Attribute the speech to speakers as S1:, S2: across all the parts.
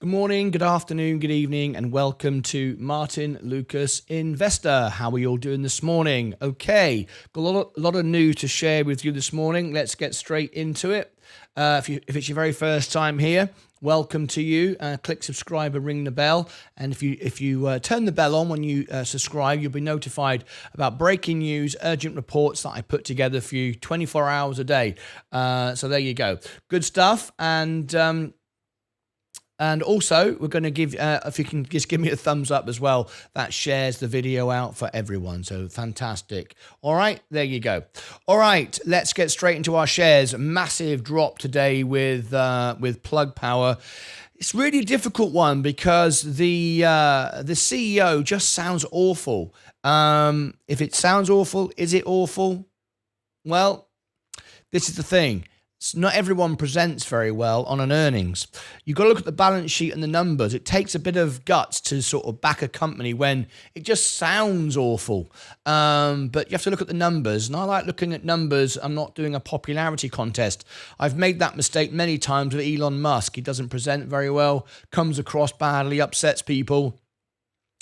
S1: Good morning, good afternoon, good evening, and welcome to Martyn Lucas Investor. How are you all doing this morning? Okay, got a lot of news to share with you this morning. Let's get straight into it. If it's your very first time here, welcome to you. Click subscribe and ring the bell. And if you turn the bell on when you subscribe, you'll be notified about breaking news, urgent reports that I put together for you 24 hours a day. So there you go. Good stuff. And also, we're going to give, if you can just give me a thumbs up as well, that shares the video out for everyone. So fantastic. All right, there you go. All right, let's get straight into our shares. Massive drop today with Plug Power. It's really a difficult one because the CEO just sounds awful. If it sounds awful, is it awful? Well, this is the thing. Not everyone presents very well on an earnings. You've got to look at the balance sheet and the numbers. It takes a bit of guts to sort of back a company when it just sounds awful. But you have to look at the numbers. And I like looking at numbers. I'm not doing a popularity contest. I've made that mistake many times with Elon Musk. He doesn't present very well, comes across badly, upsets people.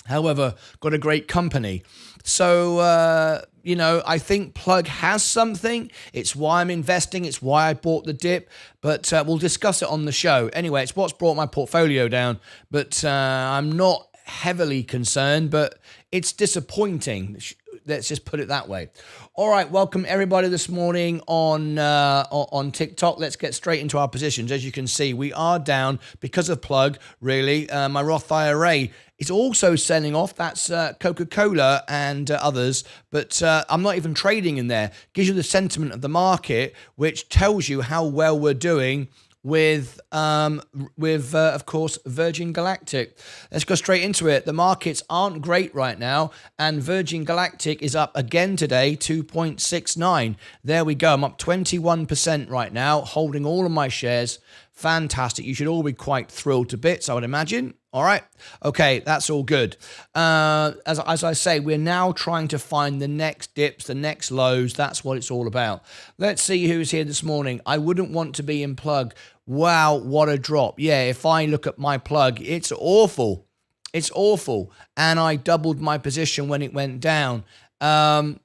S1: However, got a great company. So, I think Plug has something. It's why I'm investing. It's why I bought the dip. But we'll discuss it on the show. Anyway, it's what's brought my portfolio down. But I'm not heavily concerned, but it's disappointing. Let's just put it that way. All right, welcome everybody this morning on TikTok. Let's get straight into our positions. As you can see, we are down because of Plug, really. My Roth IRA is also selling off. That's Coca-Cola and others, but I'm not even trading in there. Gives you the sentiment of the market, which tells you how well we're doing with of course, Virgin Galactic. Let's go straight into it. The markets aren't great right now, and Virgin Galactic is up again today, 2.69. There we go. I'm up 21% right now, holding all of my shares. Fantastic. You should all be quite thrilled to bits, I would imagine. All right. Okay, that's all good. As I say, we're now trying to find the next dips, the next lows. That's what it's all about. Let's see who's here this morning. I wouldn't want to be in Plug. Wow, what a drop. Yeah, if I look at my Plug, it's awful. It's awful. And I doubled my position when it went down. I'm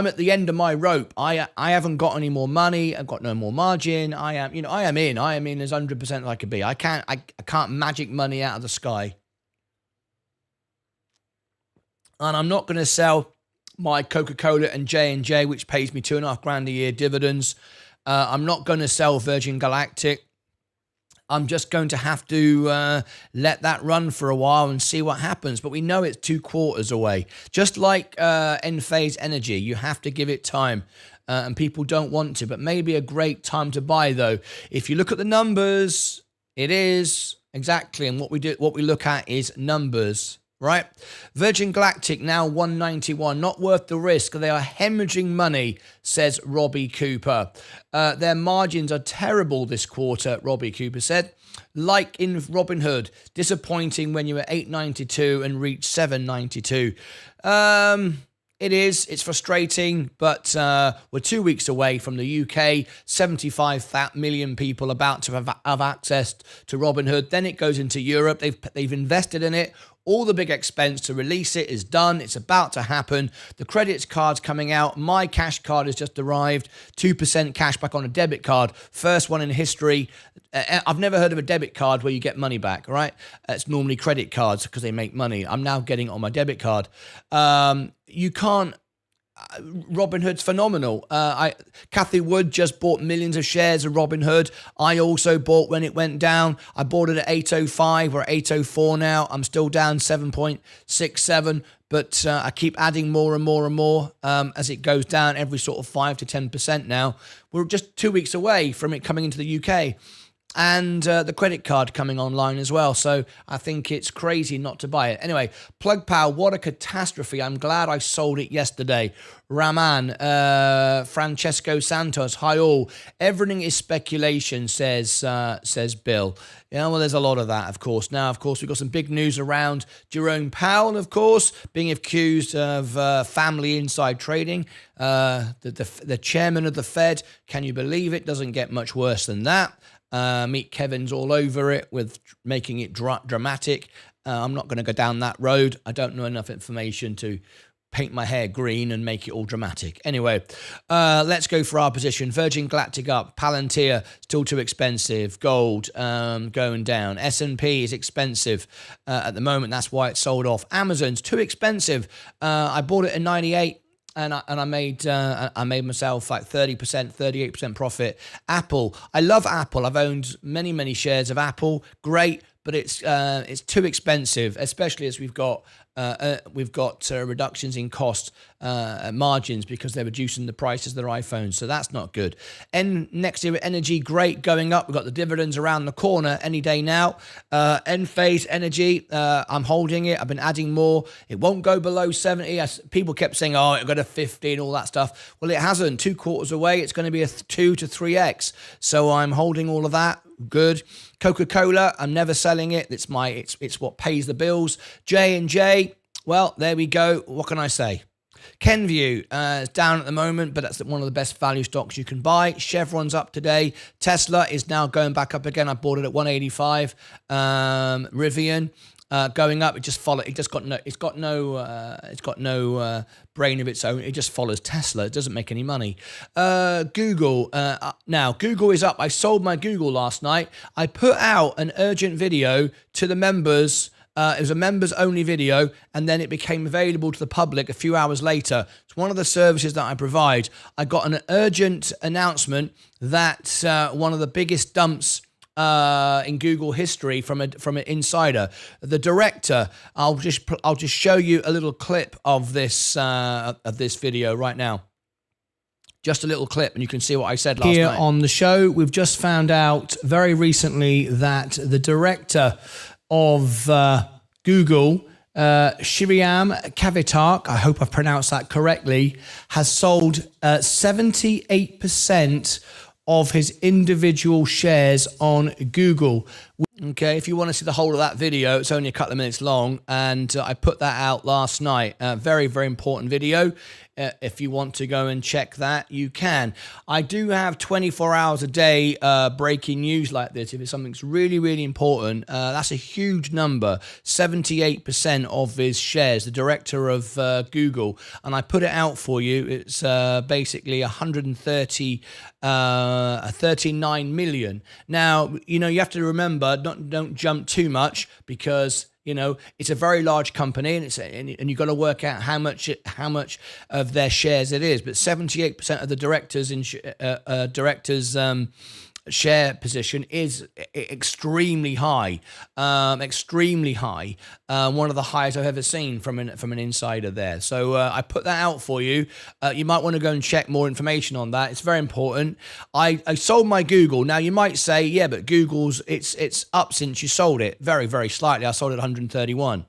S1: at the end of my rope. I haven't got any more money. I've got no more margin. I am in as 100% as I could be. I can't magic money out of the sky. And I'm not going to sell my Coca-Cola and J&J, which pays me $2,500 a year dividends. I'm not going to sell Virgin Galactic. I'm just going to have to let that run for a while and see what happens. But we know it's 2 quarters away. Just like Enphase Energy, you have to give it time. And people don't want to. But maybe a great time to buy, though. If you look at the numbers, it is exactly. And what we look at is numbers. Right? Virgin Galactic now 191, not worth the risk. They are hemorrhaging money, says Robbie Cooper. Their margins are terrible this quarter, Robbie Cooper said. Like in Robinhood, disappointing when you were 892 and reached 792. It's frustrating, but we're 2 weeks away from the UK, 75 million people about to have access to Robinhood. Then it goes into Europe. They've invested in it. All the big expense to release it is done. It's about to happen. The credit card's coming out. My cash card has just arrived. 2% cash back on a debit card. First one in history. I've never heard of a debit card where you get money back, right? It's normally credit cards because they make money. I'm now getting it on my debit card. You can't. Robinhood's phenomenal. Kathy Wood just bought millions of shares of Robinhood. I also bought when it went down. I bought it at 805. We're at 804 now. I'm still down 7.67, but I keep adding more and more and more as it goes down every sort of 5 to 10% now. We're just 2 weeks away from it coming into the UK. And the credit card coming online as well. So I think it's crazy not to buy it. Anyway, Plug Power, what a catastrophe. I'm glad I sold it yesterday. Raman, Francesco Santos, hi all. Everything is speculation, says Bill. Yeah, well, there's a lot of that, of course. Now, of course, we've got some big news around Jerome Powell, of course, being accused of family inside trading. The chairman of the Fed, can you believe it? Doesn't get much worse than that. Meet Kevin's all over it with making it dramatic. I'm not going to go down that road. I don't know enough information to paint my hair green and make it all dramatic. Anyway, let's go for our position. Virgin Galactic up, Palantir still too expensive, gold going down, S&P is expensive at the moment, that's why it's sold off. Amazon's too expensive. I bought it at 98 and I made myself like 30%, 38% profit. Apple, I love Apple. I've owned many shares of Apple. Great, but it's too expensive, especially as we've got reductions in cost margins because they're reducing the prices of their iPhones, so that's not good. And next year, energy, great, going up. We've got the dividends around the corner any day now. Enphase Energy, I'm holding it. I've been adding more. It won't go below 70. People kept saying, oh, it'll go to 50 and all that stuff. Well, it hasn't. 2 quarters away, it's going to be a 2 to 3x. So I'm holding all of that. Good. Coca-Cola, I'm never selling it. It's what pays the bills. J&J, well, there we go. What can I say? Kenvue is down at the moment, but that's one of the best value stocks you can buy. Chevron's up today. Tesla is now going back up again. I bought it at 185. Rivian going up. It just followed. It's got no brain of its own. It just follows Tesla. It doesn't make any money. Google. Now Google is up. I sold my Google last night. I put out an urgent video to the members. It was a members only video, and then it became available to the public a few hours later. It's one of the services that I provide. I got an urgent announcement that one of the biggest dumps in Google history from an insider. The director, I'll just show you a little clip of this video right now. Just a little clip, and you can see what I said last night. Here on the show, we've just found out very recently that the director of Google, Shriram Kavitark, I hope I've pronounced that correctly, has sold 78% of his individual shares on Google. Okay, if you want to see the whole of that video, it's only a couple of minutes long, and I put that out last night. Very important video. If you want to go and check that, you can. I do have 24 hours a day breaking news like this. If it's something that's really important, that's a huge number. 78% of his shares, the director of Google, and I put it out for you. It's basically 39 million. Now, you have to remember, don't jump too much, because it's a very large company, and you've got to work out how much of their shares it is. But 78% of the directors' share position is extremely high, one of the highest I've ever seen from an insider there. So I put that out for you. You might want to go and check more information on that. It's very important. I sold my Google. Now you might say, yeah, but Google's it's up since you sold it. Very slightly. I sold it at 131.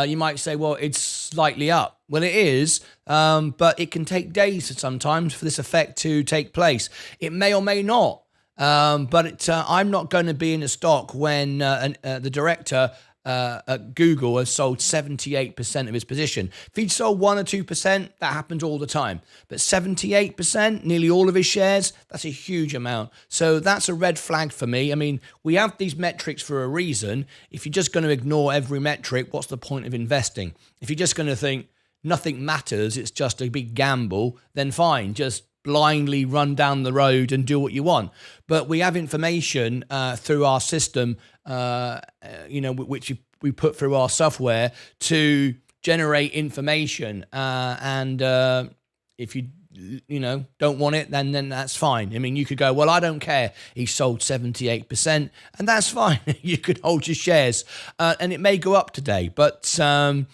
S1: You might say, well, it's slightly up. Well, it is, but it can take days sometimes for this effect to take place. It may or may not. But I'm not going to be in a stock when the director at Google has sold 78% of his position. If he'd sold 1 or 2%, that happens all the time. But 78%, nearly all of his shares, that's a huge amount. So that's a red flag for me. I mean, we have these metrics for a reason. If you're just going to ignore every metric, what's the point of investing? If you're just going to think nothing matters, it's just a big gamble, then fine, just blindly run down the road and do what you want. But we have information through our system, which we put through our software to generate information. And if you don't want it, then that's fine. I mean, you could go, well, I don't care. He sold 78%, and that's fine. You could hold your shares, and it may go up today, but a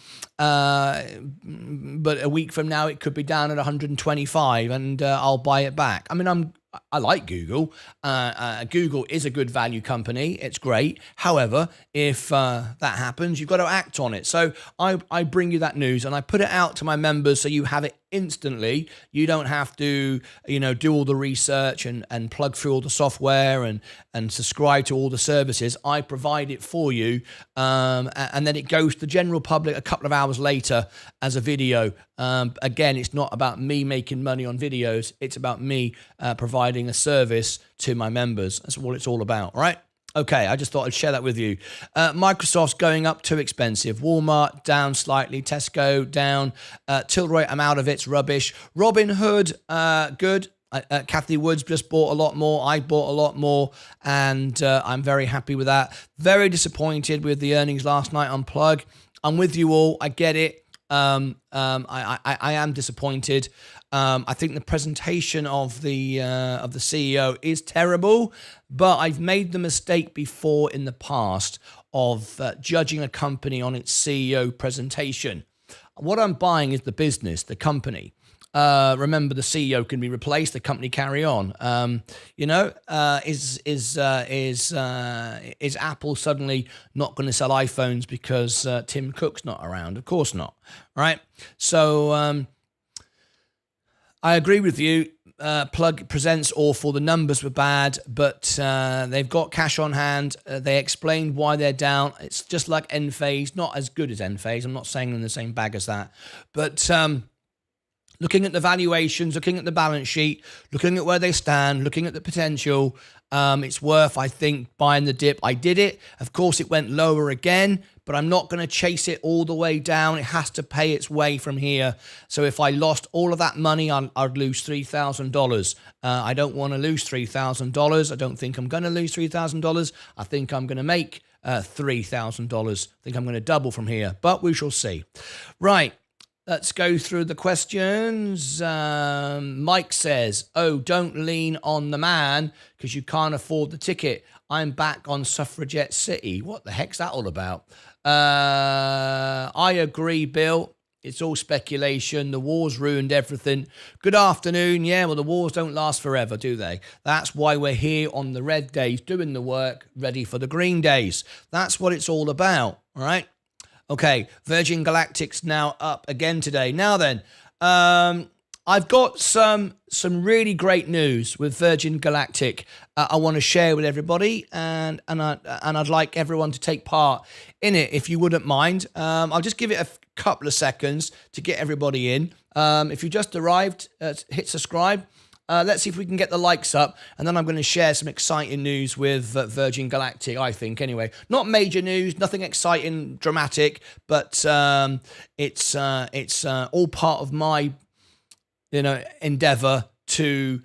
S1: week from now it could be down at 125, and I'll buy it back. I mean, I like Google. Google is a good value company. It's great. However, if that happens, you've got to act on it. So I bring you that news, and I put it out to my members so you have it instantly. You don't have to, do all the research and plug through all the software and subscribe to all the services. I provide it for you, and then it goes to the general public a couple of hours later as a video. Again, it's not about me making money on videos. It's about me providing a service to my members. That's what it's all about, right? Okay, I just thought I'd share that with you. Microsoft's going up, too expensive. Walmart down slightly. Tesco down. Tilray, I'm out of it. It's rubbish. Robinhood, good. Kathy Woods just bought a lot more. I bought a lot more, and I'm very happy with that. Very disappointed with the earnings last night on Plug. I'm with you all. I get it. I am disappointed. I think the presentation of the CEO is terrible, but I've made the mistake before in the past of judging a company on its CEO presentation. What I'm buying is the business, the company. Remember, the CEO can be replaced. The company carry on. Is Apple suddenly not going to sell iPhones because Tim Cook's not around? Of course not. Right. So I agree with you. Plug presents awful. The numbers were bad, but they've got cash on hand. They explained why they're down. It's just like Enphase, not as good as Enphase. I'm not saying in the same bag as that, but looking at the valuations, looking at the balance sheet, looking at where they stand, looking at the potential, it's worth, I think, buying the dip. I did it. Of course, it went lower again, but I'm not going to chase it all the way down. It has to pay its way from here. So if I lost all of that money, I'd lose $3,000. I don't want to lose $3,000. I don't think I'm going to lose $3,000. I think I'm going to make $3,000. I think I'm going to double from here, but we shall see. Right. Let's go through the questions. Mike says, don't lean on the man because you can't afford the ticket. I'm back on Suffragette City. What the heck's that all about? I agree, Bill. It's all speculation. The war's ruined everything. Good afternoon. Yeah, well, the wars don't last forever, do they? That's why we're here on the red days doing the work, ready for the green days. That's what it's all about, all right? Okay, Virgin Galactic's now up again today. Now then, I've got some really great news with Virgin Galactic. I want to share with everybody, and I'd like everyone to take part in it if you wouldn't mind. I'll just give it a couple of seconds to get everybody in. If you just arrived, hit subscribe. Let's see if we can get the likes up, and then I'm going to share some exciting news with Virgin Galactic, I think, anyway. Not major news, nothing exciting, dramatic, but it's all part of my, endeavor to,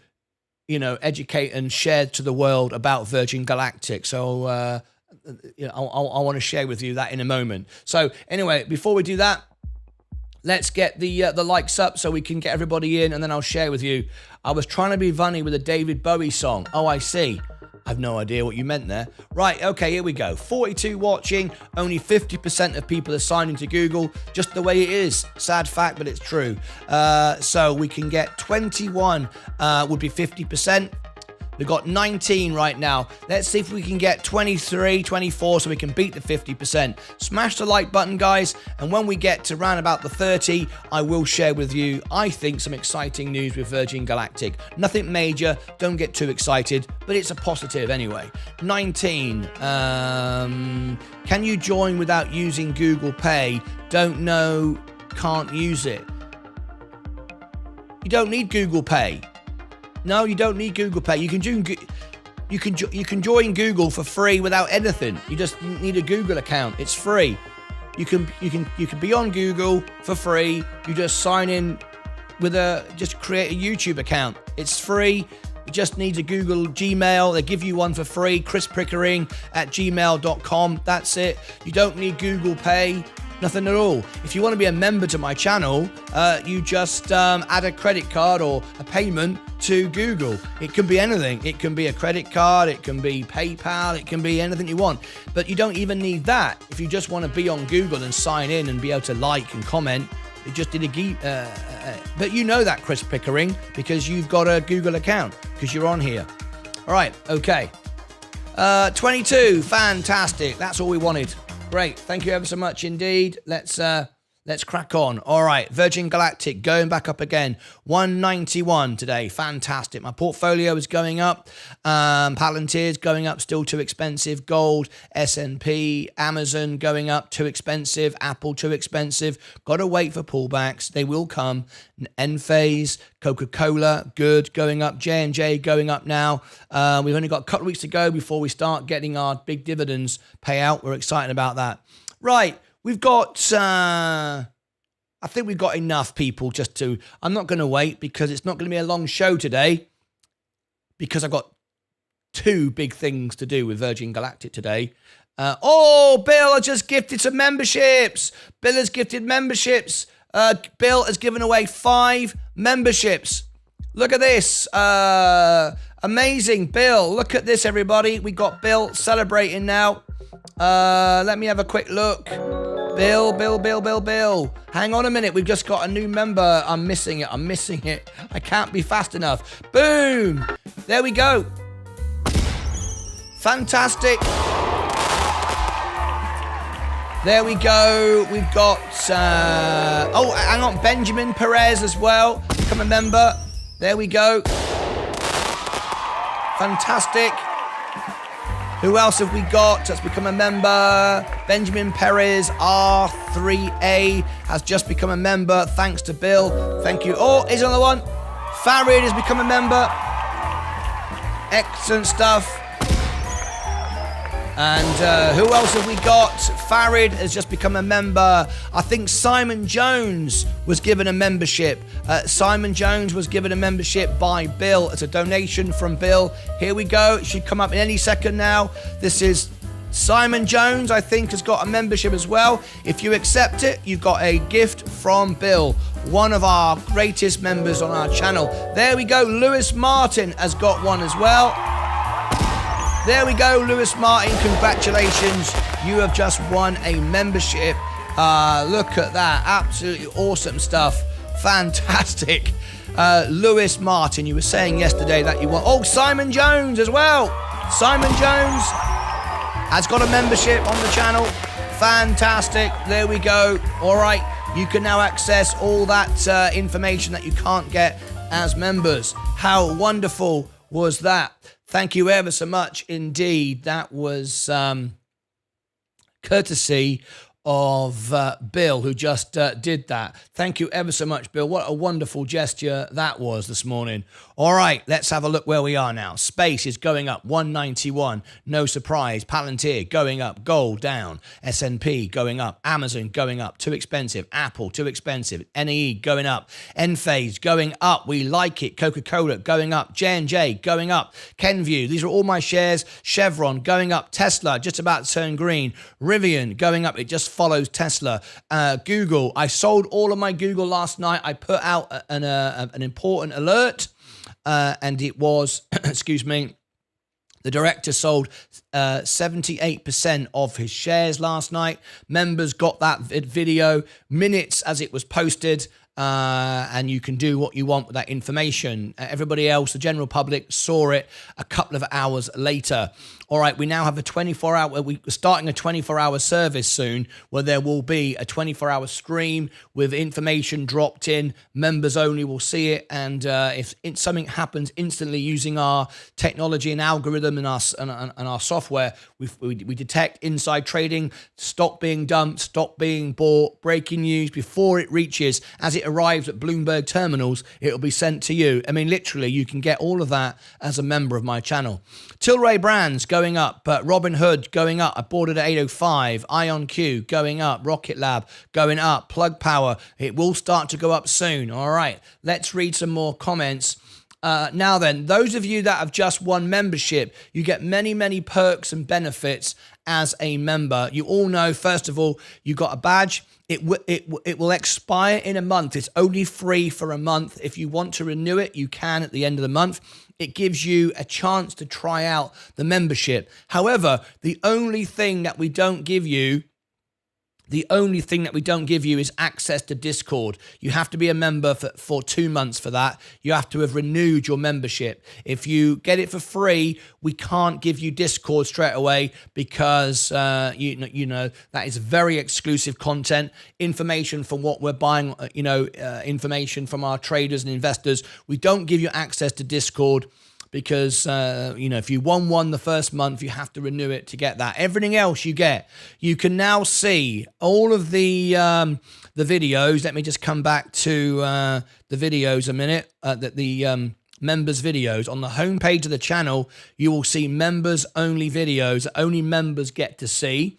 S1: educate and share to the world about Virgin Galactic. So, I want to share with you that in a moment. So, anyway, before we do that, let's get the likes up so we can get everybody in, and then I'll share with you. I was trying to be funny with a David Bowie song. Oh, I see. I've no idea what you meant there. Right, okay, here we go. 42 watching. Only 50% of people are signed into Google. Just the way it is. Sad fact, but it's true. So we can get 21 would be 50%. We've got 19 right now. Let's see if we can get 23, 24 so we can beat the 50%. Smash the like button, guys. And when we get to round about the 30, I will share with you, I think, some exciting news with Virgin Galactic. Nothing major. Don't get too excited, but it's a positive anyway. 19. Can you join without using Google Pay? Don't know. Can't use it. You don't need Google Pay. No, you don't need Google Pay. You can join Google for free without anything. You just need a Google account. It's free. You can be on Google for free. You just sign in with just create a YouTube account. It's free. You just need a Google Gmail. They give you one for free. chrispickering@gmail.com. That's it. You don't need Google Pay. Nothing at all. If you want to be a member to my channel, you just add a credit card or a payment to Google. It can be anything. It can be a credit card. It can be PayPal. It can be anything you want. But you don't even need that. If you just want to be on Google and sign in and be able to like and comment, you just did but you know that, Chris Pickering, because you've got a Google account, because you're on here. All right, okay. 22, fantastic. That's all we wanted. Great, thank you ever so much indeed. Let's Let's crack on. All right, Virgin Galactic going back up again. 191 today. Fantastic. My portfolio is going up. Palantir's going up, still too expensive. Gold, S&P, Amazon going up, too expensive. Apple, too expensive. Got to wait for pullbacks. They will come. Enphase, Coca-Cola, good, going up. J&J going up now. We've only got a couple of weeks to go before we start getting our big dividends payout. We're excited about that. Right. We've got, I think we've got enough people just to, I'm not going to wait because it's not going to be a long show today because I've got two big things to do with Virgin Galactic today. Bill has just gifted some memberships. Bill has gifted memberships. Bill has given away 5 memberships. Look at this. Amazing. Bill, look at this, everybody. We got Bill celebrating now. Let me have a quick look. Bill. Hang on a minute. We've just got a new member. I'm missing it. I can't be fast enough. Boom. There we go. Fantastic. There we go. We've got, hang on. Benjamin Perez as well. Become a member. There we go. Fantastic. Who else have we got that's become a member? Benjamin Perez, R3A, has just become a member. Thanks to Bill. Thank you. Oh, here's another one. Farid has become a member. Excellent stuff. And who else have we got? Farid has just become a member. I think Simon Jones was given a membership. Simon Jones was given a membership by Bill. It's a donation from Bill. Here we go. It should come up in any second now. This is Simon Jones, I think, has got a membership as well. If you accept it, you've got a gift from Bill, one of our greatest members on our channel. There we go. Lewis Martin has got one as well. There we go, Lewis Martin, congratulations. You have just won a membership. Look at that, absolutely awesome stuff. Fantastic. Lewis Martin, you were saying yesterday that you won. Oh, Simon Jones as well. Simon Jones has got a membership on the channel. Fantastic, there we go. All right, you can now access all that information that you can't get as members. How wonderful was that? Thank you ever so much indeed. That was courtesy of Bill, who just did that. Thank you ever so much, Bill. What a wonderful gesture that was this morning. All right, let's have a look where we are now. Space is going up, 191. No surprise. Palantir going up. Gold down. S&P going up. Amazon going up. Too expensive. Apple, too expensive. NAE going up. Enphase going up. We like it. Coca-Cola going up. J&J going up. Kenvue. These are all my shares. Chevron going up. Tesla just about to turn green. Rivian going up. It just follows Tesla. Google. I sold all of my Google last night. I put out an important alert. And it was, excuse me, the director sold 78% of his shares last night. Members got that video minutes as it was posted. And you can do what you want with that information. Everybody else, the general public, saw it a couple of hours later. All right, we now have a 24-hour, we're starting a 24-hour service soon where there will be a 24-hour stream with information dropped in. Members only will see it. And if something happens instantly using our technology and algorithm and our software, we detect inside trading, stock being dumped, stock being bought, breaking news before it reaches. As it arrives at Bloomberg terminals, it'll be sent to you. I mean, literally, you can get all of that as a member of my channel. Tilray Brands going up, but Robinhood going up. I bought it at 805. IonQ going up. Rocket Lab going up. Plug Power, it will start to go up soon. All right, let's read some more comments. Now then, those of you that have just won membership, you get many, many perks and benefits as a member. You all know, first of all, you got a badge. It will expire in a month. It's only free for a month. If you want to renew it, you can at the end of the month. It gives you a chance to try out the membership. However, the only thing that we don't give you The only thing that we don't give you is access to Discord. You have to be a member for 2 months for that. You have to have renewed your membership. If you get it for free, we can't give you Discord straight away because, you know, that is very exclusive content. Information from what we're buying, information from our traders and investors. We don't give you access to Discord because, if you won one the first month, you have to renew it to get that. Everything else you get. You can now see all of the videos. Let me just come back to the videos a minute. The members videos. On the homepage of the channel, you will see members only videos that only members get to see.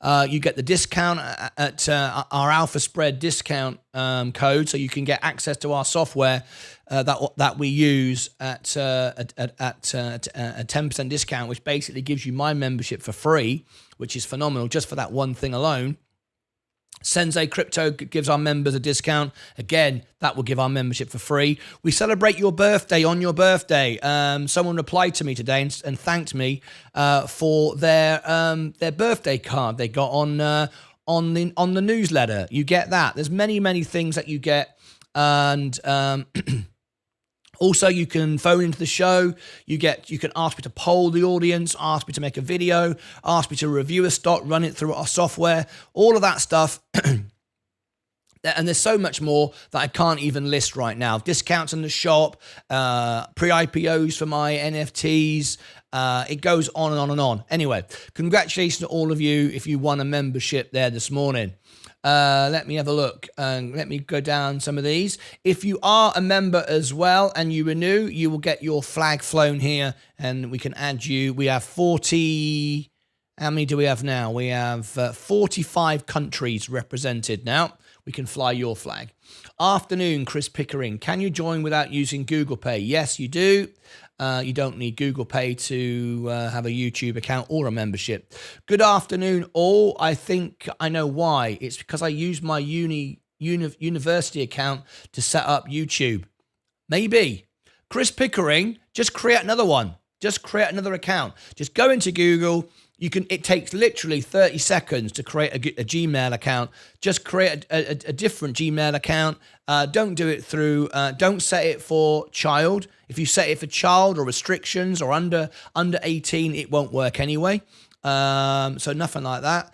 S1: You get the discount at our Alpha Spread discount code, so you can get access to our software that we use at a 10% discount, which basically gives you my membership for free, which is phenomenal just for that one thing alone. Sensei Crypto gives our members a discount. Again, that will give our membership for free. We celebrate your birthday on your birthday. Someone replied to me today and thanked me for their birthday card they got on the newsletter. You get that. There's many things that you get, and also, you can phone into the show. You can ask me to poll the audience, ask me to make a video, ask me to review a stock, run it through our software, all of that stuff. And there's so much more that I can't even list right now. Discounts in the shop, pre-IPOs for my NFTs. It goes on and on and on. Anyway, congratulations to all of you if you won a membership there this morning. Let me have a look. Let me go down some of these. If you are a member as well and you renew, you will get your flag flown here and we can add you. We have 40... How many do we have now? We have 45 countries represented now. We can fly your flag. Afternoon, Chris Pickering. Can you join without using Google Pay? Yes, you do. You don't need Google Pay to have a YouTube account or a membership. Good afternoon, all. I think I know why. It's because I used my university account to set up YouTube. Maybe. Chris Pickering, just create another one. Just create another account. Just go into Google. It takes literally 30 seconds to create a Gmail account. Just create a different Gmail account. Don't do it through, don't set it for child. If you set it for child or restrictions or under 18, it won't work anyway. So nothing like that.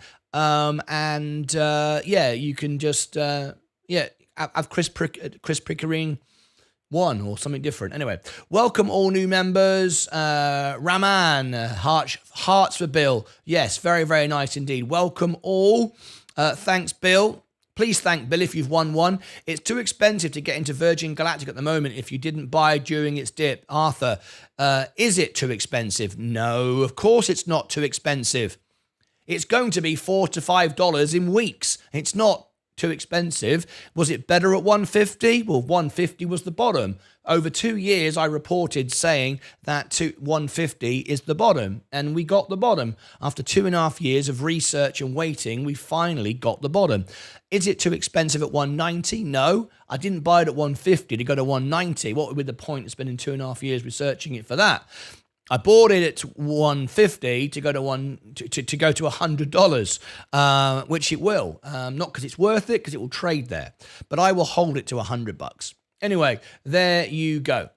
S1: You can just, have Chris Pickering 1 or something different. Anyway, welcome all new members. Raman, hearts for Bill. Yes, very nice indeed. Welcome all. Thanks, Bill. Please thank Bill if you've won one. It's too expensive to get into Virgin Galactic at the moment if you didn't buy during its dip. Arthur, is it too expensive? No, of course it's not too expensive. It's going to be $4 to $5 in weeks. It's not too expensive. Was it better at 150? Well, 150 was the bottom. Over 2 years, I reported saying that 150 is the bottom, and we got the bottom. After 2.5 years of research and waiting, we finally got the bottom. Is it too expensive at 190? No, I didn't buy it at 150 to go to 190. What would be the point of spending 2.5 years researching it for that? I bought it at 150 to go to $100, which it will. Not because it's worth it, because it will trade there, but I will hold it to $100. Anyway, there you go.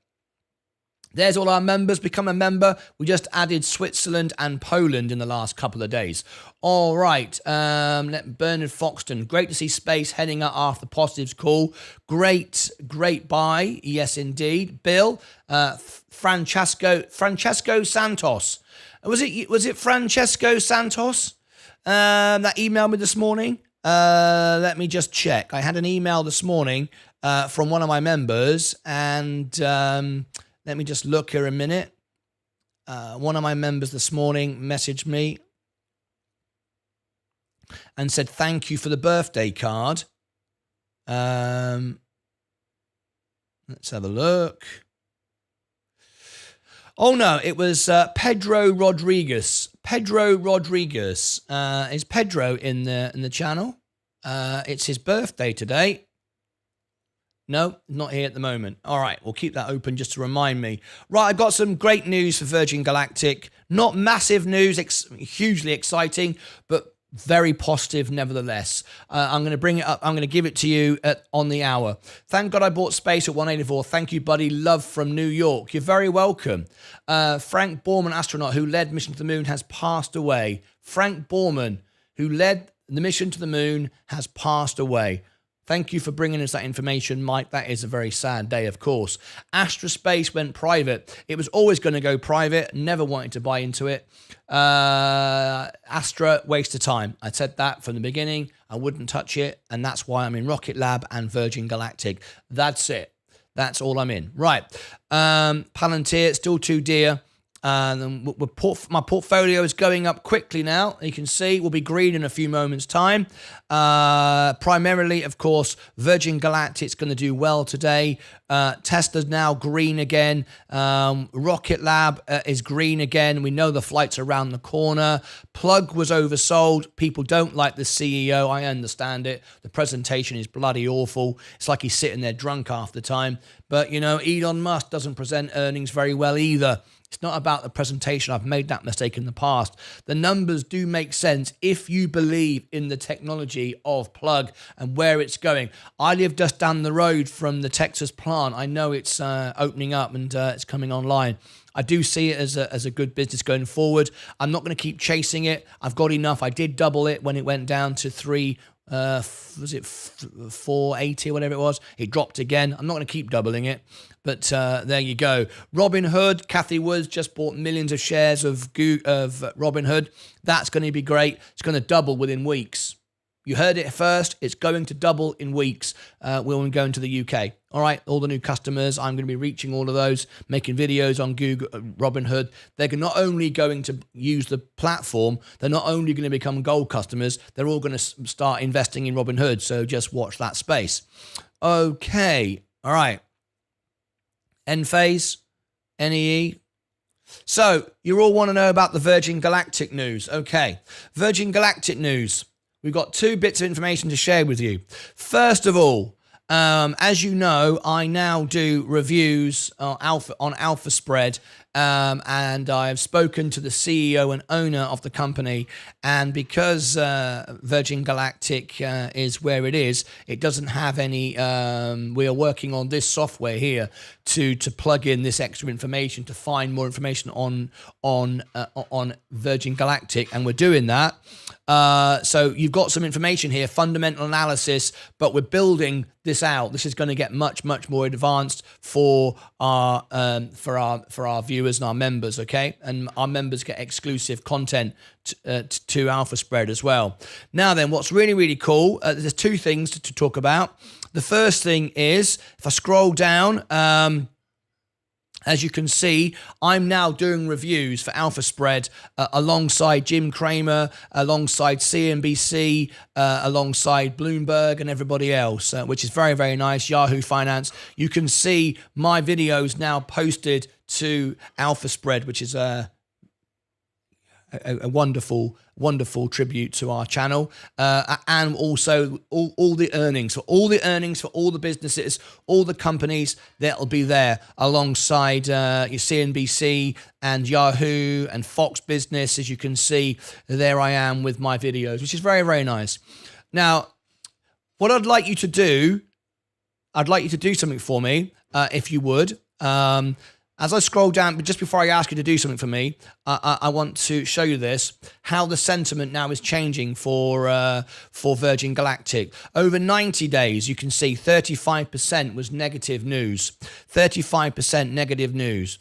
S1: There's all our members. Become a member. We just added Switzerland and Poland in the last couple of days. All right. Bernard Foxton. Great to see Space heading up after the positives call. Great buy. Yes, indeed. Bill, Francesco Santos. Was it Francesco Santos that emailed me this morning? Let me just check. I had an email this morning from one of my members, and let me just look here a minute. One of my members this morning messaged me and said, thank you for the birthday card. Let's have a look. Oh, no, it was Pedro Rodriguez. Pedro Rodriguez. Is Pedro in the channel? It's his birthday today. No, not here at the moment. All right, we'll keep that open just to remind me. Right, I've got some great news for Virgin Galactic. Not massive news, hugely exciting, but very positive nevertheless. I'm going to bring it up. I'm going to give it to you on the hour. Thank God I bought space at 184. Thank you, buddy. Love from New York. You're very welcome. Frank Borman, astronaut who led mission to the moon, has passed away. Frank Borman, who led the mission to the moon, has passed away. Thank you for bringing us that information, Mike. That is a very sad day, of course. Astrospace went private. It was always going to go private. Never wanted to buy into it. Astra, waste of time. I said that from the beginning. I wouldn't touch it. And that's why I'm in Rocket Lab and Virgin Galactic. That's it. That's all I'm in. Right. Palantir, still too dear. My portfolio is going up quickly now. You can see we'll be green in a few moments' time. Primarily, of course, Virgin Galactic's going to do well today. Tesla's now green again. Rocket Lab is green again. We know the flight's around the corner. Plug was oversold. People don't like the CEO. I understand it. The presentation is bloody awful. It's like he's sitting there drunk half the time. But, you know, Elon Musk doesn't present earnings very well either. It's not about the presentation. I've made that mistake in the past. The numbers do make sense if you believe in the technology of Plug and where it's going. I live just down the road from the Texas plant. I know it's opening up and it's coming online. I do see it as a good business going forward. I'm not going to keep chasing it. I've got enough. I did double it when it went down to 480 or whatever it was. It dropped again. I'm not going to keep doubling it. But there you go. Robinhood, Kathy Woods just bought millions of shares of Robinhood. That's going to be great. It's going to double within weeks. You heard it first. It's going to double in weeks. We'll go into the UK. All right, all the new customers. I'm going to be reaching all of those, making videos on Google, Robinhood. They're not only going to use the platform, they're not only going to become gold customers, they're all going to start investing in Robinhood. So just watch that space. Okay. All right. Enphase, NEE. So you all want to know about the Virgin Galactic news. Okay. Virgin Galactic news. We've got two bits of information to share with you. First of all, as you know, I now do reviews on Alpha Spread, and I've spoken to the CEO and owner of the company. And because Virgin Galactic is where it is, it doesn't have any. We are working on this software here to plug in this extra information to find more information on Virgin Galactic, and we're doing that. So you've got some information here, fundamental analysis, but we're building this out. This is going to get much more advanced for our viewers and our members, okay? And our members get exclusive content to Alpha Spread as well. Now then, what's really cool, there's two things to talk about. The first thing is, if I scroll down, as you can see, I'm now doing reviews for Alpha Spread alongside Jim Cramer, alongside CNBC, alongside Bloomberg and everybody else, which is very nice. Yahoo Finance. You can see my videos now posted to Alpha Spread, which is a wonderful tribute to our channel, and also all the earnings for all the businesses, all the companies that'll be there alongside your CNBC and Yahoo and Fox Business. As you can see, there I am with my videos, which is very nice. Now, what I'd like you to do something for me, if you would. As I scroll down, but just before I ask you to do something for me, I want to show you this, how the sentiment now is changing for Virgin Galactic. Over 90 days, you can see 35% was negative news. 35% negative news.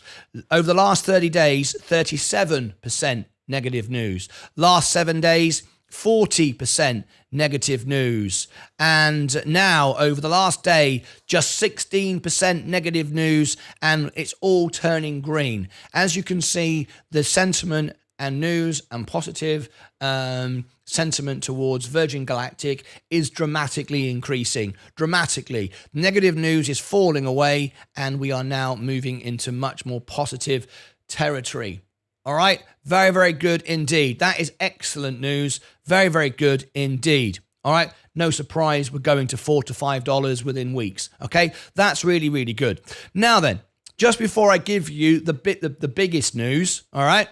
S1: Over the last 30 days, 37% negative news. Last 7 days, 40% negative news. And now, over the last day, just 16% negative news, and it's all turning green. As you can see, the sentiment and news and positive sentiment towards Virgin Galactic is dramatically increasing. Dramatically. Negative news is falling away, and we are now moving into much more positive territory. All right, very good indeed. That is excellent news. Very good indeed. All right, no surprise, we're going to $4 to $5 within weeks. Okay, that's really good. Now then, just before I give you the biggest news, all right,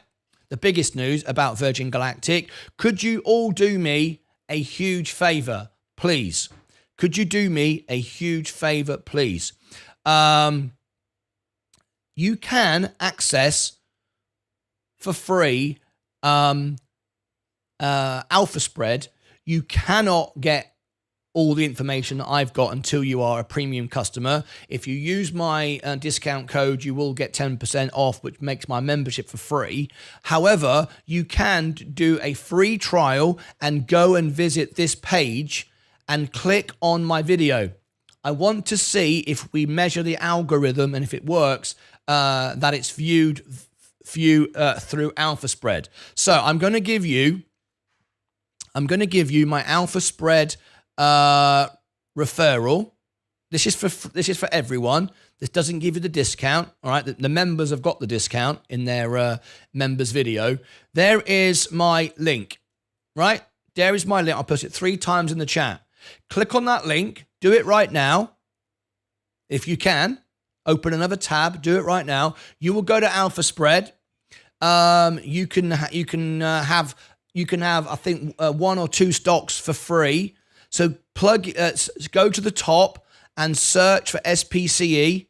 S1: the biggest news about Virgin Galactic. Could you all do me a huge favor, please? Could you do me a huge favor, please? You can access for free Alpha Spread. You cannot get all the information that I've got until you are a premium customer. If you use my discount code, you will get 10% off, which makes my membership for free. However, you can do a free trial and go and visit this page and click on my video. I want to see if we measure the algorithm and if it works, that it's viewed through Alpha Spread. So I'm going to give you my Alpha Spread referral. This is for everyone. This doesn't give you the discount. All right, the members have got the discount in their members video. There is my link. Right there is my link. I'll put it 3 times in the chat. Click on that link. Do it right now. If you can, open another tab. Do it right now. You will go to Alpha Spread. You can have I think 1 or 2 stocks for free. So go to the top and search for SPCE.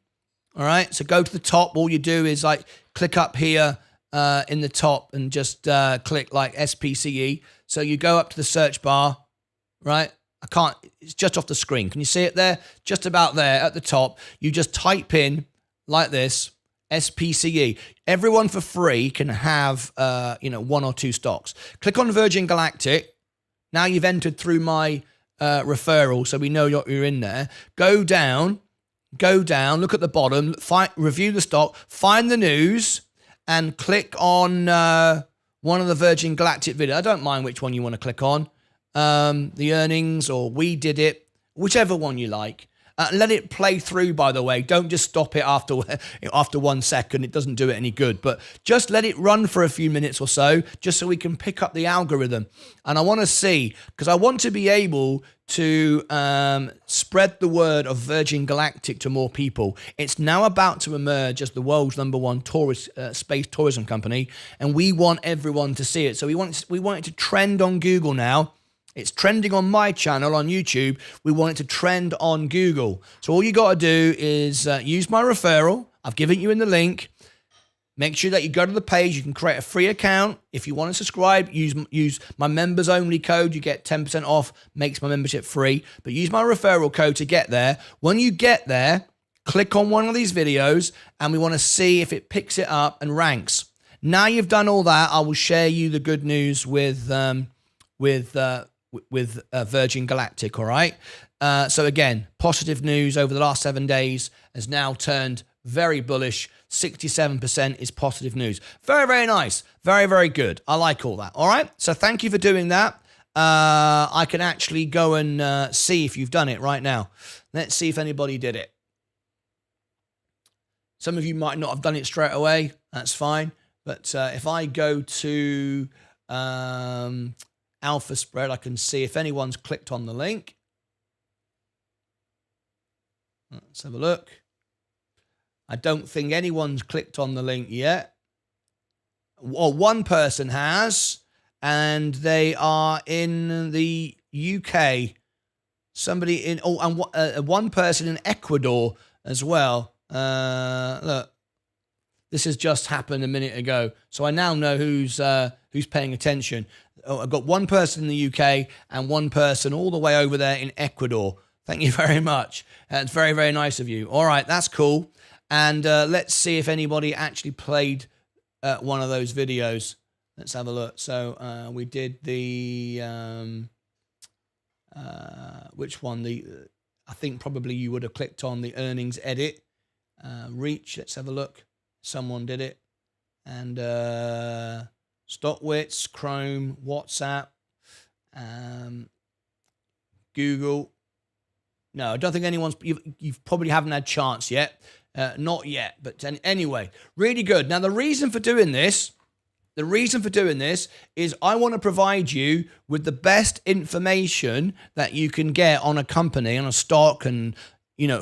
S1: All right. So go to the top. All you do is like click up here in the top and just click like SPCE. So you go up to the search bar, right? It's just off the screen. Can you see it there? Just about there at the top. You just type in like this, SPCE. Everyone for free can have 1 or 2 stocks. Click on Virgin Galactic. Now you've entered through my referral, so we know you're in there. Go down, look at the bottom, review the stock, find the news, and click on one of the Virgin Galactic videos. I don't mind which one you want to click on. The earnings or we did it, whichever one you like. Let it play through, by the way. Don't just stop it after 1 second. It doesn't do it any good. But just let it run for a few minutes or so, just so we can pick up the algorithm. And I want to see, because I want to be able to spread the word of Virgin Galactic to more people. It's now about to emerge as the world's #1 space tourism company, and we want everyone to see it. So we want it to trend on Google now. It's trending on my channel on YouTube. We want it to trend on Google. So all you got to do is use my referral. I've given you in the link. Make sure that you go to the page. You can create a free account. If you want to subscribe, use my members only code. You get 10% off, makes my membership free. But use my referral code to get there. When you get there, click on one of these videos, and we want to see if it picks it up and ranks. Now you've done all that, I will share you the good news with Virgin Galactic. All right. So again, positive news over the last 7 days has now turned very bullish. 67% is positive news. Very, very nice. Very, very good. I like all that. All right. So thank you for doing that. I can actually go and see if you've done it right now. Let's see if anybody did it. Some of you might not have done it straight away. That's fine. But if I go to Alpha Spread, I can see if anyone's clicked on the link. Let's have a look. I don't think anyone's clicked on the link yet. Well, one person has, and they are in the UK. Somebody in, and one person in Ecuador as well. Look, this has just happened a minute ago, so I now know who's paying attention. I've got one person in the UK and one person all the way over there in Ecuador. Thank you very much. It's very, very nice of you. All right, that's cool. And let's see if anybody actually played one of those videos. Let's have a look. So we did the which one? I think probably you would have clicked on the earnings edit reach. Let's have a look. Someone did it. And StockWits, Chrome, WhatsApp, Google. No, I don't think anyone's. You probably haven't had a chance yet. Not yet, but anyway, really good. Now the reason for doing this is I want to provide you with the best information that you can get on a company, on a stock, and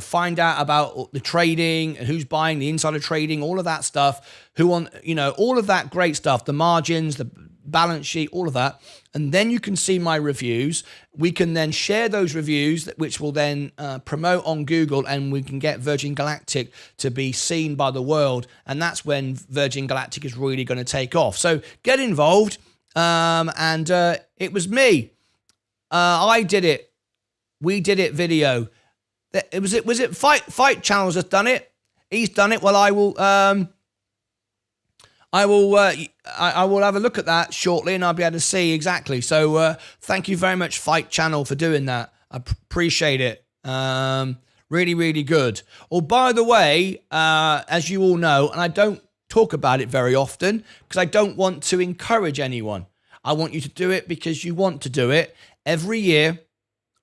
S1: find out about the trading and who's buying, the insider trading, all of that stuff, all of that great stuff, the margins, the balance sheet, all of that. And then you can see my reviews. We can then share those reviews, which will then promote on Google, and we can get Virgin Galactic to be seen by the world. And that's when Virgin Galactic is really going to take off. So get involved. And it was me. I did it. We did it video. Was it Fight Channel's just done it? He's done it. Well, I will have a look at that shortly, and I'll be able to see exactly. So thank you very much, Fight Channel, for doing that. I appreciate it. Really, really good. Oh, by the way, as you all know, and I don't talk about it very often because I don't want to encourage anyone. I want you to do it because you want to do it. Every year,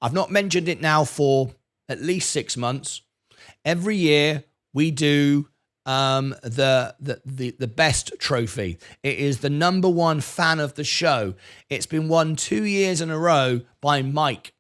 S1: I've not mentioned it now for at least 6 months. Every year we do the best trophy. It is the #1 fan of the show. It's been won 2 years in a row by Mike.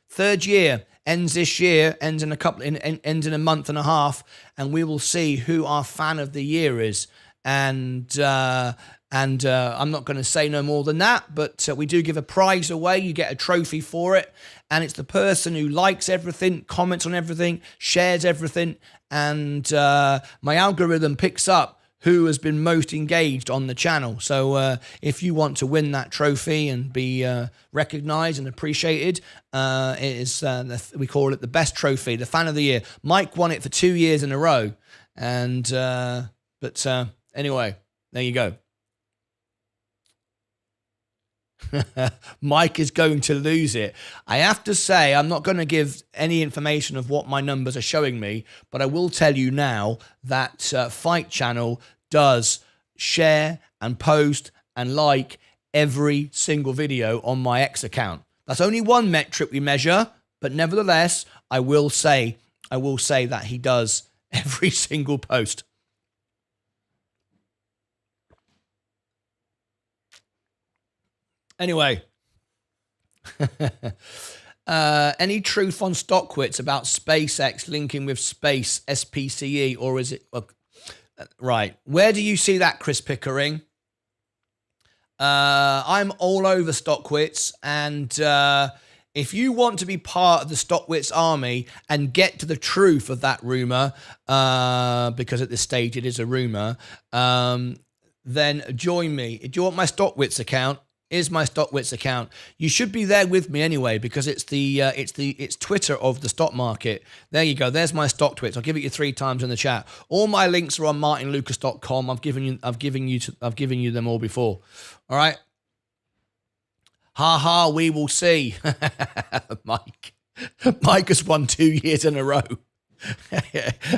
S1: Third year ends this year, ends in a month and a half, and we will see who our fan of the year is. And I'm not going to say no more than that, but we do give a prize away. You get a trophy for it. And it's the person who likes everything, comments on everything, shares everything. And my algorithm picks up who has been most engaged on the channel. So if you want to win that trophy and be recognized and appreciated, it is we call it the best trophy, the fan of the year. Mike won it for 2 years in a row. And but anyway, there you go. Mike is going to lose it. I have to say, I'm not going to give any information of what my numbers are showing me, but I will tell you now that Fight Channel does share and post and like every single video on my X account. That's only one metric we measure, but nevertheless, I will say that he does every single post. Anyway, any truth on StockWits about SpaceX linking with Space SPCE, or is it right? Where do you see that, Chris Pickering? I'm all over StockWits, and if you want to be part of the StockWits army and get to the truth of that rumor, because at this stage it is a rumor, then join me. Do you want my StockWits account? Is my StockWits account. You should be there with me anyway, because it's Twitter of the stock market. There you go. There's my StockTwits. I'll give it you 3 times in the chat. All my links are on martynlucas.com. I've given you them all before. All right. Ha ha. We will see. Mike has won 2 years in a row.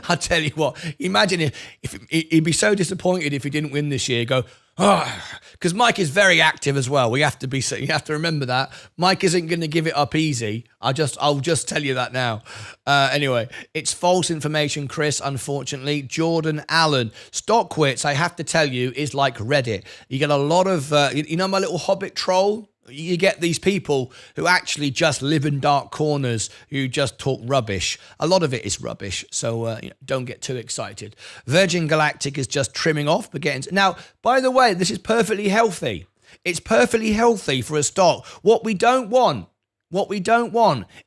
S1: I'll tell you what, imagine if he'd be so disappointed if he didn't win this year. Go, because Mike is very active as well. You have to remember that Mike isn't going to give it up easy. I'll just tell you that now. Anyway, it's false information, Chris. Unfortunately, Jordan Allen, StockWits, I have to tell you, is like Reddit. You get a lot of, my little Hobbit troll. You get these people who actually just live in dark corners, who just talk rubbish. A lot of it is rubbish, so don't get too excited. Virgin Galactic is just trimming off, but getting... Now, by the way, this is perfectly healthy. It's perfectly healthy for a stock. What we don't want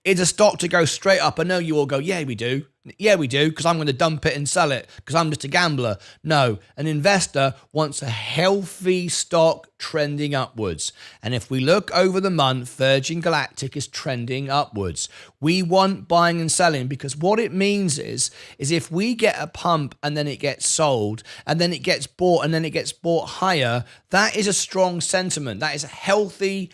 S1: is a stock to go straight up. I know you all go, yeah, we do. Yeah, we do, because I'm going to dump it and sell it, because I'm just a gambler. No, an investor wants a healthy stock trending upwards. And if we look over the month, Virgin Galactic is trending upwards. We want buying and selling, because what it means is if we get a pump and then it gets sold and then it gets bought and then it gets bought higher, that is a strong sentiment. That is a healthy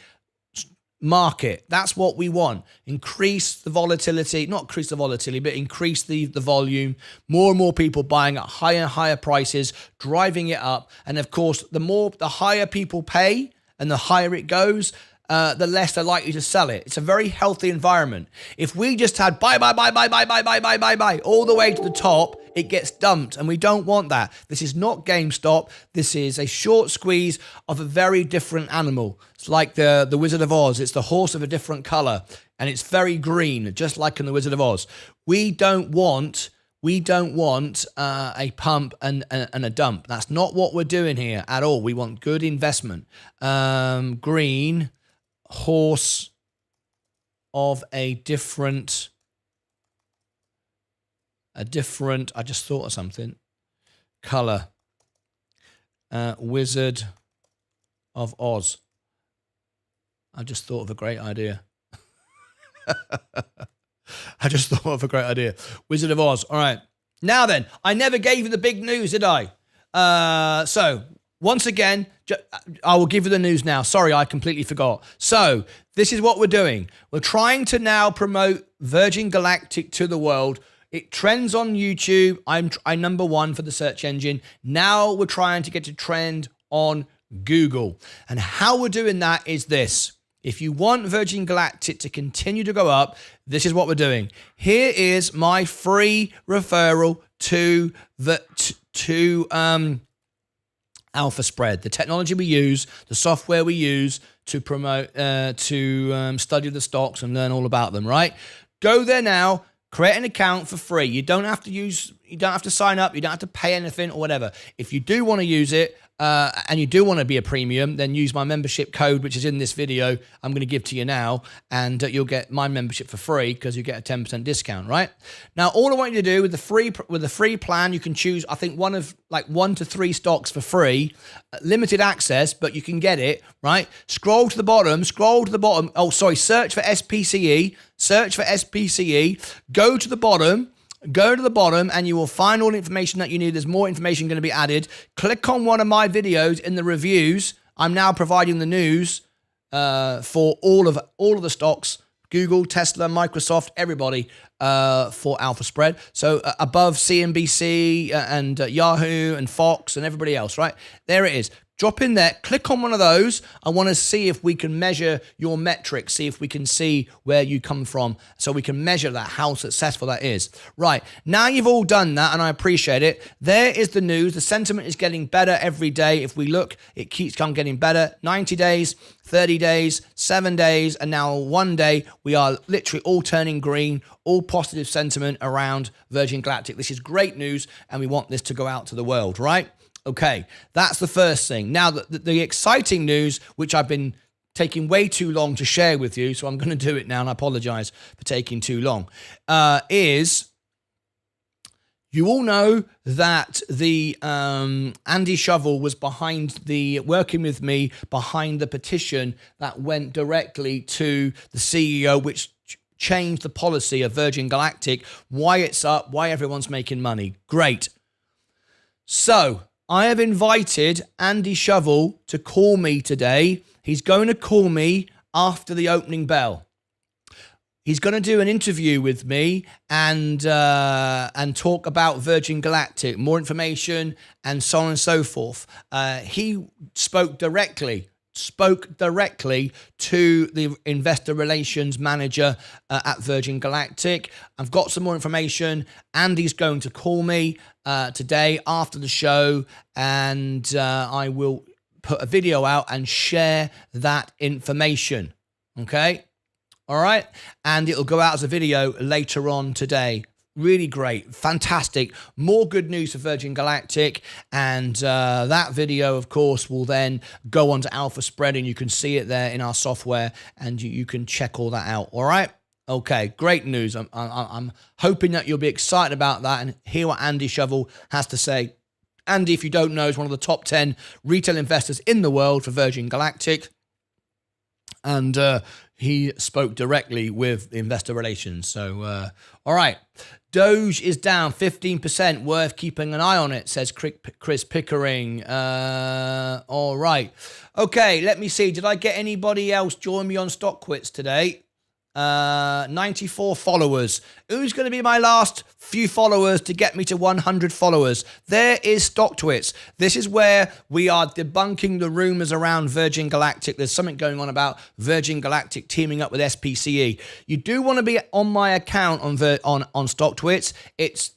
S1: market. That's what we want. Increase the volatility, not increase the volatility, but increase the volume. More and more people buying at higher and higher prices, driving it up. And of course, the higher people pay and the higher it goes, the less they're likely to sell it. It's a very healthy environment. If we just had buy all the way to the top, it gets dumped, and we don't want that. This is not GameStop. This is a short squeeze of a very different animal. It's like the Wizard of Oz. It's the horse of a different color, and it's very green, just like in the Wizard of Oz. We don't want a pump and a dump. That's not what we're doing here at all. We want good investment. Green horse of a different, I just thought of something. Color. Wizard of Oz. I just thought of a great idea. Wizard of Oz. All right. Now then, I never gave you the big news, did I? So, once again, I will give you the news now. Sorry, I completely forgot. So, this is what we're doing. We're trying to now promote Virgin Galactic to the world. It trends on YouTube. I'm number one for the search engine. Now we're trying to get to trend on Google. And how we're doing that is this. If you want Virgin Galactic to continue to go up, this is what we're doing. Here is my free referral to Alpha Spread, the technology we use, the software we use to promote, study the stocks and learn all about them, right? Go there now. Create an account for free. You don't have to sign up. You don't have to pay anything or whatever. If you do want to use it, and you do want to be a premium, then use my membership code, which is in this video. I'm going to give to you now, and you'll get my membership for free because you get a 10% discount, right? Now, all I want you to do with the free plan, you can choose, I think, one of like 1 to 3 stocks for free, limited access, but you can get it, right? Scroll to the bottom. Oh, sorry. Search for SPCE. Go to the bottom and you will find all the information that you need. There's more information going to be added. Click on one of my videos in the reviews. I'm now providing the news for all of the stocks, Google, Tesla, Microsoft, everybody for Alpha Spread. So above CNBC and Yahoo and Fox and everybody else, right? There it is. Drop in there, click on one of those. I want to see if we can measure your metrics, see if we can see where you come from so we can measure that, how successful that is. Right, now you've all done that and I appreciate it. There is the news. The sentiment is getting better every day. If we look, it keeps on getting better. 90 days, 30 days, 7 days, and now 1 day, we are literally all turning green, all positive sentiment around Virgin Galactic. This is great news and we want this to go out to the world, right? Okay, that's the first thing. Now, the exciting news, which I've been taking way too long to share with you, so I'm going to do it now, and I apologize for taking too long, is you all know that the Andy Shovel was working with me behind the petition that went directly to the CEO, which changed the policy of Virgin Galactic, why it's up, why everyone's making money. Great. So, I have invited Andy Shovel to call me today. He's going to call me after the opening bell. He's going to do an interview with me and talk about Virgin Galactic, more information and so on and so forth. He spoke directly to the investor relations manager at Virgin Galactic. I've got some more information. Andy's going to call me today after the show, and I will put a video out and share that information. Okay? All right? And it'll go out as a video later on today. Really great, fantastic, more good news for Virgin Galactic, and that video, of course, will then go on to Alpha Spread, and you can see it there in our software, and you can check all that out, all right? Okay, great news. I'm hoping that you'll be excited about that and hear what Andy Shovel has to say. Andy, if you don't know, is one of the top 10 retail investors in the world for Virgin Galactic, and he spoke directly with investor relations. So, all right. Doge is down 15%. Worth keeping an eye on it, says Chris Pickering. All right. Okay, let me see. Did I get anybody else join me on Stock Quits today? 94 followers. Who's going to be my last few followers to get me to 100 followers? There is StockTwits. This is where we are debunking the rumors around Virgin Galactic. There's something going on about Virgin Galactic teaming up with SPCE. You do want to be on my account on StockTwits. It's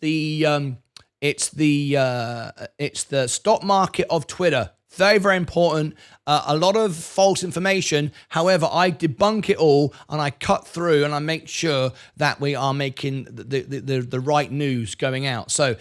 S1: the stock market of Twitter. Very, very important. A lot of false information. However, I debunk it all and I cut through and I make sure that we are making the right news going out. So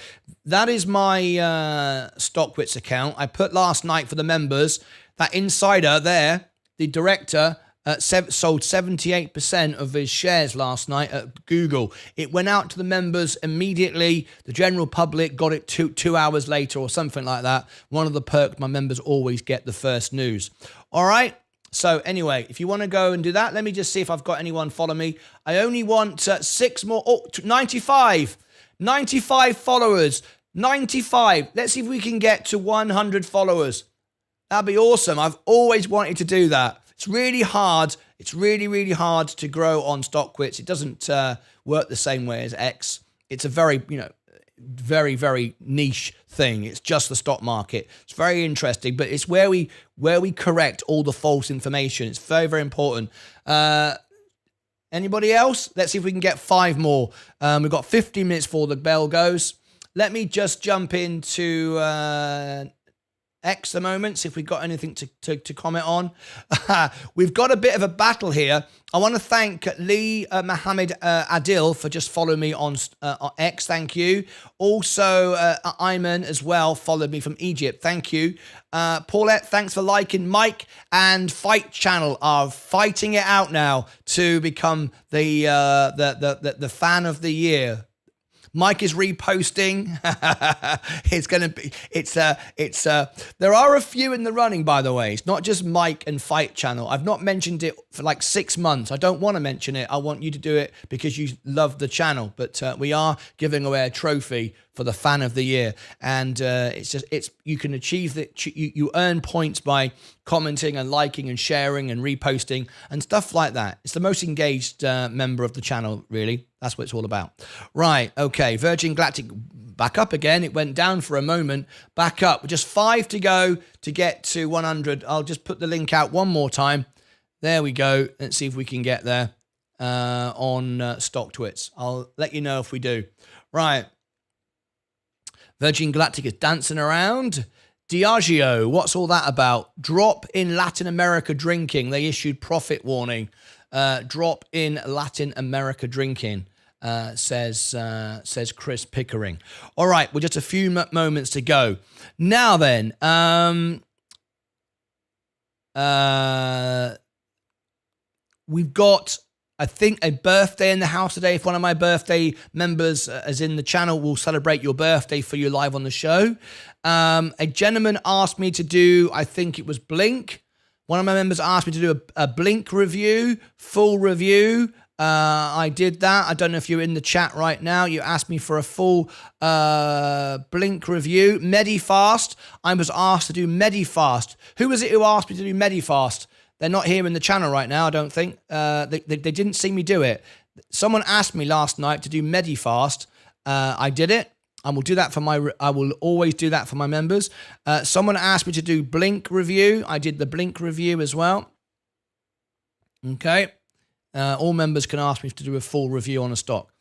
S1: that is my StockTwits account. I put last night for the members, that insider there, the director, sold 78% of his shares last night at Google. It went out to the members immediately. The general public got it two hours later or something like that. One of the perks, my members always get the first news. All right. So anyway, if you want to go and do that, let me just see if I've got anyone follow me. I only want 6 more. Oh, 95 followers. 95. Let's see if we can get to 100 followers. That'd be awesome. I've always wanted to do that. It's really hard. It's really, really hard to grow on StockTwits. It doesn't work the same way as X. It's a very, very, very niche thing. It's just the stock market. It's very interesting, but it's where we correct all the false information. It's very, very important. Anybody else? Let's see if we can get 5 more. We've got 15 minutes before the bell goes. Let me just jump into X a moment, see if we've got anything to comment on. We've got a bit of a battle here. I want to thank Lee Mohammed Adil for just following me on X. Thank you. Also, Ayman as well followed me from Egypt. Thank you. Paulette, thanks for liking. Mike and Fight Channel are fighting it out now to become the fan of the year. Mike is reposting. There are a few in the running, by the way. It's not just Mike and Fight Channel. I've not mentioned it for like 6 months. I don't want to mention it. I want you to do it because you love the channel. But we are giving away a trophy for the fan of the year. And you can achieve that. You earn points by commenting and liking and sharing and reposting and stuff like that. It's the most engaged member of the channel, really. That's what it's all about. Right, okay, Virgin Galactic back up again. It went down for a moment, back up. Just 5 to go to get to 100. I'll just put the link out one more time. There we go. Let's see if we can get there on StockTwits. I'll let you know if we do. Right. Virgin Galactic is dancing around. Diageo, what's all that about? Drop in Latin America drinking. They issued profit warning. Drop in Latin America drinking, says Chris Pickering. All right, well, just a few moments to go. Now then, we've got, I think, a birthday in the house today. If one of my birthday members is in the channel, we'll celebrate your birthday for you live on the show. A gentleman asked me to do, I think it was Blink. One of my members asked me to do a Blink review, full review. I did that. I don't know if you're in the chat right now. You asked me for a full Blink review. Medifast. I was asked to do Medifast. Who was it who asked me to do Medifast? They're not here in the channel right now, I don't think. They didn't see me do it. Someone asked me last night to do Medifast. I did it. I will do that I will always do that for my members. Someone asked me to do Blink review. I did the Blink review as well. Okay. All members can ask me to do a full review on a stock.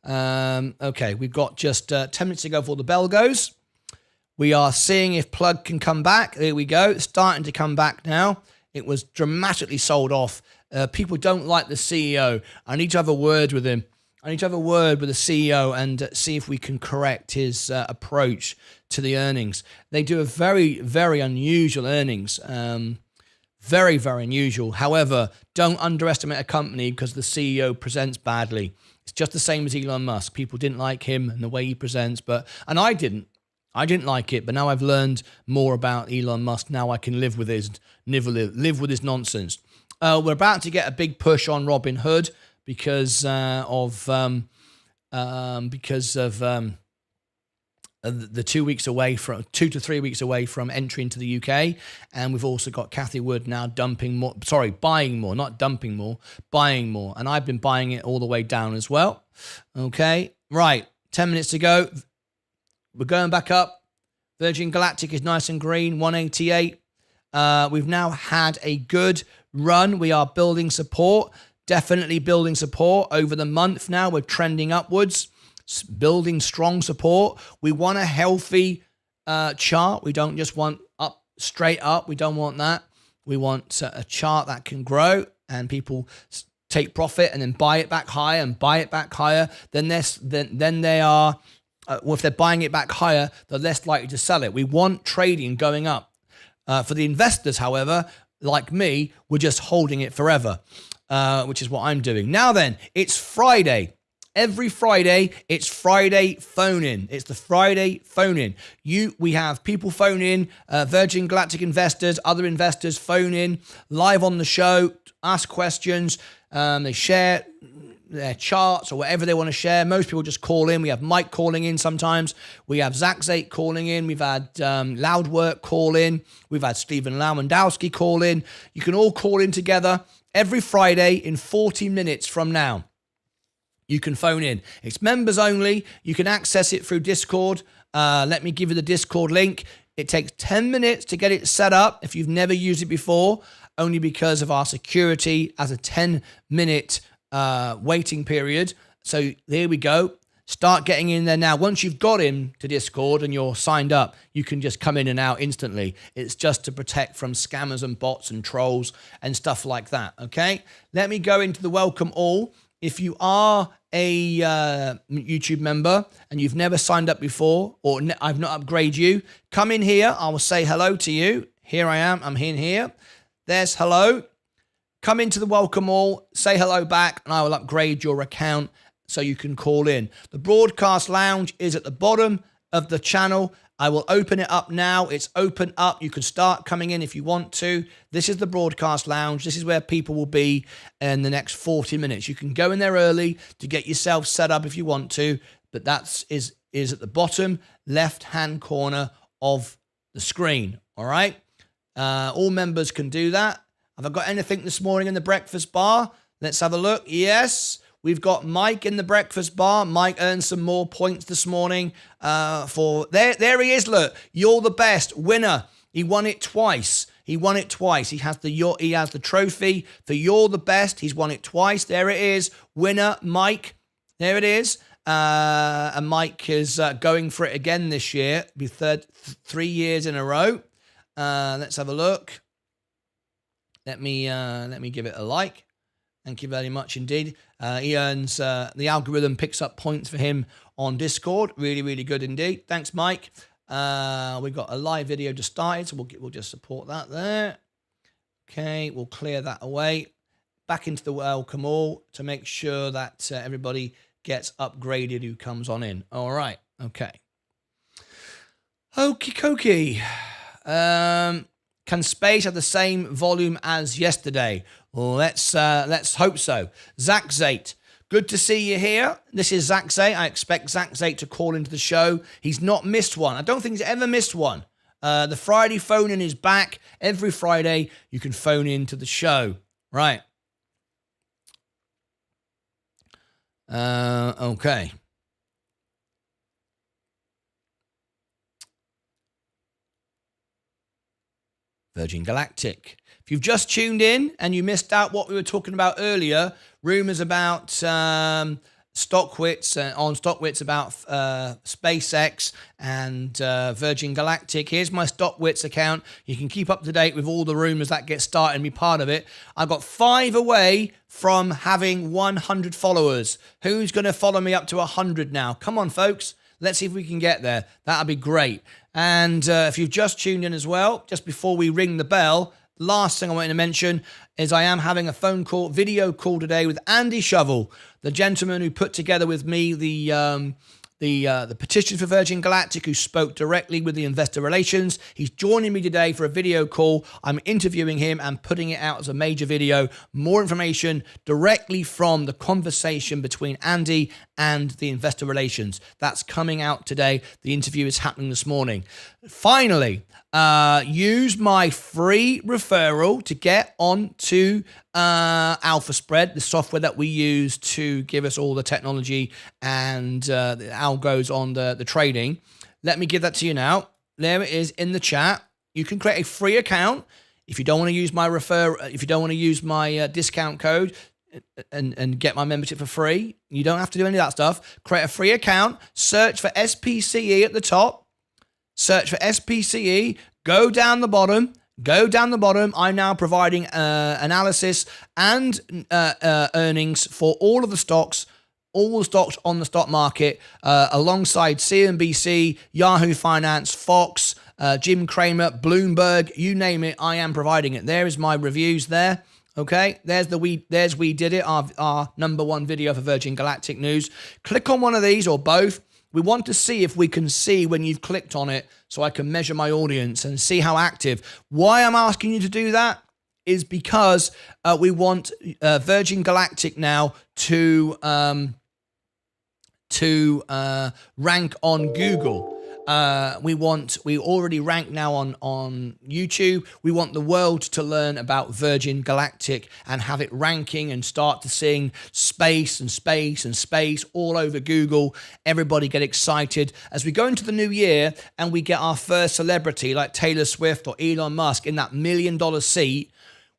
S1: Okay, we've got just 10 minutes to go before the bell goes. We are seeing if Plug can come back. There we go. It's starting to come back now. It was dramatically sold off. People don't like the CEO. I need to have a word with him. I need to have a word with the CEO and see if we can correct his approach to the earnings. They do a very, very unusual earnings. Very, very unusual. However, don't underestimate a company because the CEO presents badly. It's just the same as Elon Musk. People didn't like him and the way he presents, and I didn't. I didn't like it, but now I've learned more about Elon Musk. Now I can live with his nonsense. We're about to get a big push on Robinhood because of the 2 weeks away from 2 to 3 weeks away from entry into the UK. And we've also got Kathy Wood now buying more, not dumping more, buying more. And I've been buying it all the way down as well. Okay, right, 10 minutes to go. We're going back up. Virgin Galactic is nice and green, 188. We've now had a good run. We are building support, definitely building support over the month now. We're trending upwards, building strong support. We want a healthy chart. We don't just want up, straight up. We don't want that. We want a chart that can grow and people take profit and then buy it back higher and buy it back higher. Then they are, if they're buying it back higher, they're less likely to sell it. We want trading going up. For the investors, however, like me, we're just holding it forever, which is what I'm doing. Now then, it's Friday. Every Friday, it's Friday phone-in. It's the Friday phone-in. We have people phone in, Virgin Galactic investors, other investors phone in, live on the show, ask questions. They share their charts or whatever they want to share. Most people just call in. We have Mike calling in sometimes. We have Zach calling in. We've had Loudwork call in. We've had Stephen Lawandowski call in. You can all call in together every Friday in 40 minutes from now. You can phone in. It's members only. You can access it through Discord. Let me give you the Discord link. It takes 10 minutes to get it set up if you've never used it before, only because of our security as a 10-minute waiting period. So there we go. Start getting in there now. Once you've got into Discord and you're signed up, you can just come in and out instantly. It's just to protect from scammers and bots and trolls and stuff like that. Okay. Let me go into the welcome all. If you are a YouTube member and you've never signed up before, or I've not upgraded you, come in here. I will say hello to you. Here I am. I'm in here. There's hello. Come into the welcome all, say hello back, and I will upgrade your account so you can call in. The broadcast lounge is at the bottom of the channel. I will open it up now. It's open up. You can start coming in if you want to. This is the broadcast lounge. This is where people will be in the next 40 minutes. You can go in there early to get yourself set up if you want to, but that is at the bottom left-hand corner of the screen. All right? All members can do that. Have I got anything this morning in the breakfast bar? Let's have a look. Yes, we've got Mike in the breakfast bar. Mike earned some more points this morning. There he is. Look, you're the best winner. He won it twice. He has the trophy for you're the best. He's won it twice. There it is, winner Mike. There it is. And Mike is going for it again this year. It'll be 3 years in a row. Let's have a look. Let me give it a like. Thank you very much indeed. He earns, the algorithm picks up points for him on Discord. Really, really good indeed. Thanks, Mike. We've got a live video just started, so we'll just support that there. Okay, we'll clear that away. Back into the welcome all to make sure that everybody gets upgraded who comes on in. All right. Okay. Okie dokie. Can space have the same volume as yesterday? Let's hope so. Zach Zate, good to see you here. This is Zach Zate. I expect Zach Zate to call into the show. He's not missed one. I don't think he's ever missed one. The Friday phone-in is back. Every Friday, you can phone into the show. Right. Okay. Virgin Galactic. If you've just tuned in and you missed out what we were talking about earlier, rumors about StockWits, on StockWits about SpaceX and Virgin Galactic. Here's my StockWits account. You can keep up to date with all the rumors that get started and be part of it. I've got 5 away from having 100 followers. Who's going to follow me up to 100 now? Come on, folks. Let's see if we can get there. That'll be great. And if you've just tuned in as well, just before we ring the bell, last thing I wanted to mention is I am having a video call today with Andy Shovel, the gentleman who put together with me the the petition for Virgin Galactic, who spoke directly with the investor relations. He's joining me today for a video call. I'm interviewing him and putting it out as a major video. More information directly from the conversation between Andy and the investor relations. That's coming out today. The interview is happening this morning. Finally, use my free referral to get onto Alpha Spread, the software that we use to give us all the technology and the algos on the trading. Let me give that to you now. There it is in the chat. You can create a free account if you don't want to use my discount code and get my membership for free. You don't have to do any of that stuff. Create a free account. Search for SPCE at the top. Search for SPCE. Go down the bottom. I'm now providing analysis and earnings for all the stocks on the stock market, alongside CNBC, Yahoo Finance, Fox, Jim Cramer, Bloomberg, you name it, I am providing it. There is my reviews there. Okay, there's We Did It, our number one video for Virgin Galactic News. Click on one of these or both. We want to see if we can see when you've clicked on it so I can measure my audience and see how active. Why I'm asking you to do that is because we want Virgin Galactic now to rank on Google. We already rank now on YouTube. We want the world to learn about Virgin Galactic and have it ranking and start to seeing space all over Google. Everybody get excited as we go into the new year and we get our first celebrity like Taylor Swift or Elon Musk in that $1 million seat.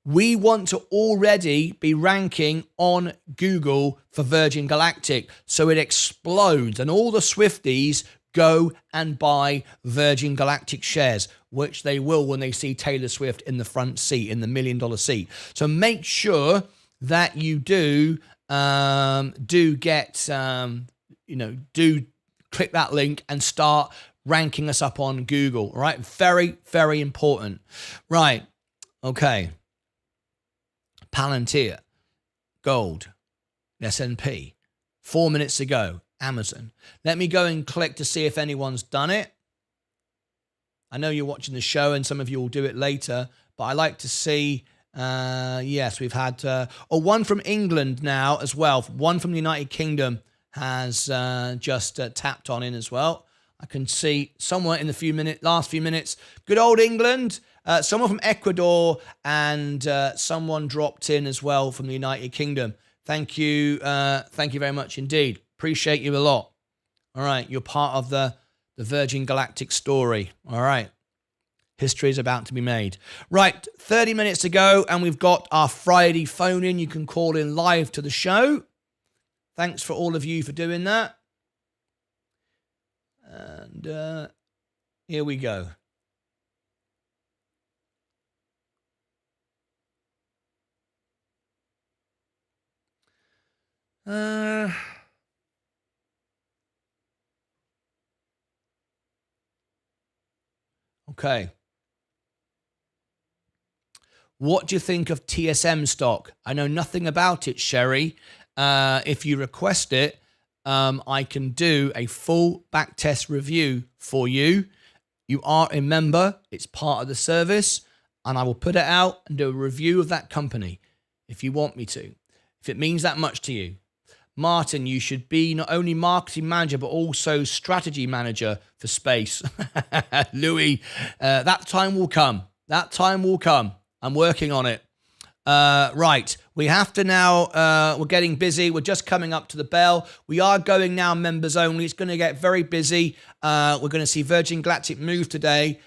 S1: We want to already be ranking on Google for Virgin Galactic so it explodes and all the Swifties go and buy Virgin Galactic shares, which they will when they see Taylor Swift in the front seat, in the $1 million seat. So make sure that you do click that link and start ranking us up on Google. All right, very, very important. Right, okay. Palantir, gold, S&P, 4 minutes ago. Amazon. Let me go and click to see if anyone's done it. I know you're watching the show and some of you will do it later, but I like to see, yes, we've had one from England now as well. One from the United Kingdom has just tapped on in as well. I can see somewhere in the last few minutes. Good old England. Someone from Ecuador and someone dropped in as well from the United Kingdom. Thank you very much indeed. Appreciate you a lot. All right, you're part of the Virgin Galactic story. All right, history is about to be made. Right, 30 minutes to go, and we've got our Friday phone in. You can call in live to the show. Thanks for all of you for doing that. And here we go. Okay. What do you think of TSM stock? I know nothing about it, Sherry. If you request it, I can do a full backtest review for you. You are a member. It's part of the service. And I will put it out and do a review of that company if you want me to. If it means that much to you. Martin, you should be not only marketing manager, but also strategy manager for space. Louis, that time will come. That time will come. I'm working on it. Right. We have to now, we're getting busy. We're just coming up to the bell. We are going now members only. It's going to get very busy. We're going to see Virgin Galactic move today.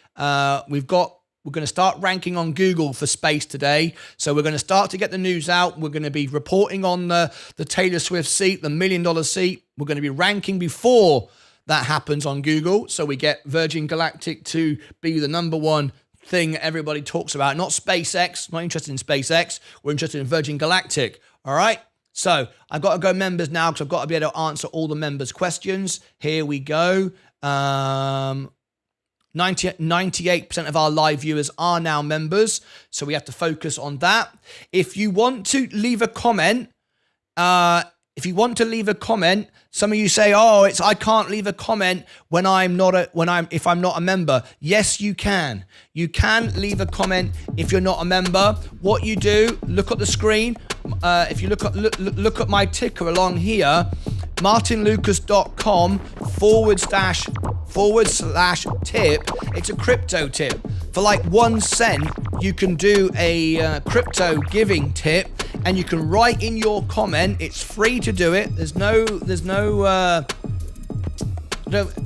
S1: We're going to start ranking on Google for space today. So we're going to start to get the news out. We're going to be reporting on the Taylor Swift seat, the $1 million seat. We're going to be ranking before that happens on Google. So we get Virgin Galactic to be the number one thing everybody talks about. Not SpaceX. Not interested in SpaceX. We're interested in Virgin Galactic. All right. So I've got to go members now because I've got to be able to answer all the members' questions. Here we go. 98% of our live viewers are now members, so we have to focus on that. If you want to leave a comment, If you want to leave a comment, some of you say, "Oh, I can't leave a comment when if I'm not a member." Yes, you can. You can leave a comment if you're not a member. What you do, look at the screen. If you look at my ticker along here, martynlucas.com / tip. It's a crypto tip. For like 1 cent, you can do a crypto giving tip, and you can write in your comment. It's free to do it.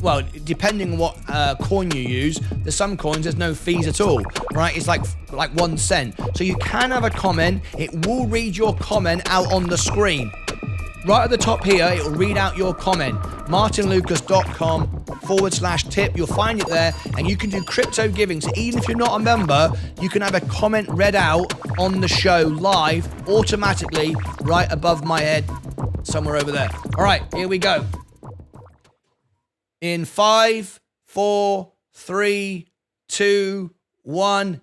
S1: Well, depending on what coin you use, there's some coins there's no fees at all, right? It's like 1 cent. So you can have a comment. It will read your comment out on the screen. Right at the top here, it will read out your comment. martynlucas.com / tip. You'll find it there, and you can do crypto giving. So even if you're not a member, you can have a comment read out on the show live, automatically, right above my head, somewhere over there. All right, here we go. In 5, 4, 3, 2, 1.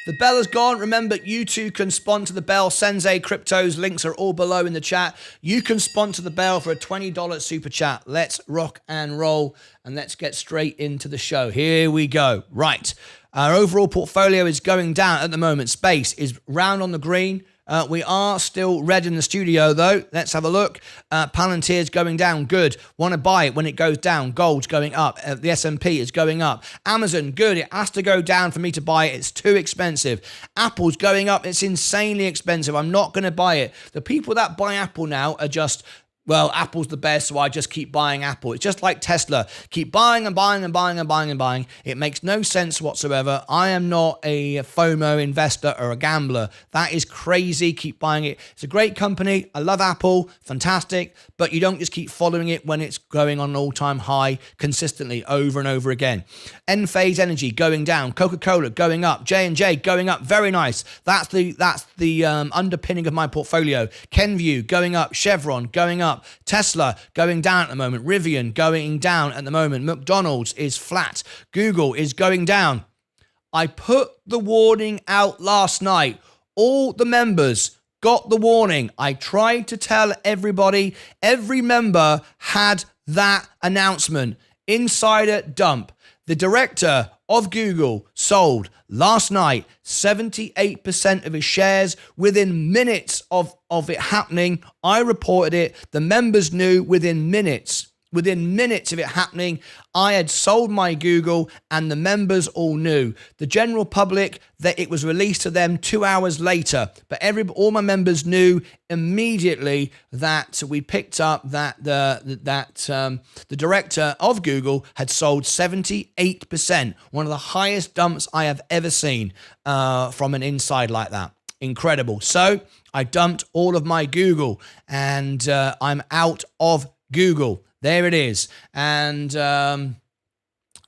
S1: The bell is gone. Remember, you too can sponsor the bell. Sensei Crypto's links are all below in the chat. You can sponsor the bell for a $20 super chat. Let's rock and roll, and let's get straight into the show. Here we go. Right. Our overall portfolio is going down at the moment. Space is round on the green. We are still red in the studio, though. Let's have a look. Palantir's going down. Good. Want to buy it when it goes down. Gold's going up. The S&P is going up. Amazon, good. It has to go down for me to buy it. It's too expensive. Apple's going up. It's insanely expensive. I'm not going to buy it. The people that buy Apple now are just... Well, Apple's the best, so I just keep buying Apple. It's just like Tesla. Keep buying and buying and buying and buying and buying. It makes no sense whatsoever. I am not a FOMO investor or a gambler. That is crazy. Keep buying it. It's a great company. I love Apple. Fantastic. But you don't just keep following it when it's going on an all-time high consistently over and over again. Enphase Energy going down. Coca-Cola going up. J&J going up. Very nice. That's the underpinning of my portfolio. Kenvue going up. Chevron going up. Tesla going down at the moment. Rivian going down at the moment. McDonald's is flat. Google is going down. I put the warning out last night. All the members got the warning. I tried to tell everybody. Every member had that announcement. Insider dump. The director of Google sold last night 78% of his shares within minutes of it happening. I reported it. The members knew within minutes. Within minutes of it happening, I had sold my Google, and the members all knew. The general public, that it was released to them 2 hours later, but all my members knew immediately that we picked up that the director of Google had sold 78%, one of the highest dumps I have ever seen from an inside like that. Incredible. So I dumped all of my Google, and I'm out of Google. There it is. And I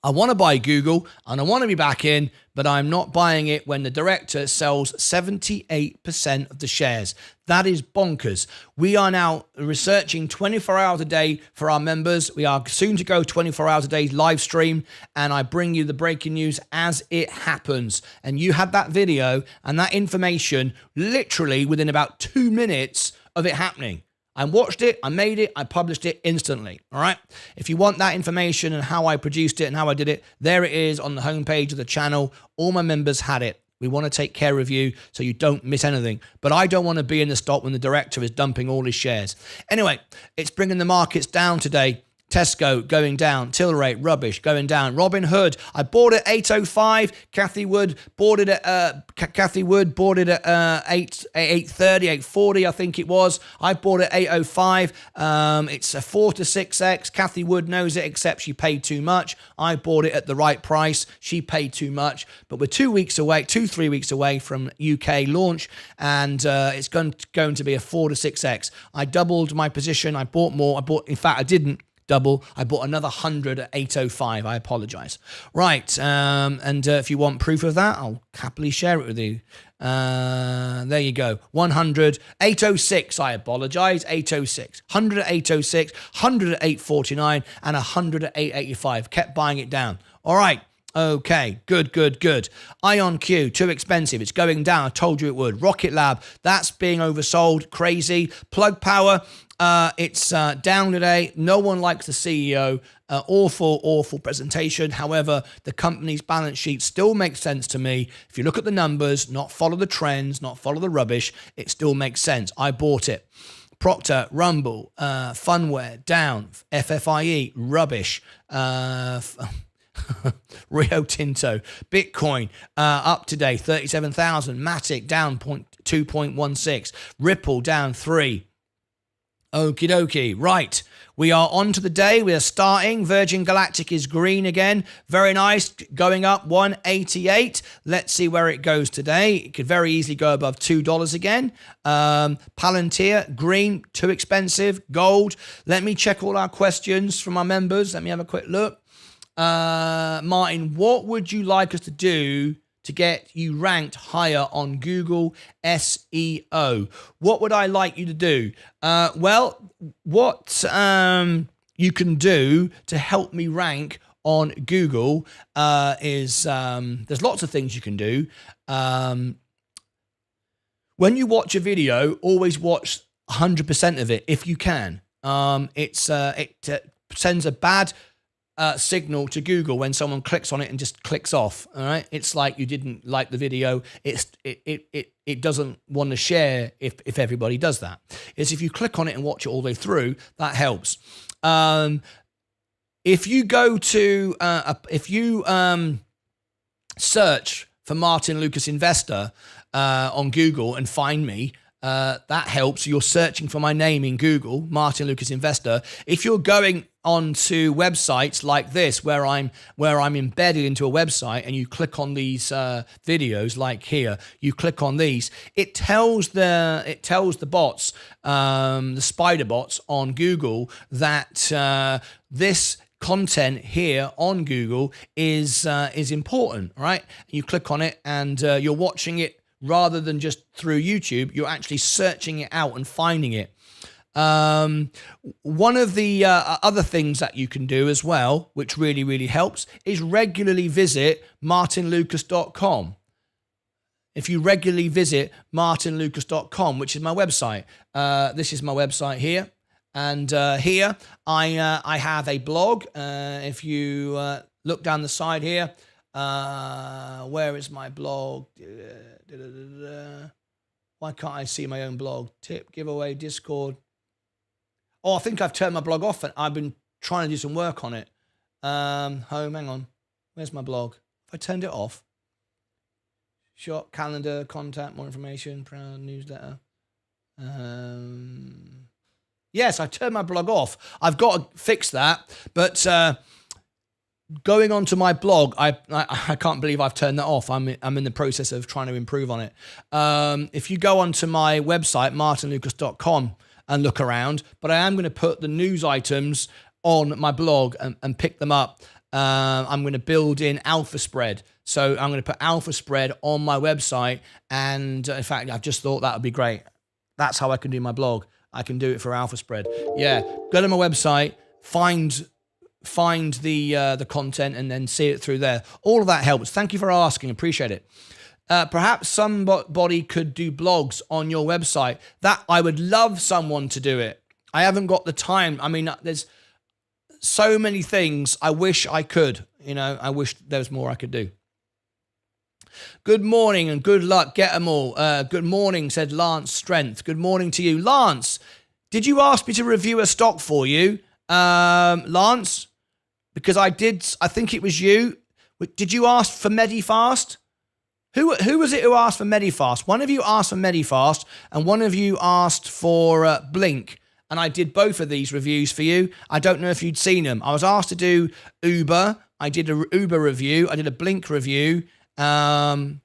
S1: want to buy Google, and I want to be back in, but I'm not buying it when the director sells 78% of the shares. That is bonkers. We are now researching 24 hours a day for our members. We are soon to go 24 hours a day live stream, and I bring you the breaking news as it happens. And you had that video and that information literally within about 2 minutes of it happening. I watched it, I made it, I published it instantly, all right? If you want that information and how I produced it and how I did it, there it is on the homepage of the channel. All my members had it. We want to take care of you so you don't miss anything. But I don't want to be in the stock when the director is dumping all his shares. Anyway, it's bringing the markets down today. Tesco going down, Tilray rubbish going down. Robinhood, I bought it at 805. Kathy Wood bought it at 830, 840, I think it was. I bought it at 805. It's a 4 to 6x. Kathy Wood knows it, except she paid too much. I bought it at the right price. She paid too much. But we're 3 weeks away from UK launch, and it's going to be a 4 to 6x. I doubled my position. I bought more. In fact, I didn't double. I bought another 100 at 805. I apologize. Right. And if you want proof of that, I'll happily share it with you. There you go. 100, 806. I apologize. 806. 100 at 806, 100 at 849, and 100 at 885. Kept buying it down. All right. Okay, good. IonQ, too expensive. It's going down. I told you it would. Rocket Lab, that's being oversold. Crazy. Plug Power, it's down today. No one likes the CEO. Awful presentation. However, the company's balance sheet still makes sense to me. If you look at the numbers, not follow the trends, not follow the rubbish, it still makes sense. I bought it. Procter, Rumble, Funware, down. FFIE, rubbish. Rio Tinto, Bitcoin up today 37,000. Matic down 2.16. Ripple down 3. Okie dokie. Right. We are on to the day. We are starting. Virgin Galactic is green again. Very nice. Going up 188. Let's see where it goes today. It could very easily go above $2 again. Palantir, green, too expensive. Gold. Let me check all our questions from our members. Let me have a quick look. Martyn, what would you like us to do to get you ranked higher on Google SEO? What would I like you to do? Well, what you can do to help me rank on Google is there's lots of things you can do. When you watch a video, always watch 100% of it if you can. It sends a bad signal to Google when someone clicks on it and just clicks off. All right, it's like you didn't like the video. It doesn't want to share if everybody does that. It's if you click on it and watch it all the way through, that helps. If you go to if you search for Martyn Lucas Investor on Google and find me, that helps. You're searching for my name in Google, Martyn Lucas Investor. If you're going onto websites like this, where I'm embedded into a website, and you click on these videos, like here, you click on these, it tells the bots, the spider bots on Google, that this content here on Google is important, right? You click on it, and you're watching it. Rather than just through YouTube, you're actually searching it out and finding it. One of the other things that you can do as well, which really helps, is regularly visit martynlucas.com. If you regularly visit martynlucas.com, which is my website, this is my website here. And here I have a blog. If you look down the side here, where is my blog? Why can't I see my own blog? Tip, giveaway, Discord. Oh, I think I've turned my blog off, and I've been trying to do some work on it. Home, hang on. Where's my blog? Have I turned it off? Shop, calendar, contact, more information, proud newsletter. Yes, I turned my blog off. I've got to fix that, but going on to my blog, I can't believe I've turned that off. I'm in the process of trying to improve on it. If you go onto my website, martynlucas.com, and look around, but I am going to put the news items on my blog and pick them up. I'm going to build in Alpha Spread. So I'm going to put Alpha Spread on my website. And in fact, I've just thought that would be great. That's how I can do my blog. I can do it for Alpha Spread. Yeah, go to my website, find the content, and then see it through there. All of that helps. Thank you for asking. Appreciate it. Perhaps somebody could do blogs on your website. That I would love someone to do it. I haven't got the time. I mean, there's so many things I wish I could. I wish there was more I could do. Good morning and good luck. Get them all. Good morning, said Lance Strength. Good morning to you. Lance, did you ask me to review a stock for you? Lance? Because I did. I think it was you. Did you ask for Medifast? Who was it who asked for Medifast? One of you asked for Medifast, and one of you asked for Blink. And I did both of these reviews for you. I don't know if you'd seen them. I was asked to do Uber. I did a Uber review. I did a Blink review. And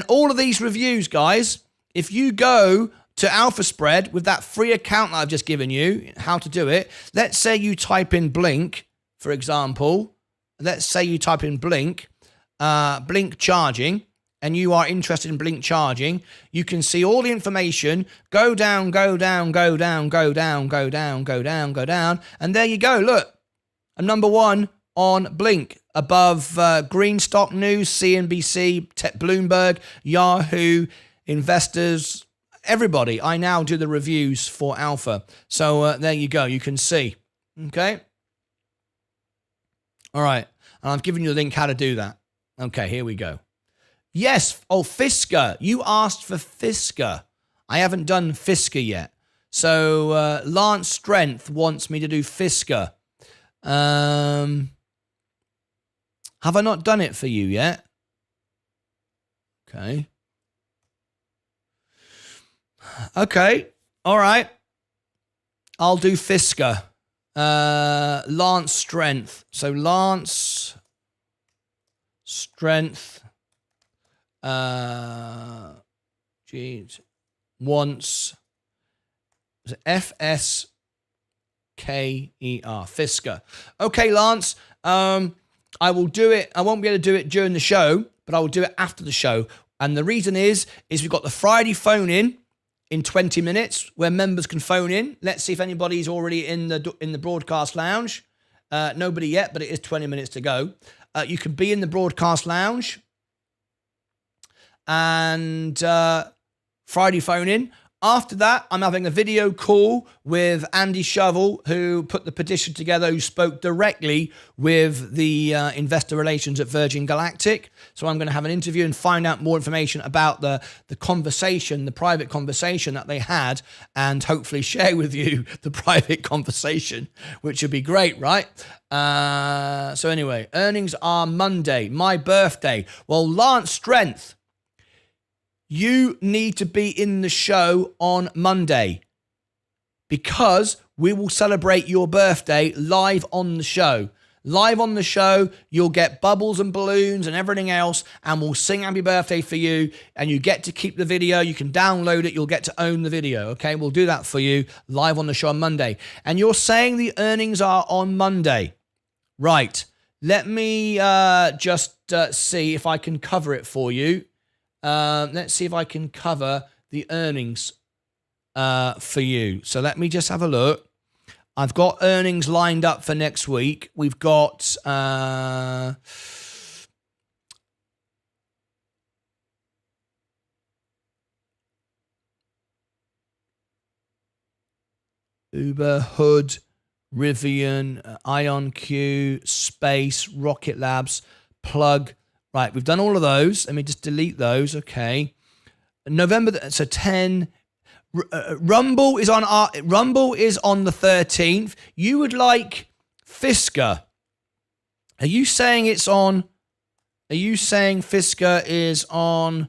S1: all of these reviews, guys, if you go to Alpha Spread with that free account that I've just given you, how to do it. Let's say you type in Blink, for example. Let's say you type in Blink, Blink charging, and you are interested in Blink charging. You can see all the information. Go down, go down, go down, go down, go down, go down, go down. And there you go. Look, I'm number one on Blink. Above Green Stock News, CNBC, Bloomberg, Yahoo, Investors, everybody. I now do the reviews for Alpha. So there you go. You can see. Okay. All right. And I've given you a link how to do that. Okay, here we go. Yes. Oh, Fisker. You asked for Fisker. I haven't done Fisker yet. So Lance Strength wants me to do Fisker. Have I not done it for you yet? Okay. Okay. All right. I'll do Fisker. Lance Strength. So Lance Strength. Geez. Wants FSKER. Fisker. Okay, Lance. I will do it. I won't be able to do it during the show, but I will do it after the show. And the reason is we've got the Friday phone in 20 minutes where members can phone in. Let's see if anybody's already in the broadcast lounge. Nobody yet, but it is 20 minutes to go. You can be in the broadcast lounge and Friday phone in. After that, I'm having a video call with Andy Shovel, who put the petition together, who spoke directly with the investor relations at Virgin Galactic. So I'm going to have an interview and find out more information about the conversation, the private conversation that they had, and hopefully share with you the private conversation, which would be great, right? So anyway, earnings are Monday, my birthday. Well, Lance Strength, you need to be in the show on Monday because we will celebrate your birthday live on the show. Live on the show, you'll get bubbles and balloons and everything else, and we'll sing happy birthday for you, and you get to keep the video. You can download it. You'll get to own the video, okay? We'll do that for you live on the show on Monday. And you're saying the earnings are on Monday. Right. Let me just see if I can cover it for you. Let's see if I can cover the earnings for you. So let me just have a look. I've got earnings lined up for next week. We've got Uber, Hood, Rivian, IonQ, Space, Rocket Labs, Plug. Right, we've done all of those. Let me just delete those. Okay. November, so 10. Rumble is on the 13th. You would like Fisker. Are you saying Fisker is on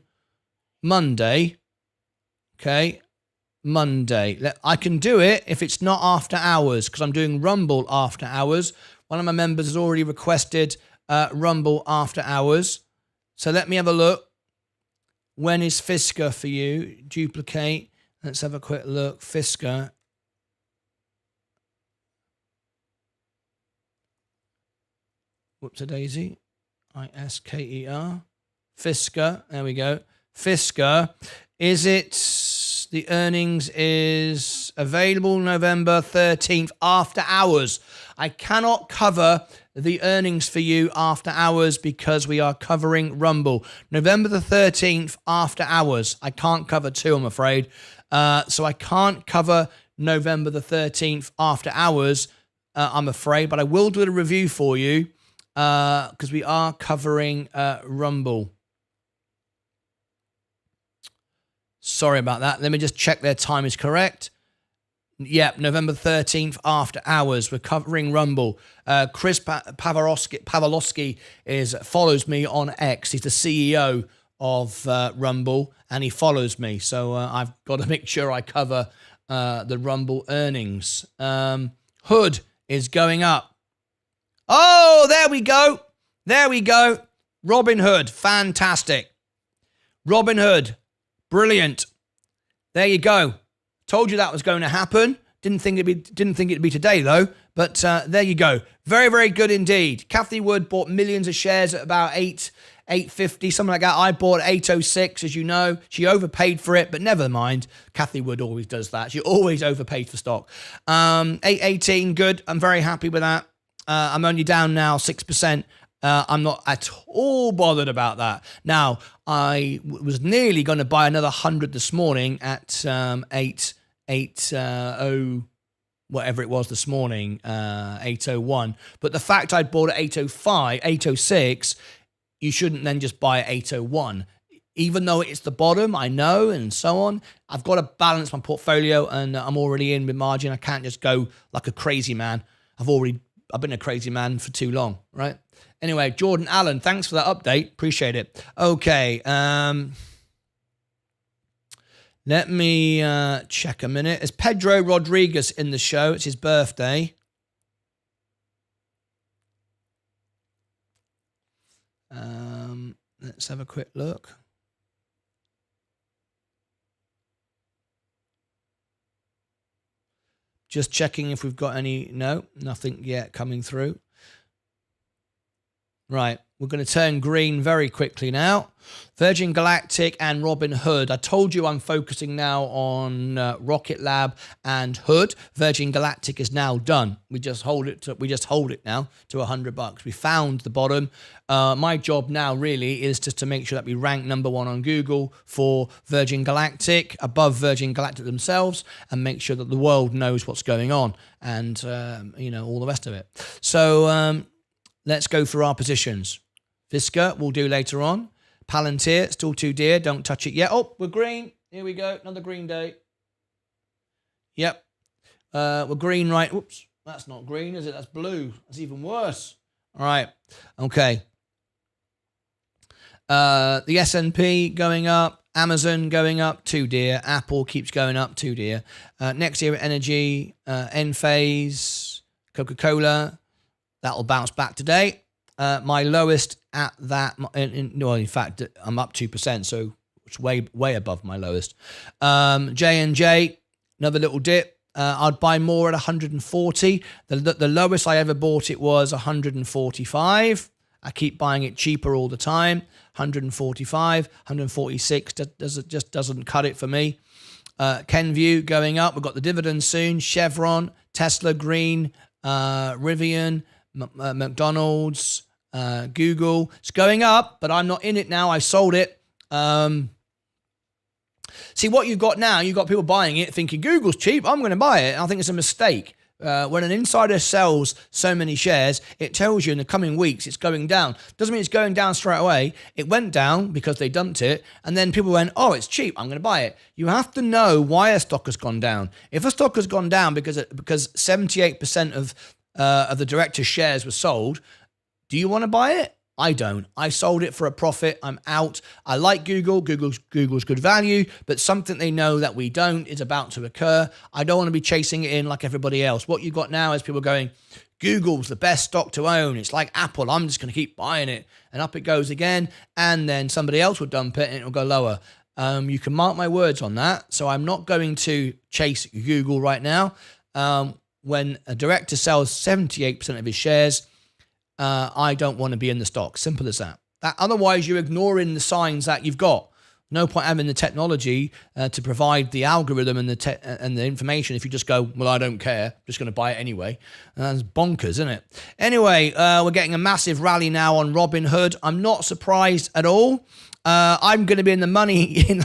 S1: Monday? Okay. Monday. I can do it if it's not after hours because I'm doing Rumble after hours. One of my members has already requested Rumble after hours. So let me have a look. When is Fisker for you? Duplicate. Let's have a quick look. Fisker. Whoops a daisy. Isker. Fisker. There we go. Fisker. Is it the earnings is available November 13th after hours? I cannot cover the earnings for you after hours because we are covering Rumble. November the 13th after hours. I can't cover two, I'm afraid. So I can't cover November the 13th after hours, I'm afraid. But I will do a review for you because we are covering Rumble. Sorry about that. Let me just check their time is correct. Yep, November 13th after hours. We're covering Rumble. Chris Pavlovsky follows me on X. He's the CEO of Rumble, and he follows me. So I've got to make sure I cover the Rumble earnings. Hood is going up. Oh, there we go. There we go. Robinhood, fantastic. Robinhood, brilliant. There you go. Told you that was going to happen. Didn't think it'd be today though. But there you go. Very, very good indeed. Kathy Wood bought millions of shares at about 850, something like that. I bought 806, as you know. She overpaid for it, but never mind. Kathy Wood always does that. She always overpaid for stock. 818, good. I'm very happy with that. I'm only down now 6%. I'm not at all bothered about that. Now, I was nearly going to buy another 100 this morning at 8.0, whatever it was this morning, 8.01. But the fact I'd bought at 8.05, 8.06, you shouldn't then just buy at 8.01. Even though it's the bottom, I know, and so on. I've got to balance my portfolio, and I'm already in with margin. I can't just go like a crazy man. I've been a crazy man for too long, right? Anyway, Jordan Allen, thanks for that update. Appreciate it. Okay. Let me check a minute. Is Pedro Rodriguez in the show? It's his birthday. Let's have a quick look. Just checking if we've got any. No, nothing yet coming through. Right, we're going to turn green very quickly now. Virgin Galactic and Robinhood. I told you I'm focusing now on Rocket Lab and Hood. Virgin Galactic is now done. We just hold it now to $100. We found the bottom. My job now really is just to make sure that we rank number 1 on Google for Virgin Galactic, above Virgin Galactic themselves, and make sure that the world knows what's going on, and all the rest of it. So let's go through our positions. Visca we'll do later on. Palantir, still too dear. Don't touch it yet. Oh, we're green. Here we go. Another green day. Yep. We're green, right? Oops. That's not green, is it? That's blue. That's even worse. All right. Okay. The S&P going up. Amazon going up, too dear. Apple keeps going up, too dear. Next year, Energy, Enphase, Coca-Cola. That'll bounce back today. My lowest at that, in fact, I'm up 2%, so it's way above my lowest. J&J, another little dip. I'd buy more at 140. The lowest I ever bought it was 145. I keep buying it cheaper all the time. 145, 146 just doesn't cut it for me. Kenvue going up. We've got the dividends soon. Chevron, Tesla green, Rivian, McDonald's, Google. It's going up, but I'm not in it now. I sold it. See, what you've got now, you've got people buying it thinking Google's cheap, I'm going to buy it. And I think it's a mistake. When an insider sells so many shares, it tells you in the coming weeks it's going down. Doesn't mean it's going down straight away. It went down because they dumped it, and then people went, oh, it's cheap, I'm going to buy it. You have to know why a stock has gone down. If a stock has gone down because 78% of the director's shares were sold, do you want to buy it? I don't. I sold it for a profit. I'm out. I like Google. Google's good value, but something they know that we don't is about to occur. I don't want to be chasing it in like everybody else. What you've got now is people going, Google's the best stock to own. It's like Apple. I'm just going to keep buying it. And up it goes again. And then somebody else will dump it and it'll go lower. You can mark my words on that. So I'm not going to chase Google right now. When a director sells 78% of his shares, I don't want to be in the stock. Simple as that. Otherwise, you're ignoring the signs that you've got. No point having the technology to provide the algorithm and the information if you just go, well, I don't care. I'm just going to buy it anyway. That's bonkers, isn't it? Anyway, we're getting a massive rally now on Robinhood. I'm not surprised at all. I'm going to be in the money in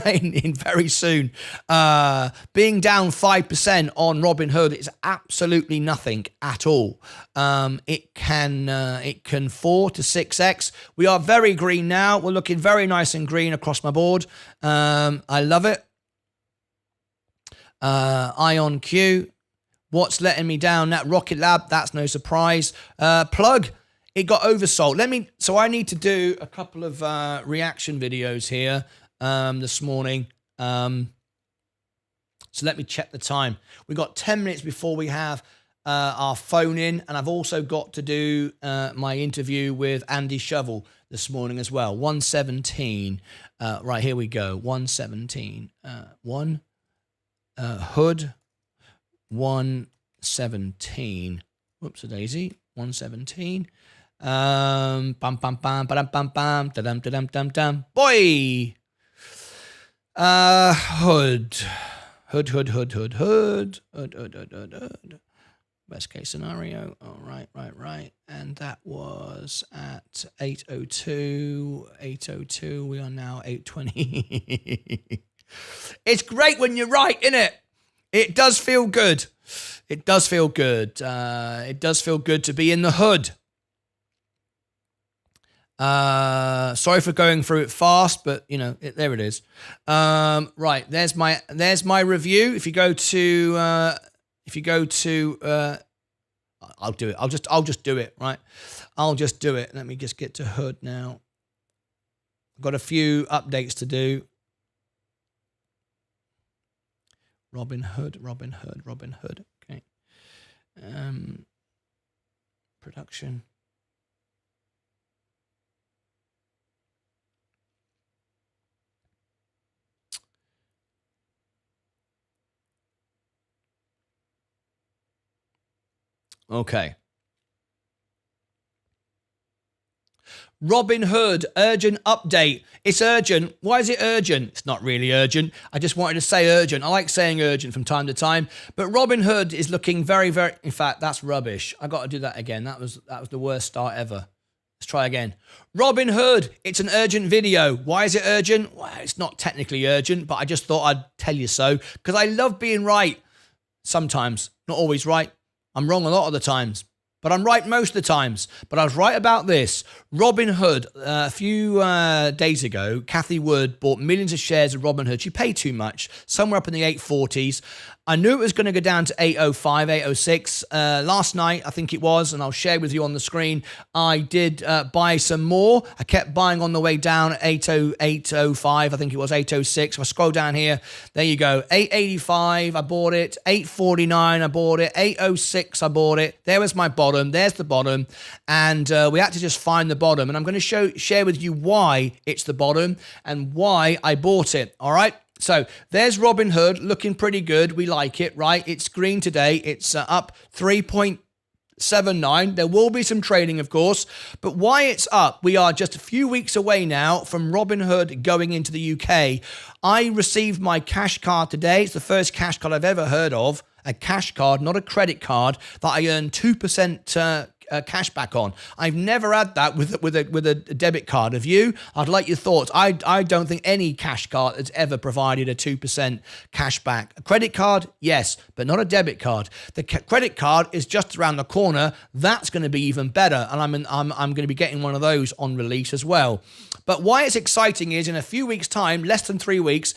S1: very soon. Being down 5% on Robinhood is absolutely nothing at all. It can 4 to 6x. We are very green now. We're looking very nice and green across my board. I love it. IonQ. What's letting me down? That Rocket Lab. That's no surprise. Plug. It got oversold. So I need to do a couple of reaction videos here this morning. So let me check the time. We got 10 minutes before we have our phone in, and I've also got to do my interview with Andy Shovel this morning as well. 117. Right, here we go. 117. Hood. 117. Whoops a daisy. 117. Bam bam bam bam bam bam da-dum da-dum dum dum. Boy. Hood. Best case scenario. Oh, right. And that was at 8:02. 8:02. We are now 8:20. It's great when you're right, isn't it? It does feel good. It does feel good. It does feel good to be in the hood. Sorry for going through it fast, but there it is. Right, there's my review. If you go to I'll do it. I'll just do it, right? I'll just do it. Let me just get to hood now. I've got a few updates to do. Robinhood. Okay. Production. Okay. Robinhood, urgent update. It's urgent. Why is it urgent? It's not really urgent. I just wanted to say urgent. I like saying urgent from time to time. But Robinhood is looking very, very... In fact, that's rubbish. I got to do that again. That was the worst start ever. Let's try again. Robinhood, it's an urgent video. Why is it urgent? Well, it's not technically urgent, but I just thought I'd tell you so. Because I love being right. Sometimes. Not always right. I'm wrong a lot of the times, but I'm right most of the times. But I was right about this. Robinhood, a few days ago, Cathie Wood bought millions of shares of Robinhood. She paid too much, somewhere up in the 840s. I knew it was going to go down to 805, 806. Last night, I think it was, and I'll share with you on the screen, I did buy some more. I kept buying on the way down at 805, I think it was 806. If I scroll down here, there you go. 885, I bought it. 849, I bought it. 806, I bought it. There was my bottom. There's the bottom. And we had to just find the bottom. And I'm going to share with you why it's the bottom and why I bought it. All right? So there's Robinhood looking pretty good. We like it, right? It's green today. It's up 3.79. There will be some trading, of course. But why it's up? We are just a few weeks away now from Robinhood going into the UK. I received my cash card today. It's the first cash card I've ever heard of. A cash card, not a credit card, that I earn 2% cash back on. I've never had that with a debit card. Have you? I'd like your thoughts. I don't think any cash card has ever provided a 2% cash back. A credit card, yes, but not a debit card. The credit card is just around the corner. That's going to be even better, and I'm going to be getting one of those on release as well. But why it's exciting is in a few weeks' time, less than 3 weeks,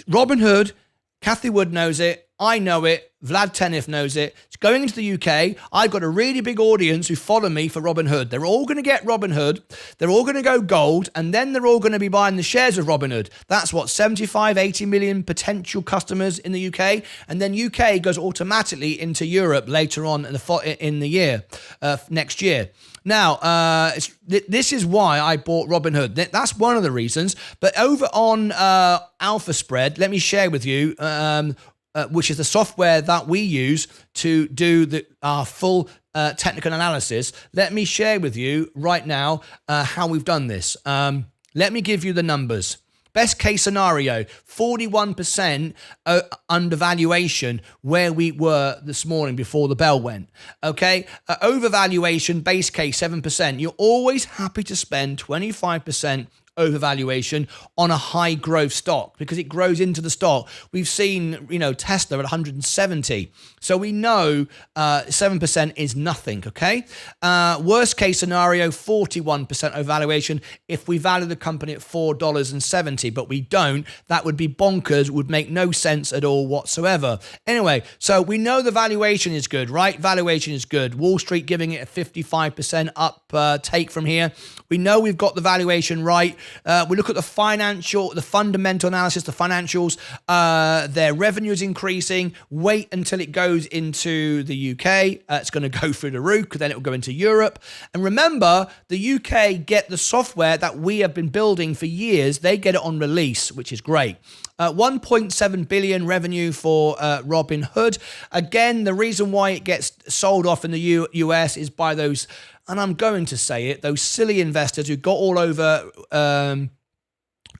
S1: Robinhood, Cathie Wood knows it. I know it. Vlad Tenev knows it. It's going into the UK. I've got a really big audience who follow me for Robinhood. They're all going to get Robinhood. They're all going to go gold, and then they're all going to be buying the shares of Robinhood. That's what, 75, 80 million potential customers in the UK, and then UK goes automatically into Europe later on in the year, next year. Now, this is why I bought Robinhood. That's one of the reasons. But over on Alpha Spread, let me share with you, which is the software that we use to do our full technical analysis. Let me share with you right now how we've done this. Let me give you the numbers. Best case scenario, 41% undervaluation where we were this morning before the bell went. Okay, overvaluation, base case 7%. You're always happy to spend 25% overvaluation on a high growth stock because it grows into the stock. We've seen, Tesla at 170. So we know 7% is nothing, okay? Worst case scenario, 41% overvaluation if we value the company at $4.70, but we don't. That would be bonkers, would make no sense at all whatsoever. Anyway, so we know the valuation is good, right? Valuation is good. Wall Street giving it a 55% up take from here. We know we've got the valuation right. We look at the fundamental analysis, the financials. Their revenue is increasing. Wait until it goes into the UK. It's going to go through the roof because then it will go into Europe. And remember, the UK get the software that we have been building for years. They get it on release, which is great. 1.7 billion revenue for Robinhood. Again, the reason why it gets sold off in the US is by those, and I'm going to say it, those silly investors who got all over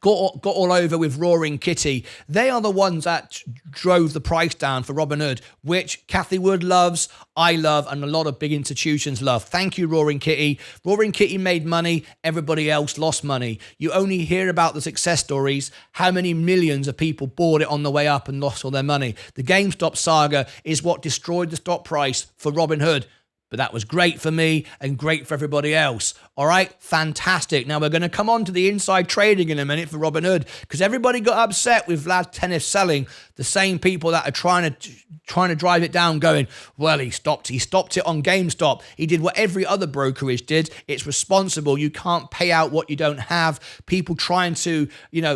S1: got all over with Roaring Kitty. They are the ones that drove the price down for Robinhood, which Kathy Wood loves, I love, and a lot of big institutions love. Thank you, Roaring Kitty. Roaring Kitty made money. Everybody else lost money. You only hear about the success stories, how many millions of people bought it on the way up and lost all their money. The GameStop saga is what destroyed the stock price for Robinhood. But that was great for me and great for everybody else. All right, fantastic. Now we're going to come on to the inside trading in a minute for Robinhood, because everybody got upset with Vlad Tenev selling. The same people that are trying to drive it down, going, well, he stopped it on GameStop. He did what every other brokerage did. It's responsible. You can't pay out what you don't have. People trying to,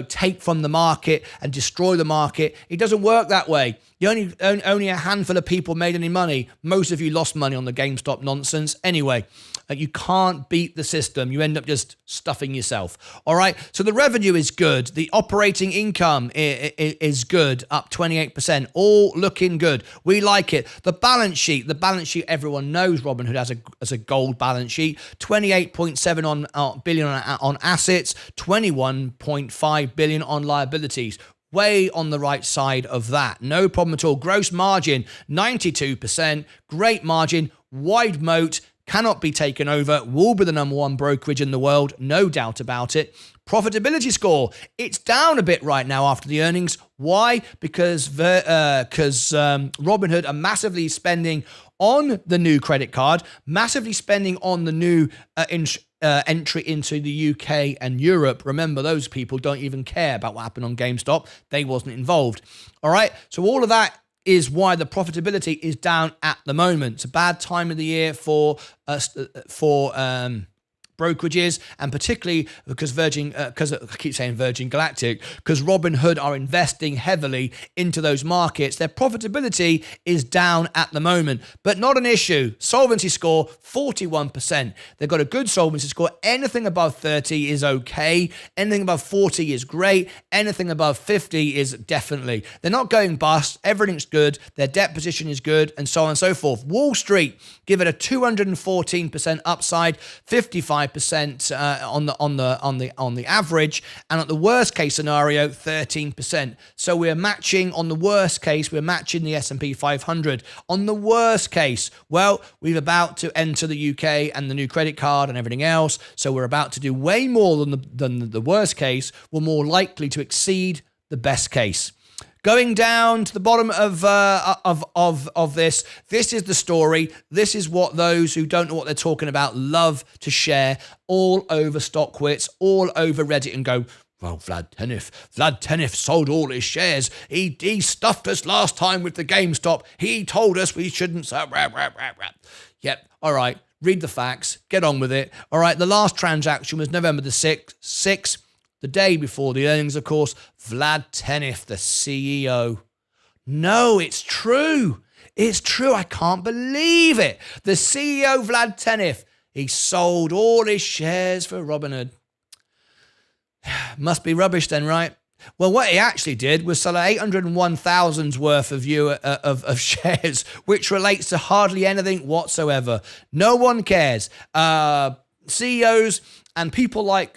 S1: take from the market and destroy the market. It doesn't work that way. Only a handful of people made any money. Most of you lost money on the GameStop nonsense. Anyway, you can't beat the system. You end up just stuffing yourself. All right. So the revenue is good. The operating income is good, up 28%. All looking good. We like it. The balance sheet, everyone knows Robinhood has a gold balance sheet. 28.7 billion on assets, 21.5 billion on liabilities. Way on the right side of that. No problem at all. Gross margin, 92%. Great margin. Wide moat. Cannot be taken over. Will be the number one brokerage in the world. No doubt about it. Profitability score. It's down a bit right now after the earnings. Why? Because Robinhood are massively spending on the new credit card, massively spending on the new entry into the UK and Europe. Remember, those people don't even care about what happened on GameStop. They wasn't involved. All right. So all of that is why the profitability is down at the moment. It's a bad time of the year for brokerages, and particularly because I keep saying Virgin Galactic, because Robinhood are investing heavily into those markets. Their profitability is down at the moment, but not an issue. Solvency score, 41%. They've got a good solvency score. Anything above 30 is okay. Anything above 40 is great. Anything above 50 is definitely. They're not going bust. Everything's good. Their debt position is good, and so on and so forth. Wall Street, give it a 214% upside, 55% on the average, and at the worst case scenario, 13%. So we're matching on the worst case. We're matching the S&P 500. On the worst case, well, we're about to enter the UK and the new credit card and everything else. So we're about to do way more than the worst case. We're more likely to exceed the best case. Going down to the bottom of this is the story. This is what those who don't know what they're talking about love to share all over StockTwits, all over Reddit, and go, well, Vlad Tenev sold all his shares. He stuffed us last time with the GameStop. He told us we shouldn't sell. Yep, all right, read the facts, get on with it. All right, the last transaction was November the 6th. The day before the earnings, of course, Vlad Tenev, the CEO. No, it's true. It's true. I can't believe it. The CEO, Vlad Tenev, he sold all his shares for Robinhood. Must be rubbish then, right? Well, what he actually did was sell 801,000's worth of shares, which relates to hardly anything whatsoever. No one cares. CEOs and people like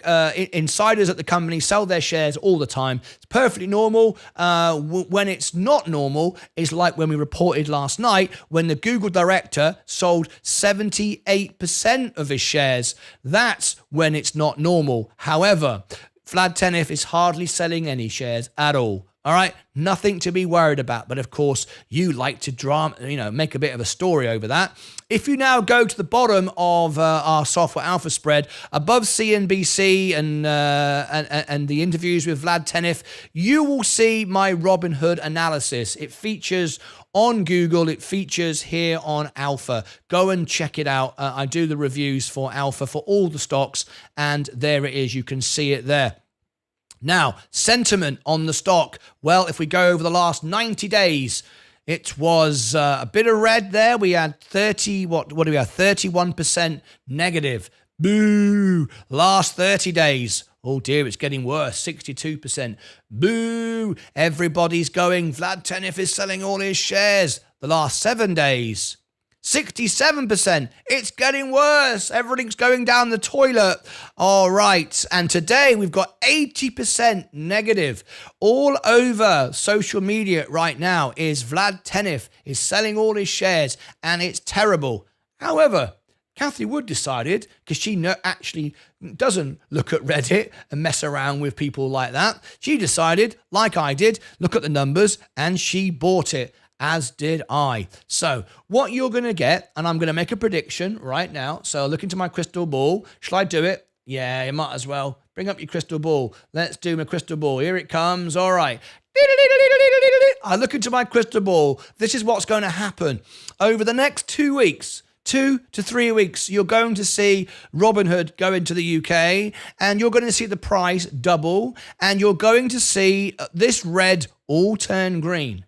S1: insiders at the company sell their shares all the time. It's perfectly normal. When it's not normal is like when we reported last night when the Google director sold 78% of his shares. That's when it's not normal. However, Vlad Tenev is hardly selling any shares at all. All right, nothing to be worried about. But of course, you like to make a bit of a story over that. If you now go to the bottom of our Software Alpha spread, above CNBC and the interviews with Vlad Tenev, you will see my Robinhood analysis. It features on Google. It features here on Alpha. Go and check it out. I do the reviews for Alpha for all the stocks, and there it is. You can see it there. Now, sentiment on the stock. Well, if we go over the last 90 days, it was a bit of red there. We had 31% negative. Boo! Last 30 days. Oh dear, it's getting worse. 62%. Boo! Everybody's going, Vlad Tenev is selling all his shares. The last 7 days, 67%. It's getting worse. Everything's going down the toilet. All right. And today we've got 80% negative. All over social media right now is Vlad Tenev is selling all his shares, and it's terrible. However, Cathie Wood decided, because she actually doesn't look at Reddit and mess around with people like that, she decided, like I did, look at the numbers, and she bought it, as did I. So what you're going to get, and I'm going to make a prediction right now. So look into my crystal ball. Shall I do it? Yeah, you might as well. Bring up your crystal ball. Let's do my crystal ball. Here it comes. All right. I look into my crystal ball. This is what's going to happen. Over the next 2 weeks, 2 to 3 weeks, you're going to see Robinhood go into the UK, and you're going to see the price double, and you're going to see this red all turn green.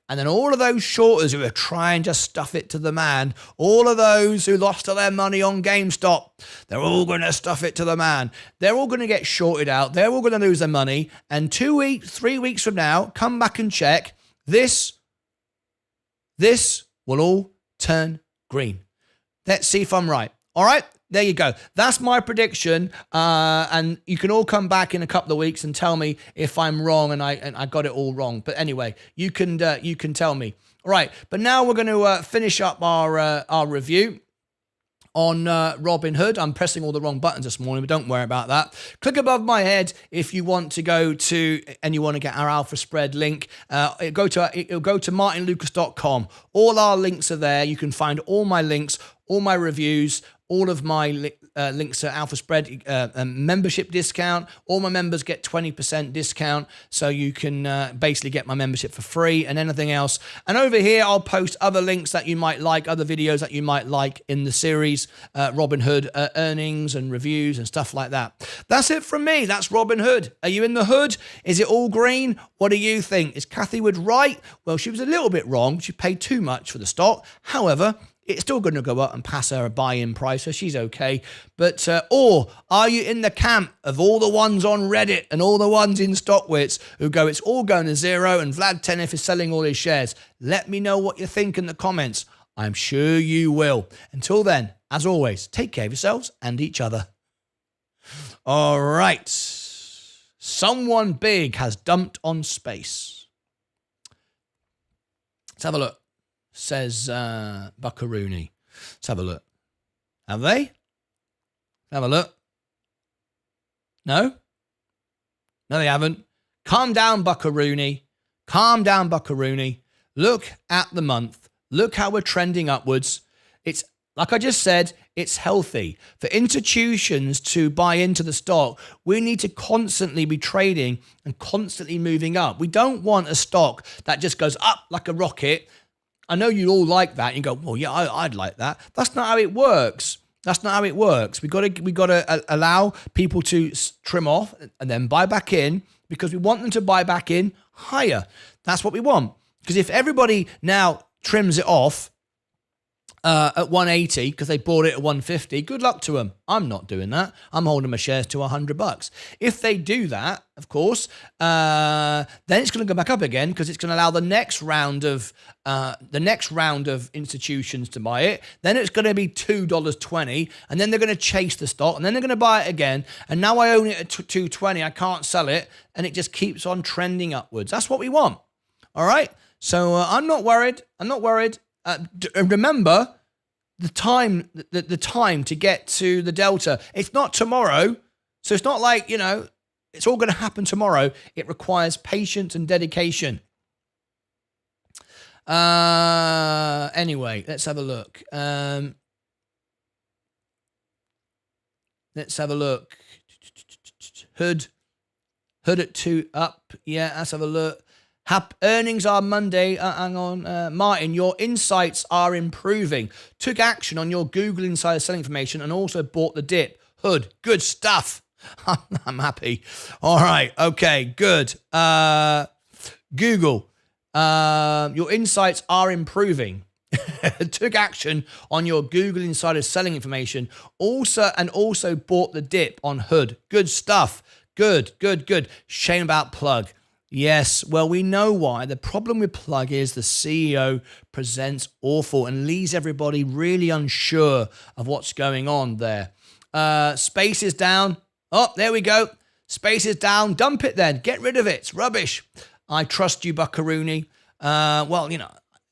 S1: And then all of those shorters who are trying to stuff it to the man, all of those who lost all their money on GameStop, they're all going to stuff it to the man. They're all going to get shorted out. They're all going to lose their money. And 2 weeks, 3 weeks from now, come back and check. This will all turn green. Let's see if I'm right. All right, there you go. That's my prediction. And you can all come back in a couple of weeks and tell me if I'm wrong and I got it all wrong. But anyway, you can tell me. All right, but now we're going to finish up our review on Robinhood. I'm pressing all the wrong buttons this morning, but don't worry about that. Click above my head if you want to go to and you want to get our alpha spread link. It'll go to martynlucas.com. All our links are there. You can find all my links, all my reviews, all of my links to Alpha Spread membership discount. All my members get 20% discount, so you can basically get my membership for free and anything else. And over here, I'll post other links that you might like, other videos that you might like in the series, Robinhood earnings and reviews and stuff like that. That's it from me. That's Robinhood. Are you in the hood? Is it all green? What do you think? Is Cathie Wood right? Well, she was a little bit wrong. She paid too much for the stock. However, it's still going to go up and pass her a buy-in price, so she's okay. But, or are you in the camp of all the ones on Reddit and all the ones in StockWits who go, it's all going to zero and Vlad Tenev is selling all his shares? Let me know what you think in the comments. I'm sure you will. Until then, as always, take care of yourselves and each other. All right. Someone big has dumped on space. Let's have a look. Says Buckaroony. Let's have a look. Have they? Have a look. No? No, they haven't. Calm down, Buckaroony. Calm down, Buckaroony. Look at the month. Look how we're trending upwards. It's, like I just said, it's healthy. For institutions to buy into the stock, we need to constantly be trading and constantly moving up. We don't want a stock that just goes up like a rocket. I know you all like that. You go, well, yeah, I'd like that. That's not how it works. That's not how it works. We got to allow people to trim off and then buy back in, because we want them to buy back in higher. That's what we want. Because if everybody now trims it off at 180 because they bought it at 150, good luck to them. I'm not doing that. I'm holding my shares to $100. If they do that, of course, then it's going to go back up again, because it's going to allow the next round of institutions to buy it. Then it's going to be $2.20, and then they're going to chase the stock, and then they're going to buy it again. And now I own it at $2.20. I can't sell it, and it just keeps on trending upwards. That's what we want. All right. So I'm not worried. I'm not worried. Remember the time to get to the delta. It's not tomorrow, so it's not like, it's all going to happen tomorrow. It requires patience and dedication. Anyway, let's have a look. Let's have a look. Hood at 2 up. Yeah, let's have a look. Earnings are Monday. Hang on. Martyn, your insights are improving. Took action on your Google Insider selling information and also bought the dip. Hood, good stuff. I'm happy. All right. Okay, good. Google, your insights are improving. Took action on your Google Insider selling information. Also bought the dip on Hood. Good stuff. Good. Shame about plug. Yes, well, we know why. The problem with Plug is the CEO presents awful and leaves everybody really unsure of what's going on there. Space is down. Oh, there we go. Space is down. Dump it then. Get rid of it. It's rubbish. I trust you, Buckaroony. Well,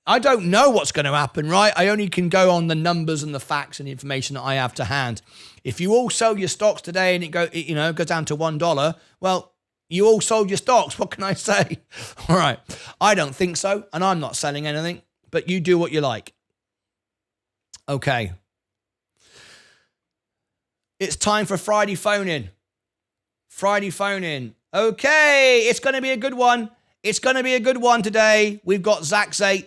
S1: I don't know what's going to happen, right? I only can go on the numbers and the facts and the information that I have to hand. If you all sell your stocks today and it goes down to $1, well, you all sold your stocks. What can I say? All right. I don't think so, and I'm not selling anything, but you do what you like. Okay. It's time for Friday phone-in. Friday phone-in. Okay, it's going to be a good one. It's going to be a good one today. We've got Zach8.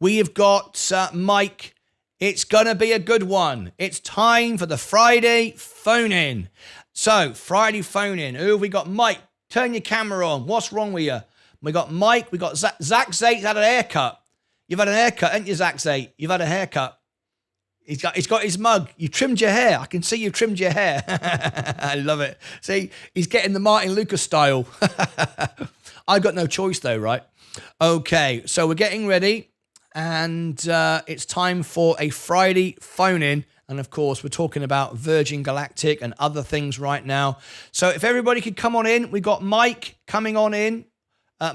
S1: We have got Mike. It's going to be a good one. It's time for the Friday phone-in. So, Friday phone-in. Who have we got? Mike. Turn your camera on. What's wrong with you? We got Mike. We got Zach8's had an haircut. You've had an haircut, haven't you, Zach8? You've had a haircut. He's got his mug. You trimmed your hair. I can see you trimmed your hair. I love it. See, he's getting the Martyn Lucas style. I got no choice though, right? Okay, so we're getting ready, and it's time for a Friday phone-in. And of course, we're talking about Virgin Galactic and other things right now. So if everybody could come on in, we got Mike coming on in.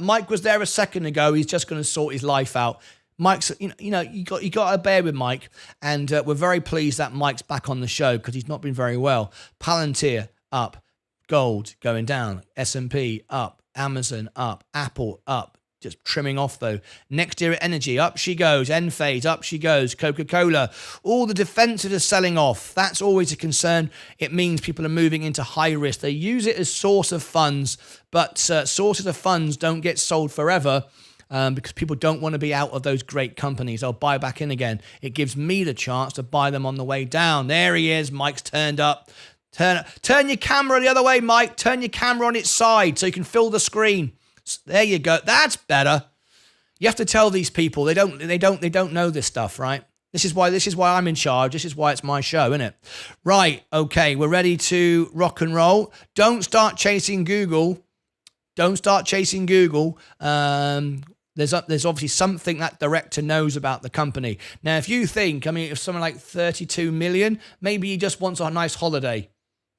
S1: Mike was there a second ago. He's just going to sort his life out. Mike's, you got to bear with Mike, and we're very pleased that Mike's back on the show because he's not been very well. Palantir up, gold going down, S&P up, Amazon up, Apple up. Just trimming off though. Next Era Energy, up she goes. Enphase, up she goes. Coca-Cola, all the defensive are selling off. That's always a concern. It means people are moving into high risk. They use it as source of funds, but sources of funds don't get sold forever because people don't want to be out of those great companies. They'll buy back in again. It gives me the chance to buy them on the way down. There he is. Mike's turned up. Turn your camera the other way, Mike. Turn your camera on its side so you can fill the screen. There you go. That's better. You have to tell these people they don't know this stuff, right? This is why I'm in charge. This is why it's my show, isn't it? Right. Okay, we're ready to rock and roll. Don't start chasing Google. Don't start chasing Google. There's obviously something that director knows about the company. Now, if you think, if someone like 32 million, maybe he just wants a nice holiday.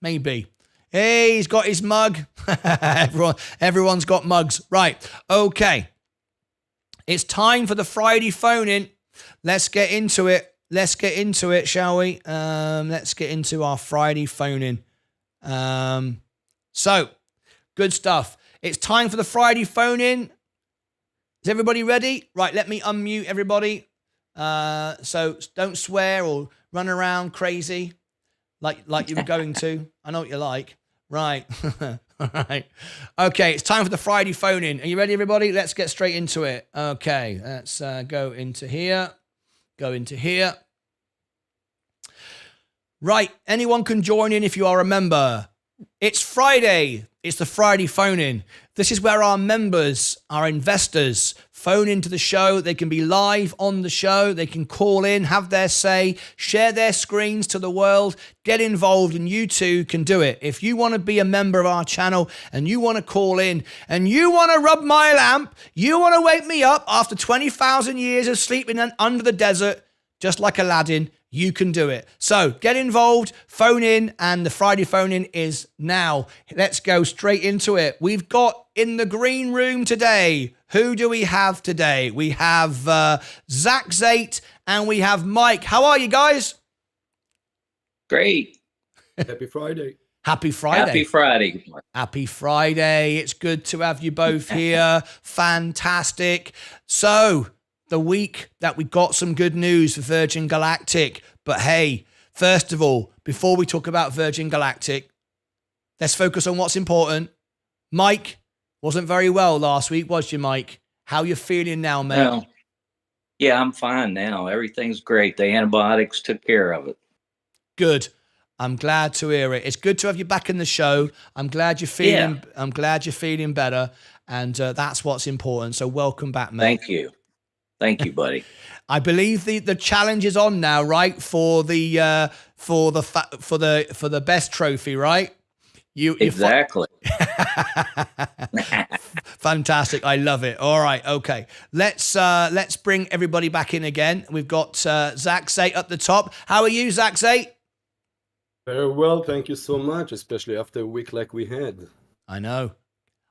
S1: Maybe. Hey, he's got his mug. Everyone's got mugs. Right. Okay. It's time for the Friday phone-in. Let's get into it. Shall we? Let's get into our Friday phone-in. So, good stuff. It's time for the Friday phone-in. Is everybody ready? Right, let me unmute everybody. So don't swear or run around crazy like you were going to. I know what you're like. Right. All right. Okay, it's time for the Friday phone-in. Are you ready, everybody? Let's get straight into it. Okay, let's go into here. Right, anyone can join in if you are a member. It's Friday. It's the Friday phone-in. This is where our members, our investors, phone into the show. They can be live on the show. They can call in, have their say, share their screens to the world, get involved, and you too can do it. If you want to be a member of our channel and you want to call in and you want to rub my lamp, you want to wake me up after 20,000 years of sleeping under the desert, just like Aladdin, you can do it. So get involved, phone in, and the Friday phone-in is now. Let's go straight into it. We've got in the green room today, who do we have today? We have Zach8 and we have Mike. How are you guys?
S2: Great.
S3: Happy Friday.
S1: Happy Friday.
S2: Happy Friday.
S1: Happy Friday. It's good to have you both here. Fantastic. So, the week that we got some good news for Virgin Galactic. But hey, first of all, before we talk about Virgin Galactic, let's focus on what's important. Mike wasn't very well last week, was you, Mike? How you feeling now, mate?
S2: Well, yeah, I'm fine now. Everything's great. The antibiotics took care of it.
S1: Good. I'm glad to hear it. It's good to have you back in the show. I'm glad you're feeling. Yeah. I'm glad you're feeling better, and that's what's important. So welcome back, mate.
S2: Thank you, buddy.
S1: I believe the challenge is on now, right? For the best trophy, right?
S2: Exactly.
S1: Fantastic. I love it. All right. Okay. Let's bring everybody back in again. We've got Sensei up the top. How are you, Sensei?
S3: Very well, thank you so much, especially after a week like we had.
S1: I know.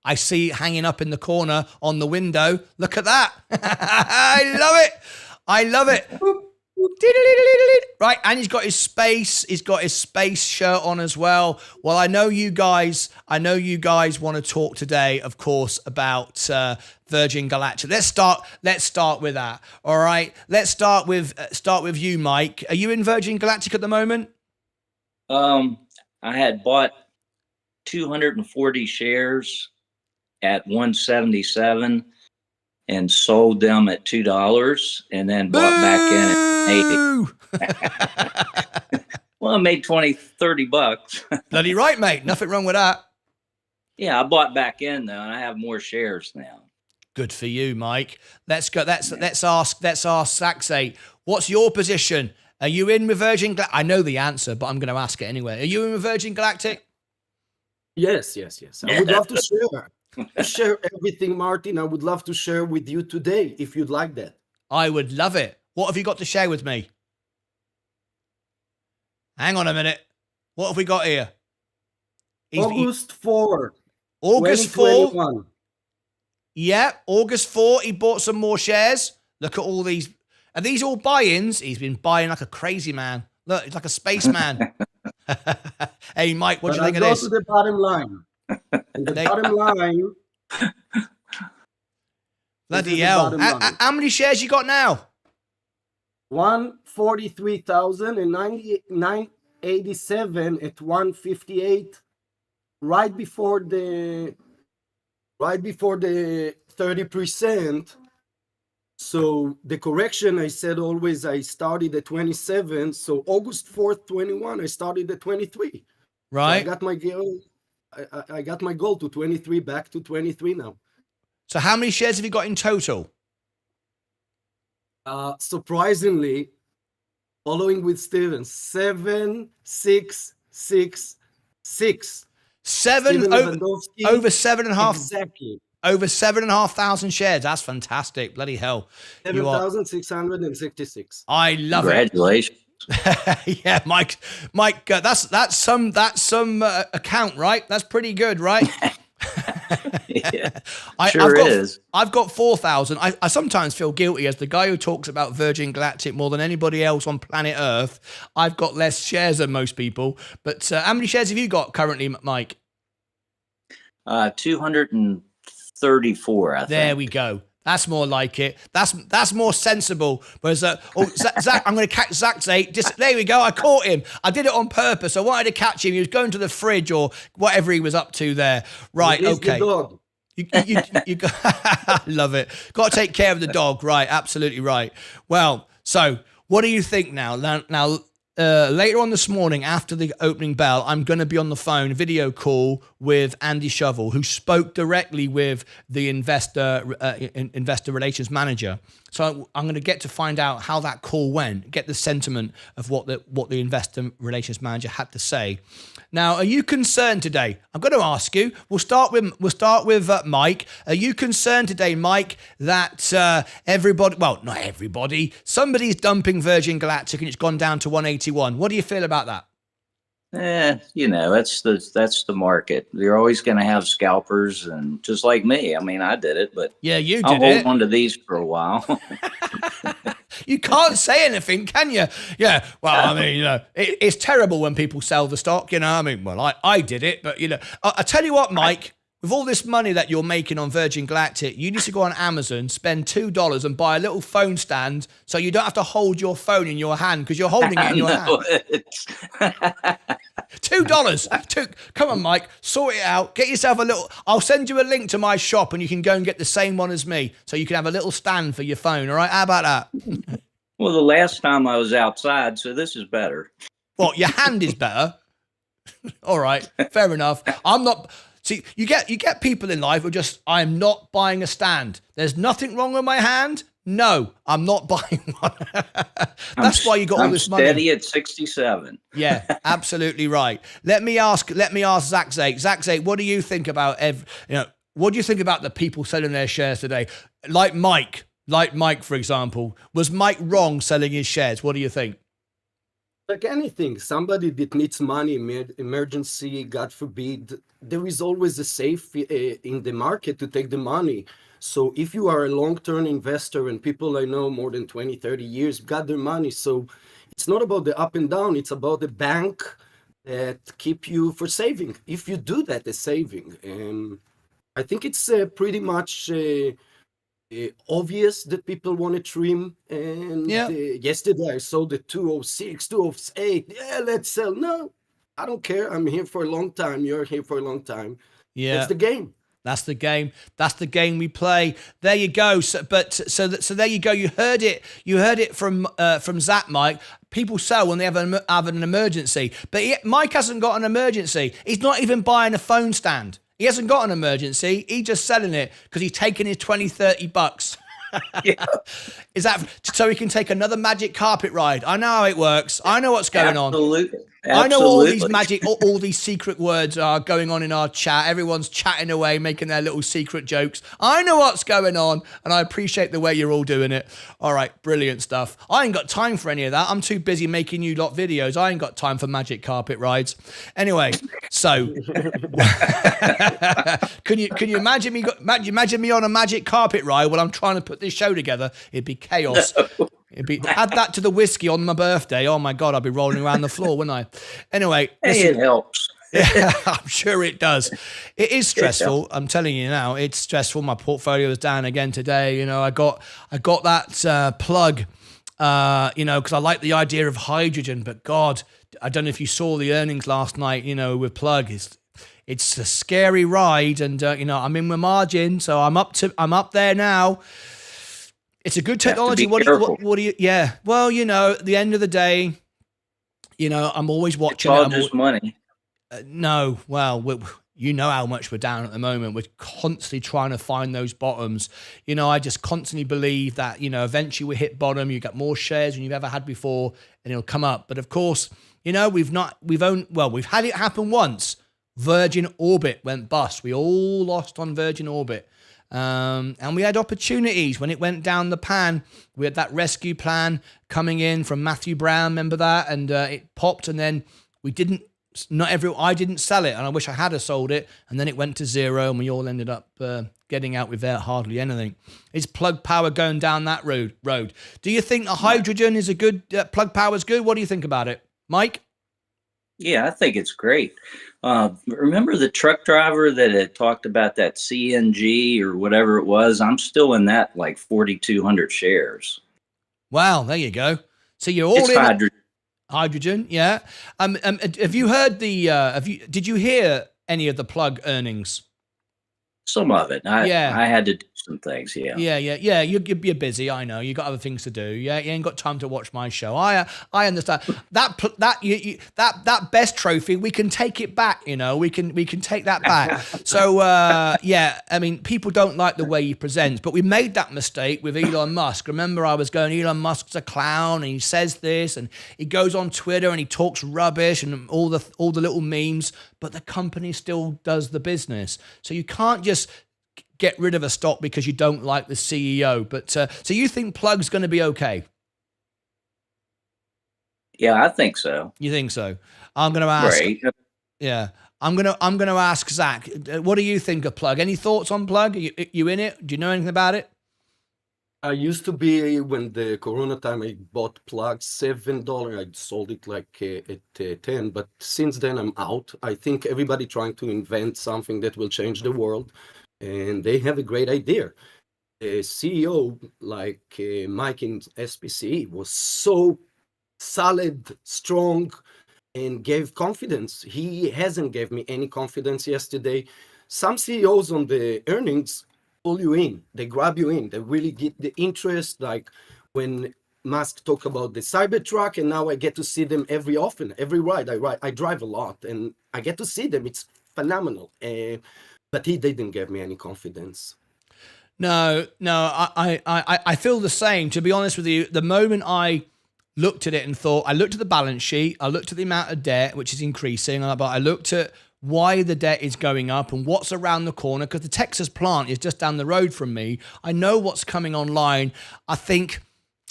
S1: I see it hanging up in the corner on the window. Look at that. I love it. I love it. Right, and he's got his space shirt on as well. Well, I know you guys want to talk today, of course, about Virgin Galactic. Let's start with that. All right. Let's start with you, Mike. Are you in Virgin Galactic at the moment?
S2: I had bought 240 shares at 177 and sold them at $2 and then bought back in at 80. Well, I made 20-30 bucks.
S1: Bloody right, mate. Nothing wrong with that.
S2: Yeah, I bought back in though, and I have more shares now.
S1: Good for you, Mike. Let's go. Let's ask Sensei. What's your position? Are you in with Virgin Galactic? I know the answer, but I'm going to ask it anyway. Are you in with Virgin Galactic?
S3: Yes. I would love to share everything, Martyn. I would love to share with you today, if you'd like that.
S1: I would love it. What have you got to share with me? Hang on a minute. What have we got here?
S3: August 4.
S1: August 4. Yeah, August 4. He bought some more shares. Look at all these. Are these all buy-ins? He's been buying like a crazy man. Look, he's like a spaceman. Hey, Mike, what do you think of this?
S3: To the bottom line. And the bottom line.
S1: Bloody hell. How many shares you got now?
S3: 143,987 at 158, right before the 30%. So the correction, I said always I started at 27. So August 4th, 21, I started at 23.
S1: Right.
S3: So I got my goal. I got my goal to 23, back to 23 now.
S1: So how many shares have you got in total?
S3: Surprisingly, following with Steven, 7,666.
S1: Over 7.5.
S3: Exactly.
S1: Over 7,500 shares. That's fantastic. Bloody hell.
S3: 7,666.
S1: I love
S2: Congratulations.
S1: it. Yeah, Mike. That's some account, right? That's pretty good, right?
S2: Yeah,
S1: I've got 4,000. I sometimes feel guilty as the guy who talks about Virgin Galactic more than anybody else on planet Earth. I've got less shares than most people. But how many shares have you got currently, Mike?
S2: 234, I think.
S1: There we go. That's more like it. That's more sensible. Whereas, Zach, I'm going to catch Sensei. There we go. I caught him. I did it on purpose. I wanted to catch him. He was going to the fridge or whatever he was up to there. Right. Okay. You love it. Got to take care of the dog. Right. Absolutely right. Well, so what do you think now? Now, later on this morning, after the opening bell, I'm going to be on the phone, video call with Andy Shovel, who spoke directly with the investor relations manager. So I'm going to get to find out how that call went, get the sentiment of what the investor relations manager had to say. Now, are you concerned today? I'm going to ask you. We'll start with Mike. Are you concerned today, Mike, that everybody? Well, not everybody. Somebody's dumping Virgin Galactic and it's gone down to 181. What do you feel about that?
S2: That's the market. You're always going to have scalpers, and just like me. I mean, I did it, but
S1: yeah, you did.
S2: I'll hold on to these for a while.
S1: You can't say anything, can you? Yeah. Well, I mean, it's terrible when people sell the stock. I mean, well, I did it, but I tell you what, Mike. With all this money that you're making on Virgin Galactic, you need to go on Amazon, spend $2 and buy a little phone stand so you don't have to hold your phone in your hand because you're holding it in your hand. $2. Come on, Mike, sort it out. Get yourself a little. I'll send you a link to my shop and you can go and get the same one as me so you can have a little stand for your phone. All right? How about that?
S2: Well, the last time I was outside, so this is better.
S1: What, your hand is better? All right, fair enough. I'm not. See, you get people in life who just, I'm not buying a stand. There's nothing wrong with my hand, No, I'm not buying one. That's why you got all this money.
S2: I'm steady at 67.
S1: Yeah, absolutely right. Let me ask Zach Zake. Zach Zake, what do you think about what do you think about the people selling their shares today? Like Mike, for example. Was Mike wrong selling his shares? What do you think?
S3: Like anything, somebody that needs money, emergency, God forbid, there is always a safe in the market to take the money. So if you are a long-term investor, and people I know more than 20, 30 years got their money, so it's not about the up and down, it's about the bank that keep you for saving. If you do that, as saving. I think it's pretty much obvious that people want to trim. And yesterday I saw the 206, 208. Yeah, let's sell. No, I don't care. I'm here for a long time. You're here for a long time. Yeah, that's the game.
S1: That's the game. That's the game we play. There you go. So there you go. You heard it. You heard it from Zach, Mike. People sell when they have an emergency, but Mike hasn't got an emergency. He's not even buying a phone stand. He hasn't got an emergency. He's just selling it because he's taking his 20, 30 bucks.
S2: Yeah.
S1: Is that so he can take another magic carpet ride? I know how it works. I know what's going on.
S2: Absolutely.
S1: I know all these all these secret words are going on in our chat. Everyone's chatting away, making their little secret jokes. I know what's going on, and I appreciate the way you're all doing it. All right, brilliant stuff. I ain't got time for any of that. I'm too busy making you lot videos. I ain't got time for magic carpet rides. Anyway, so can you imagine me? Imagine me on a magic carpet ride while I'm trying to put this show together? It'd be chaos. No. Add that to the whiskey on my birthday. Oh my God, I'd be rolling around the floor, wouldn't I? Anyway,
S2: hey, it helps.
S1: Yeah, I'm sure it does. It is stressful. I'm telling you now, it's stressful. My portfolio is down again today. You know, I got that plug. You know, because I like the idea of hydrogen, but God, I don't know if you saw the earnings last night. You know, with plug, it's a scary ride, and you know, I'm in my margin, so I'm up there now. It's a good technology. What do you? Yeah. Well, you know, at the end of the day, you know, I'm always watching.
S2: It's all just money.
S1: No. Well, you know how much we're down at the moment. We're constantly trying to find those bottoms. You know, I just constantly believe that, you know, eventually we hit bottom. You get more shares than you've ever had before, and it'll come up. But of course, you know, we've had it happen once. Virgin Orbit went bust. We all lost on Virgin Orbit. And we had opportunities when it went down the pan. We had that rescue plan coming in from Matthew Brown, remember that? And it popped, and then I didn't sell it, and I wish I had sold it, and then it went to zero, and we all ended up getting out with hardly anything. Is Plug Power going down that road? Do you think the hydrogen is a good, Plug Power is good? What do you think about it, Mike?
S2: Yeah, I think it's great. Remember the truck driver that had talked about that CNG or whatever it was? I'm still in that, like 4,200 shares.
S1: Wow, there you go. So you're all in
S2: hydrogen.
S1: Hydrogen, yeah. Have you heard did you hear any of the Plug earnings?
S2: Some of it. I had to do some things. Yeah.
S1: You're busy. I know you got other things to do. Yeah, you ain't got time to watch my show. I understand that best trophy. We can take it back. You know, we can take that back. So yeah, I mean, people don't like the way he presents, but we made that mistake with Elon Musk. Remember, I was going, Elon Musk's a clown, and he says this, and he goes on Twitter and he talks rubbish and all the little memes, but the company still does the business. So you can't just get rid of a stock because you don't like the CEO. But so you think Plug's going to be okay?
S2: Yeah, I think so.
S1: You think so? I'm going to ask.
S2: Right.
S1: Yeah, I'm going to ask Zach. What do you think of Plug? Any thoughts on Plug? You in it? Do you know anything about it?
S3: I used to be, when the Corona time, I bought Plug $7. I sold it like at 10, but since then I'm out. I think everybody trying to invent something that will change the world, and they have a great idea. The CEO, like Mike in SPC, was so solid, strong, and gave confidence. He hasn't gave me any confidence yesterday. Some CEOs on the earnings pull you in, they grab you in, they really get the interest, like when Musk talk about the Cybertruck, and now I get to see them every ride I drive a lot, and I get to see them. It's phenomenal. But he didn't give me any confidence.
S1: I feel the same. To be honest with you, the moment I looked at it and thought, I looked at the balance sheet, I looked at the amount of debt, which is increasing, but I looked at why the debt is going up and what's around the corner, because the Texas plant is just down the road from me. I know what's coming online. I think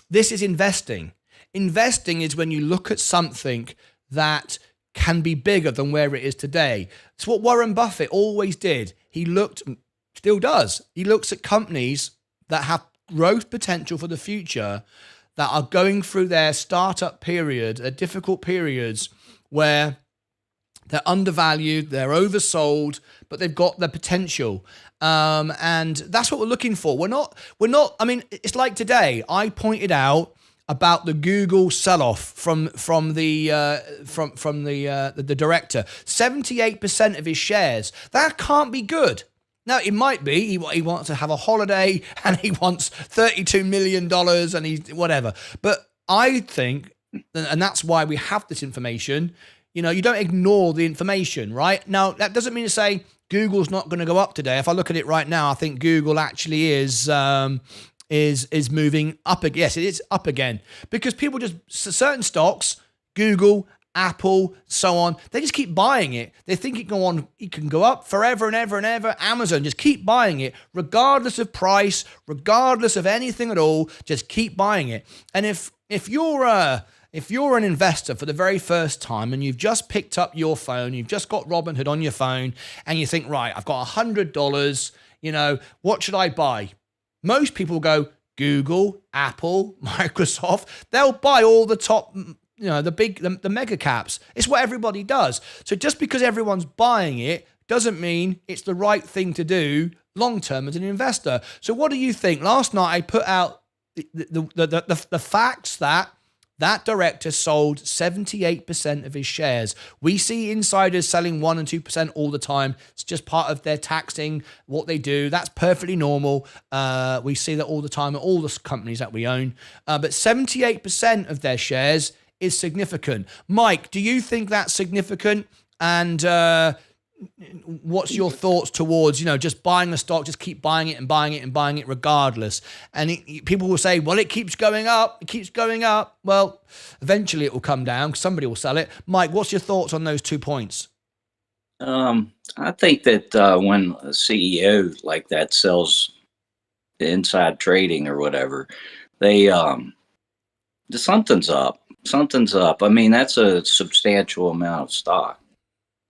S1: this is investing. Investing is when you look at something that can be bigger than where it is today. It's what Warren Buffett always did. He looked, still does. He looks at companies that have growth potential for the future, that are going through their startup period, their difficult periods where they're undervalued, they're oversold, but they've got the potential. And that's what we're looking for. We're not, I mean, it's like today, I pointed out about the Google sell-off from the director. 78% of his shares. That can't be good. Now, it might be he wants to have a holiday and he wants $32 million and he's whatever. But I think, and that's why we have this information, you don't ignore the information, right? Now, that doesn't mean to say Google's not going to go up today. If I look at it right now, I think Google actually is moving up. Yes, it is up again, because people just, certain stocks, Google, Apple, so on, they just keep buying it. They think it can go up forever and ever and ever. Amazon, just keep buying it, regardless of price, regardless of anything at all. Just keep buying it. And if you're an investor for the very first time and you've just picked up your phone, you've just got Robinhood on your phone, and you think, right, I've got $100, what should I buy? Most people go Google, Apple, Microsoft. They'll buy all the top, the mega caps. It's what everybody does. So just because everyone's buying it doesn't mean it's the right thing to do long term as an investor. So what do you think? Last night I put out the facts that director sold 78% of his shares. We see insiders selling 1% and 2% all the time. It's just part of their taxing, what they do. That's perfectly normal. We see that all the time at all the companies that we own. But 78% of their shares is significant. Mike, do you think that's significant? And what's your thoughts towards, just buying a stock, just keep buying it and buying it and buying it regardless? And people will say, well, it keeps going up. It keeps going up. Well, eventually it will come down because somebody will sell it. Mike, what's your thoughts on those 2 points?
S2: I think that when a CEO like that sells the inside trading or whatever, something's up. Something's up. I mean, that's a substantial amount of stock.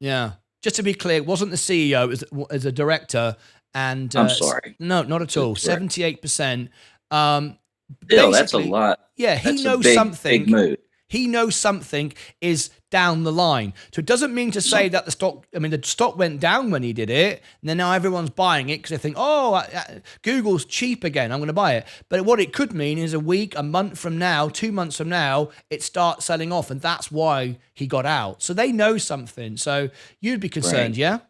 S1: Yeah. Just to be clear, it wasn't the CEO, it was a director. And
S2: I'm sorry.
S1: No, not at all. 78%.
S2: Still, that's a lot.
S1: Yeah, he knows something. Big move. He knows something is down the line. So it doesn't mean to say that the stock went down when he did it, and then now everyone's buying it because they think, Google's cheap again, I'm going to buy it. But what it could mean is a week, a month from now, 2 months from now, it starts selling off, and that's why he got out. So they know something. So you'd be concerned, right?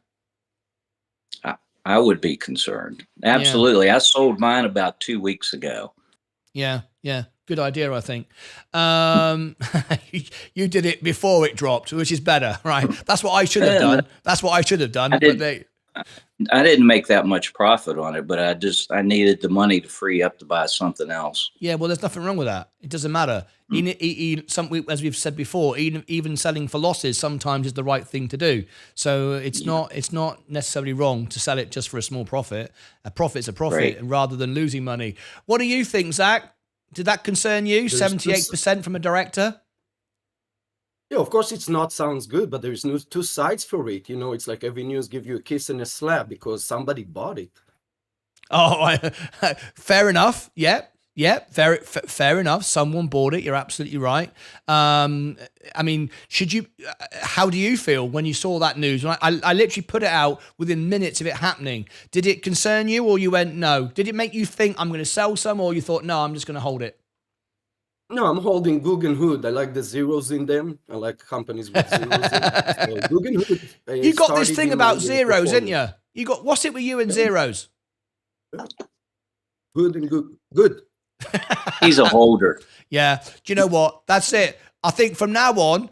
S2: Yeah? I would be concerned. Absolutely. Yeah. I sold mine about 2 weeks ago.
S1: Yeah. Good idea, I think. You did it before it dropped, which is better, right? That's what I should have done. That's what I should have done.
S2: I didn't make that much profit on it, but I needed the money to free up to buy something else.
S1: Yeah, well, there's nothing wrong with that. It doesn't matter. As we've said before, even selling for losses sometimes is the right thing to do. So it's not necessarily wrong to sell it just for a small profit. A profit's a profit, rather than losing money. What do you think, Zach? Did that concern you? 78% from a director?
S3: Yeah, of course, it's not sounds good, but there's two sides for it. It's like every news give you a kiss and a slap because somebody bought it.
S1: Oh, fair enough. Yeah, fair enough. Someone bought it. You're absolutely right. I mean, how do you feel when you saw that news? I literally put it out within minutes of it happening. Did it concern you, or you went, no? Did it make you think I'm going to sell some, or you thought, no, I'm just going to hold it?
S3: No, I'm holding Guggenhood. I like the zeros in them. I like companies with zeros in them. So Guggenhood,
S1: you got this thing about zeros, didn't you? What's it with you and zeros?
S3: Good and good.
S2: He's a holder.
S1: Yeah. Do you know what? That's it. I think from now on,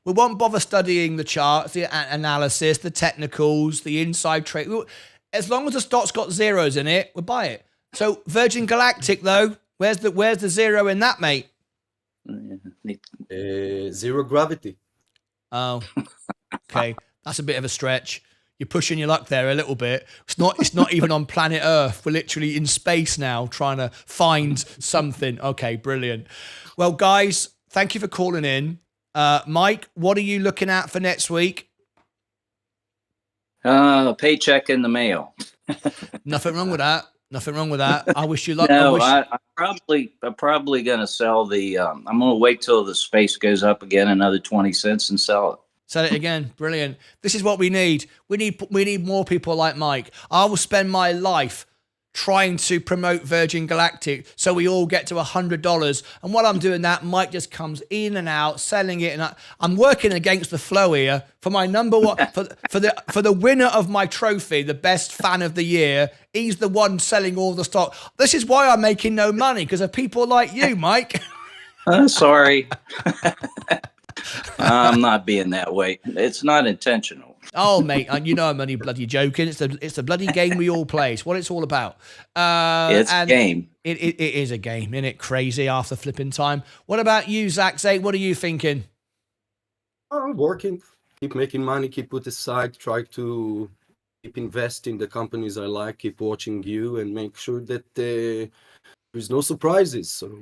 S1: we won't bother studying the charts, the analysis, the technicals, the inside trade. as long as the stock's got zeros in it, we'll buy it. So Virgin Galactic, though, where's the zero in that, mate?
S3: Zero gravity.
S1: Oh, okay. That's a bit of a stretch. You're pushing your luck there a little bit. It's not even on planet Earth. We're literally in space now trying to find something. Okay, brilliant. Well, guys, thank you for calling in. Mike, what are you looking at for next week?
S2: Paycheck in the mail.
S1: Nothing wrong with that. Nothing wrong with that. I wish you luck.
S2: No, I'm probably going to sell the, I'm going to wait till the space goes up again, another 20 cents and sell it.
S1: Sell it again. Brilliant. This is what we need. We need more people like Mike. I will spend my life trying to promote Virgin Galactic so we all get to $100. And while I'm doing that, Mike just comes in and out selling it. And I'm working against the flow here for my number one, for the winner of my trophy, the best fan of the year. He's the one selling all the stock. This is why I'm making no money, because of people like you, Mike.
S2: Sorry. I'm not being that way. It's not intentional.
S1: Oh, mate, you know I'm only bloody joking. It's the bloody game we all play. It's what it's all about.
S2: It's a game.
S1: It is a game, isn't it? Crazy after flipping time. What about you, Zach? What are you thinking?
S3: I'm working, keep making money, keep put aside, try to keep investing in the companies I like, keep watching you, and make sure that there's no surprises. So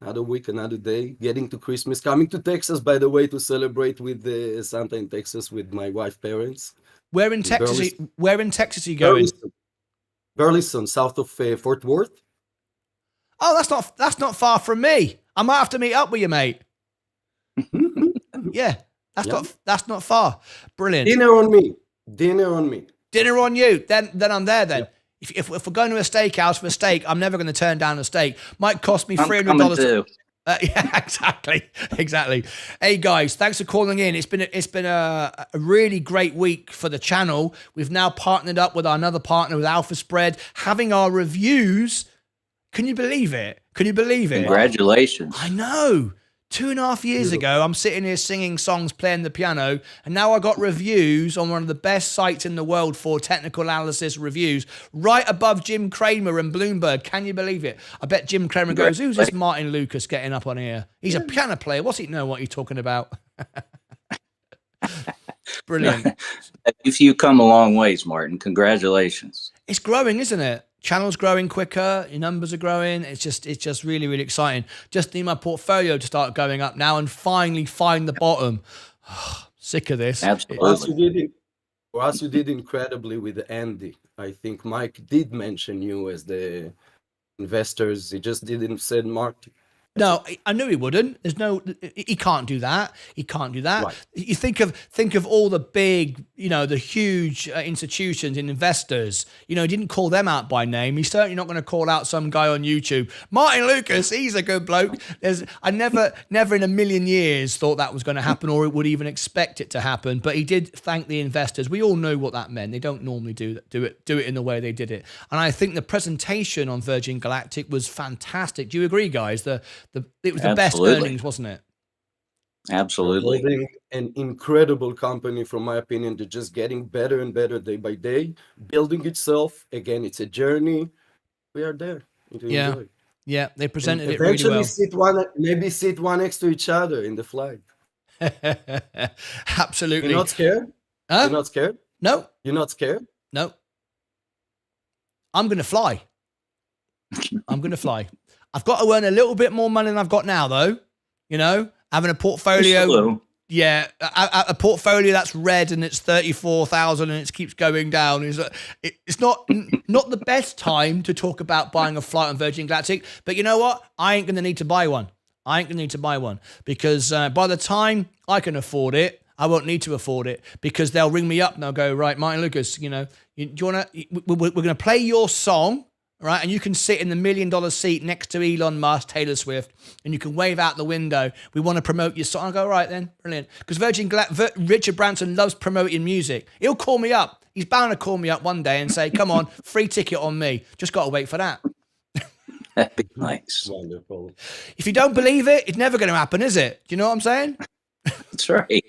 S3: another week, another day, getting to Christmas, coming to Texas, by the way, to celebrate with Santa in Texas with my wife's parents.
S1: Where in Texas are you going?
S3: Burleson, south of Fort Worth.
S1: Oh, that's not far from me. I might have to meet up with you, mate. Yeah, that's not far. Brilliant.
S3: Dinner on me.
S1: Dinner on you. Then I'm there. Then. Yeah. If we're going to a steakhouse for a steak, I'm never going to turn down a steak. Might cost me $300. Yeah, exactly. Hey guys, thanks for calling in. It's been a really great week for the channel. We've now partnered up with another partner, with Alpha Spread, having our reviews. Can you believe it?
S2: Congratulations.
S1: I know. 2.5 years ago, I'm sitting here singing songs, playing the piano, and now I got reviews on one of the best sites in the world for technical analysis reviews, right above Jim Cramer and Bloomberg. Can you believe it? I bet Jim Cramer goes, "Who's this Martyn Lucas getting up on here? He's a piano player. What's he know what he's talking about?" Brilliant.
S2: You've come a long ways, Martyn. Congratulations.
S1: It's growing, isn't it? Channel's growing quicker, your numbers are growing. It's just really, really exciting. Just need my portfolio to start going up now and finally find the bottom. Sick of this.
S2: Absolutely.
S3: For us, you did incredibly with Andy. I think Mike did mention you as the investors. He just didn't say Martyn.
S1: No, I knew he wouldn't. He can't do that. Right. You think of all the big, the huge institutions and investors. He didn't call them out by name. He's certainly not going to call out some guy on YouTube. Martyn Lucas, he's a good bloke. I never in a million years thought that was going to happen, or it would even expect it to happen. But he did thank the investors. We all know what that meant. They don't normally do it in the way they did it. And I think the presentation on Virgin Galactic was fantastic. Do you agree, guys? It was the best earnings, wasn't it?
S2: Absolutely.
S3: Holding an incredible company, from my opinion. They're just getting better and better day by day, building itself. Again, it's a journey. We are there.
S1: Yeah, they presented it really well.
S3: Maybe sit one next to each other in the flight.
S1: Absolutely.
S3: You're not scared?
S1: Huh?
S3: You're not scared?
S1: No.
S3: You're not scared?
S1: No. I'm going to fly. I've got to earn a little bit more money than I've got now, though. Having a portfolio. Yeah, a portfolio that's red and it's 34,000 and it keeps going down. It's not the best time to talk about buying a flight on Virgin Galactic. But you know what? I ain't going to need to buy one. Because by the time I can afford it, I won't need to afford it, because they'll ring me up and they'll go, "Right, Martyn Lucas, do you want to? We're going to play your song." Right, and you can sit in the $1 million seat next to Elon Musk, Taylor Swift, and you can wave out the window. We want to promote your song. I go, right then, brilliant. Because Richard Branson loves promoting music. He'll call me up. He's bound to call me up one day and say, "Come on, free ticket on me." Just got to wait for that.
S2: That'd be nice.
S3: Wonderful.
S1: If you don't believe it, it's never going to happen, is it? Do you know what I'm saying?
S2: That's right.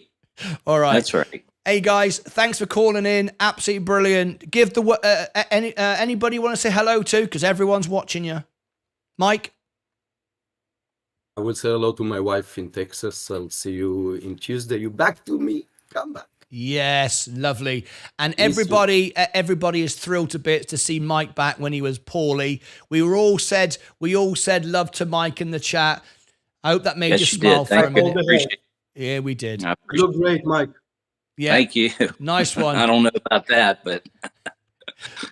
S1: All right.
S2: That's right.
S1: Hey guys, thanks for calling in. Absolutely brilliant. Give the anybody want to say hello to, because everyone's watching you. Mike.
S3: I will say hello to my wife in Texas. I'll see you in Tuesday. You back to me? Come back.
S1: Yes, lovely. And everybody is thrilled to bits to see Mike back when he was poorly. We all said love to Mike in the chat. I hope that made you smile for a minute. Yeah, we did.
S3: You look great, Mike.
S1: Yeah.
S2: Thank you.
S1: Nice one.
S2: I don't know about that, but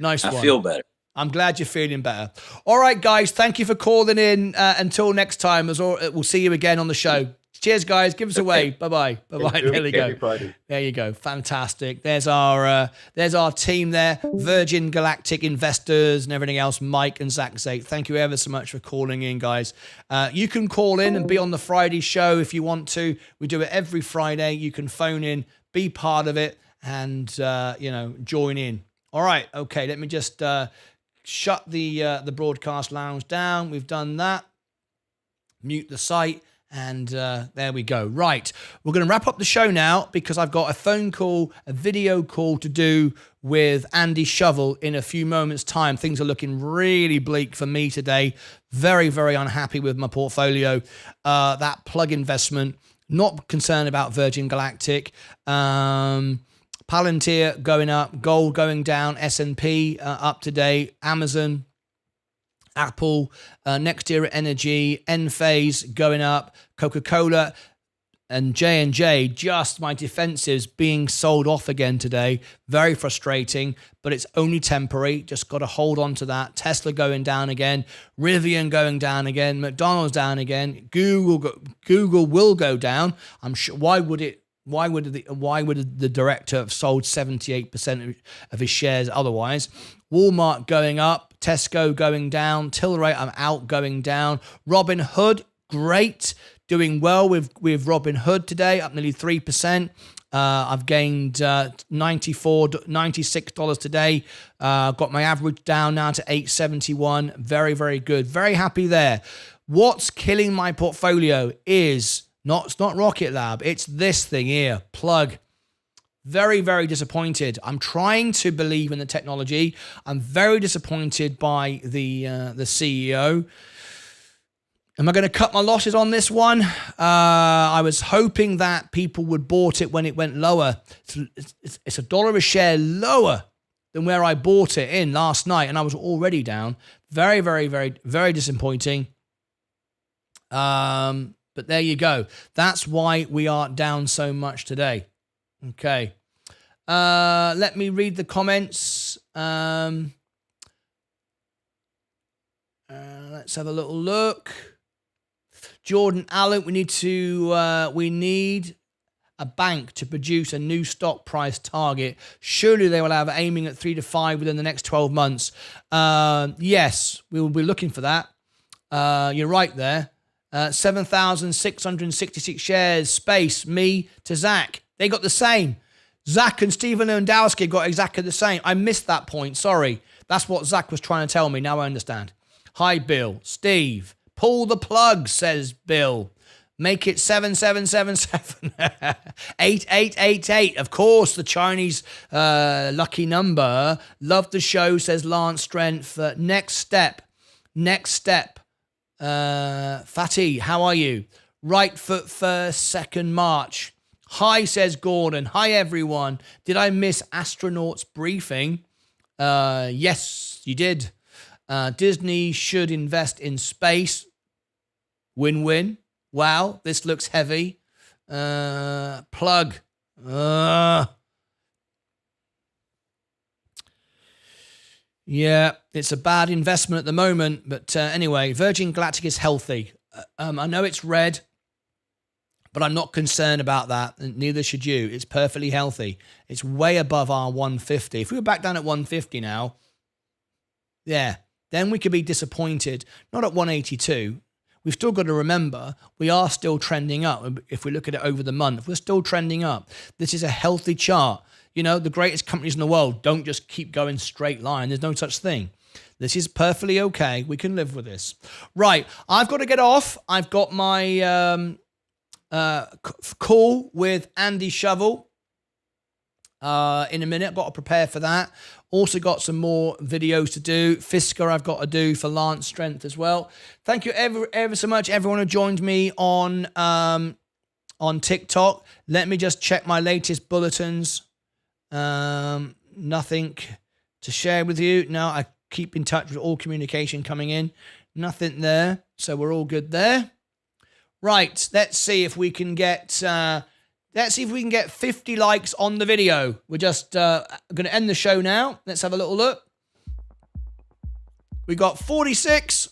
S1: nice one.
S2: I feel better.
S1: I'm glad you're feeling better. All right, guys. Thank you for calling in. Until next time, we'll see you again on the show. Cheers, guys. Give us away. Bye-bye. Bye-bye. There we go.
S3: Everybody.
S1: There you go. Fantastic. There's our team there. Virgin Galactic Investors and everything else. Mike and Zach Zate. Thank you ever so much for calling in, guys. You can call in and be on the Friday show if you want to. We do it every Friday. You can phone in, be part of it, and join in. All right. Okay. Let me just shut the broadcast lounge down. We've done that. Mute the site. And there we go. Right. We're going to wrap up the show now because I've got a video call to do with Andy Shovel in a few moments' time. Things are looking really bleak for me today. Very, very unhappy with my portfolio. That plug investment, not concerned about Virgin Galactic. Palantir going up, gold going down, S&P up today, Amazon, Apple, Next Era Energy, Enphase going up, Coca-Cola and J&J, just my defensives being sold off again today. Very frustrating, but it's only temporary. Just got to hold on to that. Tesla going down again, Rivian going down again, McDonald's down again, Google will go down. I'm sure. Why would the director have sold 78% of his shares otherwise? Walmart going up, Tesco going down, Tilray I'm out going down. Robinhood, great, doing well with Robinhood today, up nearly 3%. I've gained $96 today. Got my average down now to 871. Very, very good. Very happy there. What's killing my portfolio is it's not Rocket Lab. It's this thing here, Plug. Very, very disappointed. I'm trying to believe in the technology. I'm very disappointed by the CEO. Am I going to cut my losses on this one? I was hoping that people would bought it when it went lower. It's $1 a share lower than where I bought it in last night, and I was already down. Very, very, very, very disappointing. But there you go. That's why we are down so much today. Okay. Let me read the comments. Let's have a little look. Jordan Allen, we need a bank to produce a new stock price target. Surely they will have aiming at 3 to 5 within the next 12 months. Yes, we will be looking for that. You're right there. 7,666 shares, space, me to Zach. They got the same. Zach and Stephen Lewandowski got exactly the same. I missed that point. Sorry. That's what Zach was trying to tell me. Now I understand. Hi, Bill. Steve. Pull the plug, says Bill. Make it 7777. 8888. Of course, the Chinese lucky number. Love the show, says Lance Strength. Next step. Fatty, how are you? Right foot first, second march. Hi, says Gordon. Hi, everyone. Did I miss astronauts briefing? Yes, you did. Disney should invest in space. Win-win. Wow, this looks heavy. Plug. Yeah, it's a bad investment at the moment. But anyway, Virgin Galactic is healthy. I know it's red, but I'm not concerned about that. And neither should you. It's perfectly healthy. It's way above our 150. If we were back down at 150 now, yeah, then we could be disappointed. Not at 182. We've still got to remember, we are still trending up. If we look at it over the month, we're still trending up. This is a healthy chart. You know, the greatest companies in the world don't just keep going straight line. There's no such thing. This is perfectly okay. We can live with this. Right. I've got to get off. I've got my call with Andy Shovel. in a minute. I've got to prepare for that. Also got some more videos to do. Fisker I've got to do for Lance Strength as well. Thank you ever so much, everyone who joined me on TikTok. Let me just check my latest bulletins. Nothing to share with you. No, I keep in touch with all communication coming in. Nothing there. So we're all good there. Right, let's see if we can get 50 likes on the video. We're just going to end the show now. Let's have a little look. We got 46.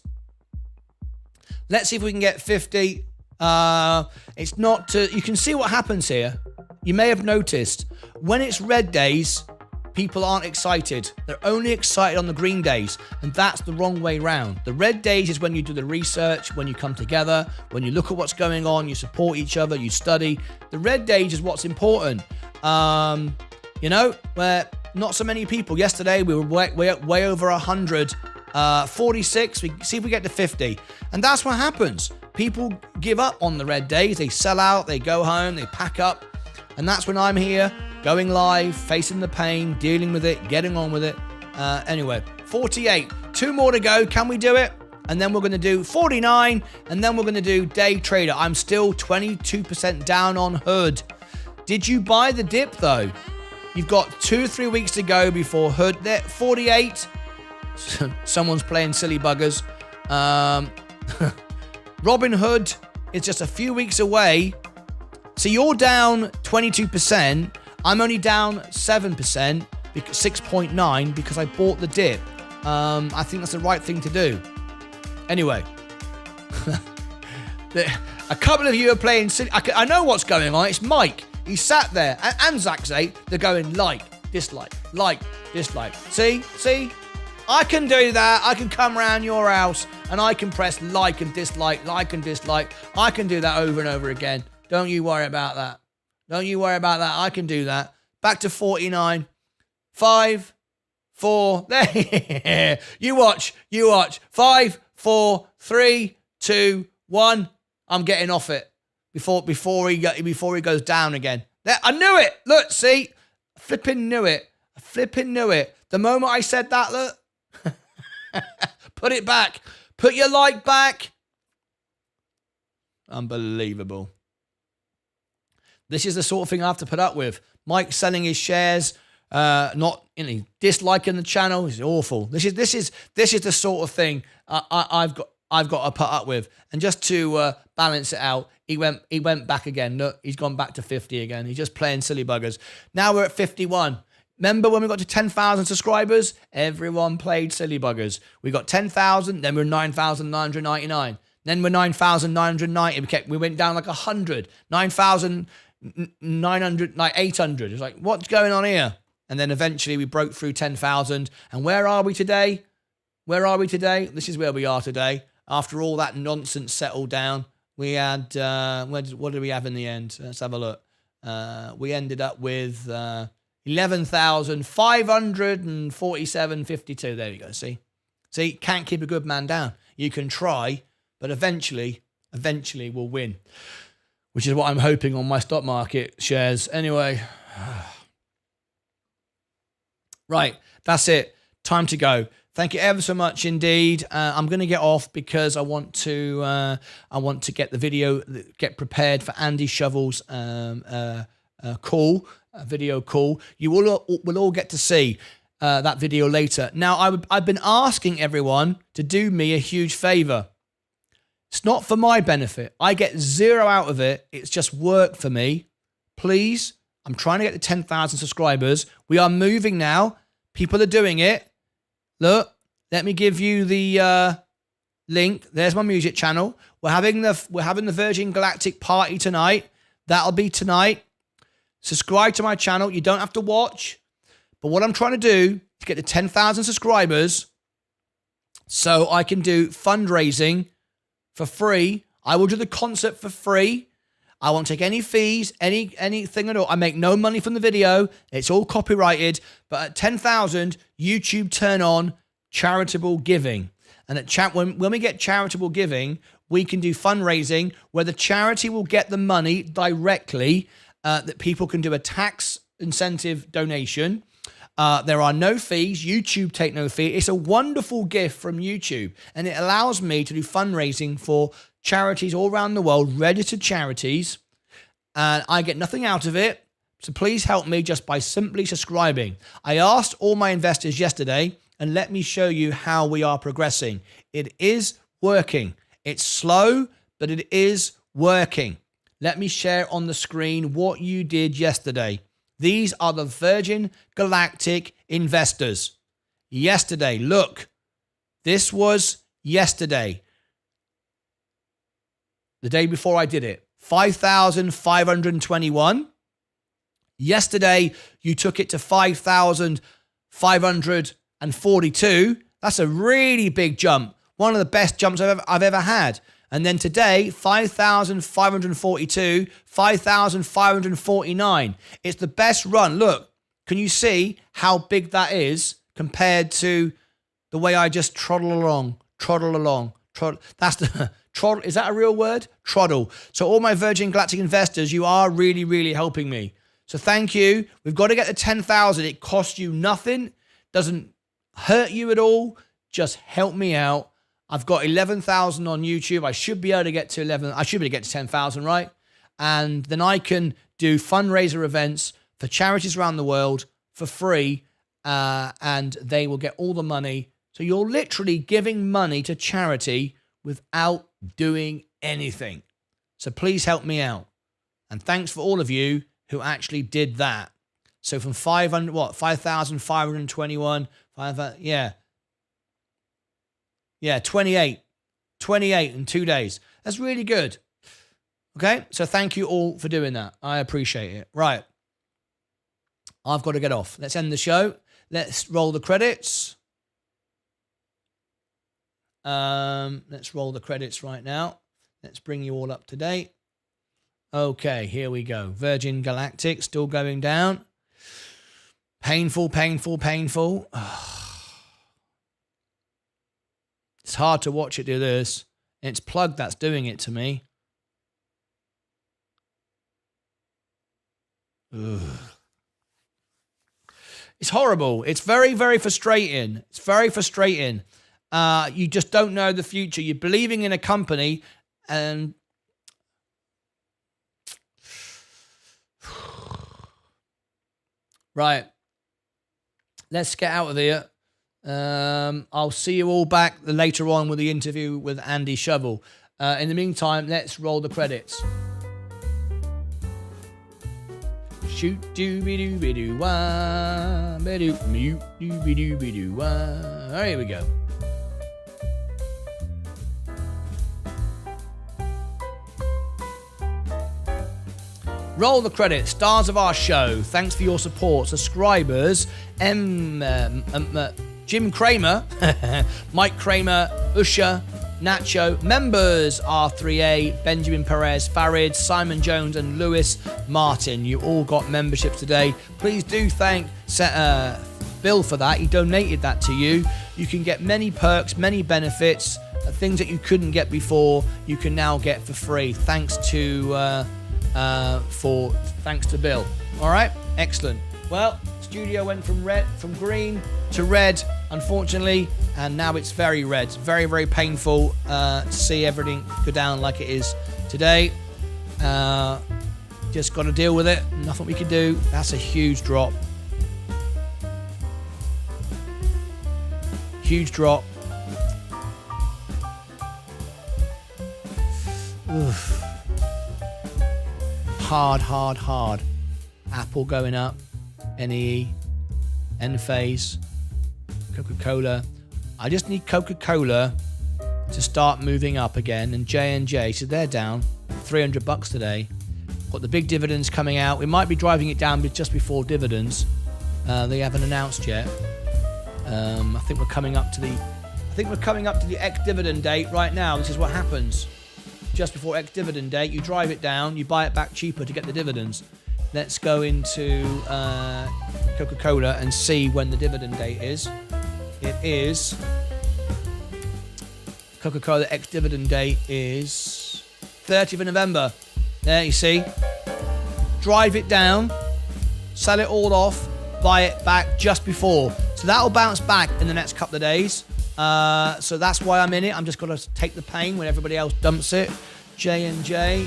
S1: Let's see if we can get 50. It's not. You can see what happens here. You may have noticed when it's red days, people aren't excited. They're only excited on the green days, and that's the wrong way round. The red days is when you do the research, when you come together, when you look at what's going on, you support each other, you study. The red days is what's important. Where not so many people. Yesterday we were way over 100. 46. We see if we get to 50, and that's what happens. People give up on the red days. They sell out. They go home. They pack up, and that's when I'm here. Going live, facing the pain, dealing with it, getting on with it. Anyway, 48. 2 more to go. Can we do it? And then we're going to do 49. And then we're going to do day trader. I'm still 22% down on Hood. Did you buy the dip though? You've got 2 or 3 weeks to go before Hood. There, 48. Someone's playing silly buggers. Robinhood is just a few weeks away. So you're down 22%. I'm only down 7%, 6.9, because I bought the dip. I think that's the right thing to do. Anyway, a couple of you are playing silly. I know what's going on. It's Mike. He sat there, and Zach Zay. They're going like, dislike, like, dislike. See? I can do that. I can come around your house and I can press like and dislike, like and dislike. I can do that over and over again. Don't you worry about that. Don't you worry about that. I can do that. Back to 49. 5, 4. There. You watch. 5, 4, 3, 2, 1. I'm getting off it before he goes down again. There, I knew it. Look, see, flipping knew it. The moment I said that, look, put it back. Put your like back. Unbelievable. This is the sort of thing I have to put up with. Mike selling his shares, not disliking the channel. It's awful. This is the sort of thing I've got to put up with. And just to balance it out, he went back again. Look, he's gone back to 50 again. He's just playing silly buggers. Now we're at 51. Remember when we got to 10,000 subscribers? Everyone played silly buggers. We got 10,000, then we were 9,999. Then we're 9,990. We went down like 100. 9,900, like 800. It's like, what's going on here? And then eventually we broke through 10,000. And where are we today? This is where we are today. After all that nonsense settled down, we had, what did we have in the end? Let's have a look. We ended up with 11,547.52. There we go. See, can't keep a good man down. You can try, but eventually we'll win, which is what I'm hoping on my stock market shares. Anyway, right, that's it. Time to go. Thank you ever so much indeed. I'm going to get off because I want to get the video, get prepared for Andy Shovel's video call. You will all get to see that video later. Now, I've been asking everyone to do me a huge favor. It's not for my benefit. I get zero out of it. It's just work for me. Please, I'm trying to get to 10,000 subscribers. We are moving now. People are doing it. Look, let me give you the link. There's my music channel. We're having the Virgin Galactic party tonight. That'll be tonight. Subscribe to my channel. You don't have to watch. But what I'm trying to do is get to 10,000 subscribers so I can do fundraising for free. I will do the concert for free. I won't take any fees, anything at all. I make no money from the video. It's all copyrighted. But at 10,000, YouTube turn on charitable giving. And at when we get charitable giving, we can do fundraising where the charity will get the money directly, that people can do a tax incentive donation. There are no fees. YouTube take no fee. It's a wonderful gift from YouTube, and it allows me to do fundraising for charities all around the world, registered charities, and I get nothing out of it. So please help me just by simply subscribing. I asked all my investors yesterday, and let me show you how we are progressing. It is working. It's slow, but it is working. Let me share on the screen what you did yesterday. These are the Virgin Galactic investors. Yesterday, look, this was yesterday. The day before I did it, 5,521. Yesterday, you took it to 5,542. That's a really big jump. One of the best jumps I've ever had. And then today, 5,542, 5,549. It's the best run. Look, can you see how big that is compared to the way I just troddle along? That's the troddle. Is that a real word? Troddle. So all my Virgin Galactic investors, you are really, really helping me. So thank you. We've got to get to 10,000. It costs you nothing. Doesn't hurt you at all. Just help me out. I've got 11,000 on YouTube. I should be able to get to 11. I should be able to get to 10,000, right? And then I can do fundraiser events for charities around the world for free, and they will get all the money. So you're literally giving money to charity without doing anything. So please help me out. And thanks for all of you who actually did that. So from 5,521, 5,000, yeah, 28 in 2 days. That's really good. Okay, so thank you all for doing that. I appreciate it. Right, I've got to get off. Let's end the show. Let's roll the credits. Let's roll the credits right now. Let's bring you all up to date. Okay, here we go. Virgin Galactic still going down. Painful. It's hard to watch it do this. It's Plug that's doing it to me. Ugh. It's horrible. It's very, very frustrating. It's very frustrating. You just don't know the future. You're believing in a company and right. Let's get out of here. I'll see you all back later on with the interview with Andy Shovel. In the meantime, let's roll the credits. Shoot doo be doo be doo wah be doo mute doo be doo wah. Here we go. Roll the credits. Stars of our show. Thanks for your support. Subscribers. Jim Kramer, Mike Kramer, Usha, Nacho, members R3A, Benjamin Perez, Farid, Simon Jones, and Lewis Martin. You all got memberships today. Please do thank Bill for that. He donated that to you. You can get many perks, many benefits, things that you couldn't get before. You can now get for free. Thanks to Bill. All right, excellent. Well, studio went from green to red, unfortunately, and now it's very red. It's very, very painful to see everything go down like it is today. Just got to deal with it. Nothing we can do. That's a huge drop. Huge drop. Oof. Hard. Apple going up. NEE. Enphase. Coca-Cola. I just need Coca-Cola to start moving up again. And J&J, so they're down $300 today. Got the big dividends coming out. We might be driving it down just before dividends. They haven't announced yet. I think we're coming up to the ex-dividend date right now. This is what happens. Just before ex-dividend date, you drive it down, you buy it back cheaper to get the dividends. Let's go into Coca-Cola and see when the dividend date is. It is Coca-Cola ex-dividend date is 30th of November. There you see. Drive it down. sell it all off, buy it back just before. So that'll bounce back in the next couple of days. So that's why I'm in it. I'm just going to take the pain when everybody else dumps it. J&J,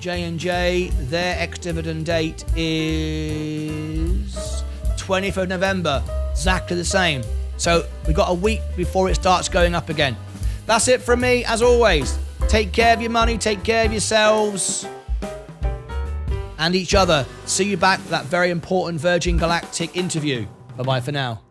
S1: their ex-dividend date is 20th of November. Exactly the same. So we've got a week before it starts going up again. That's it from me, as always. Take care of your money, take care of yourselves and each other. See you back for that very important Virgin Galactic interview. Bye-bye for now.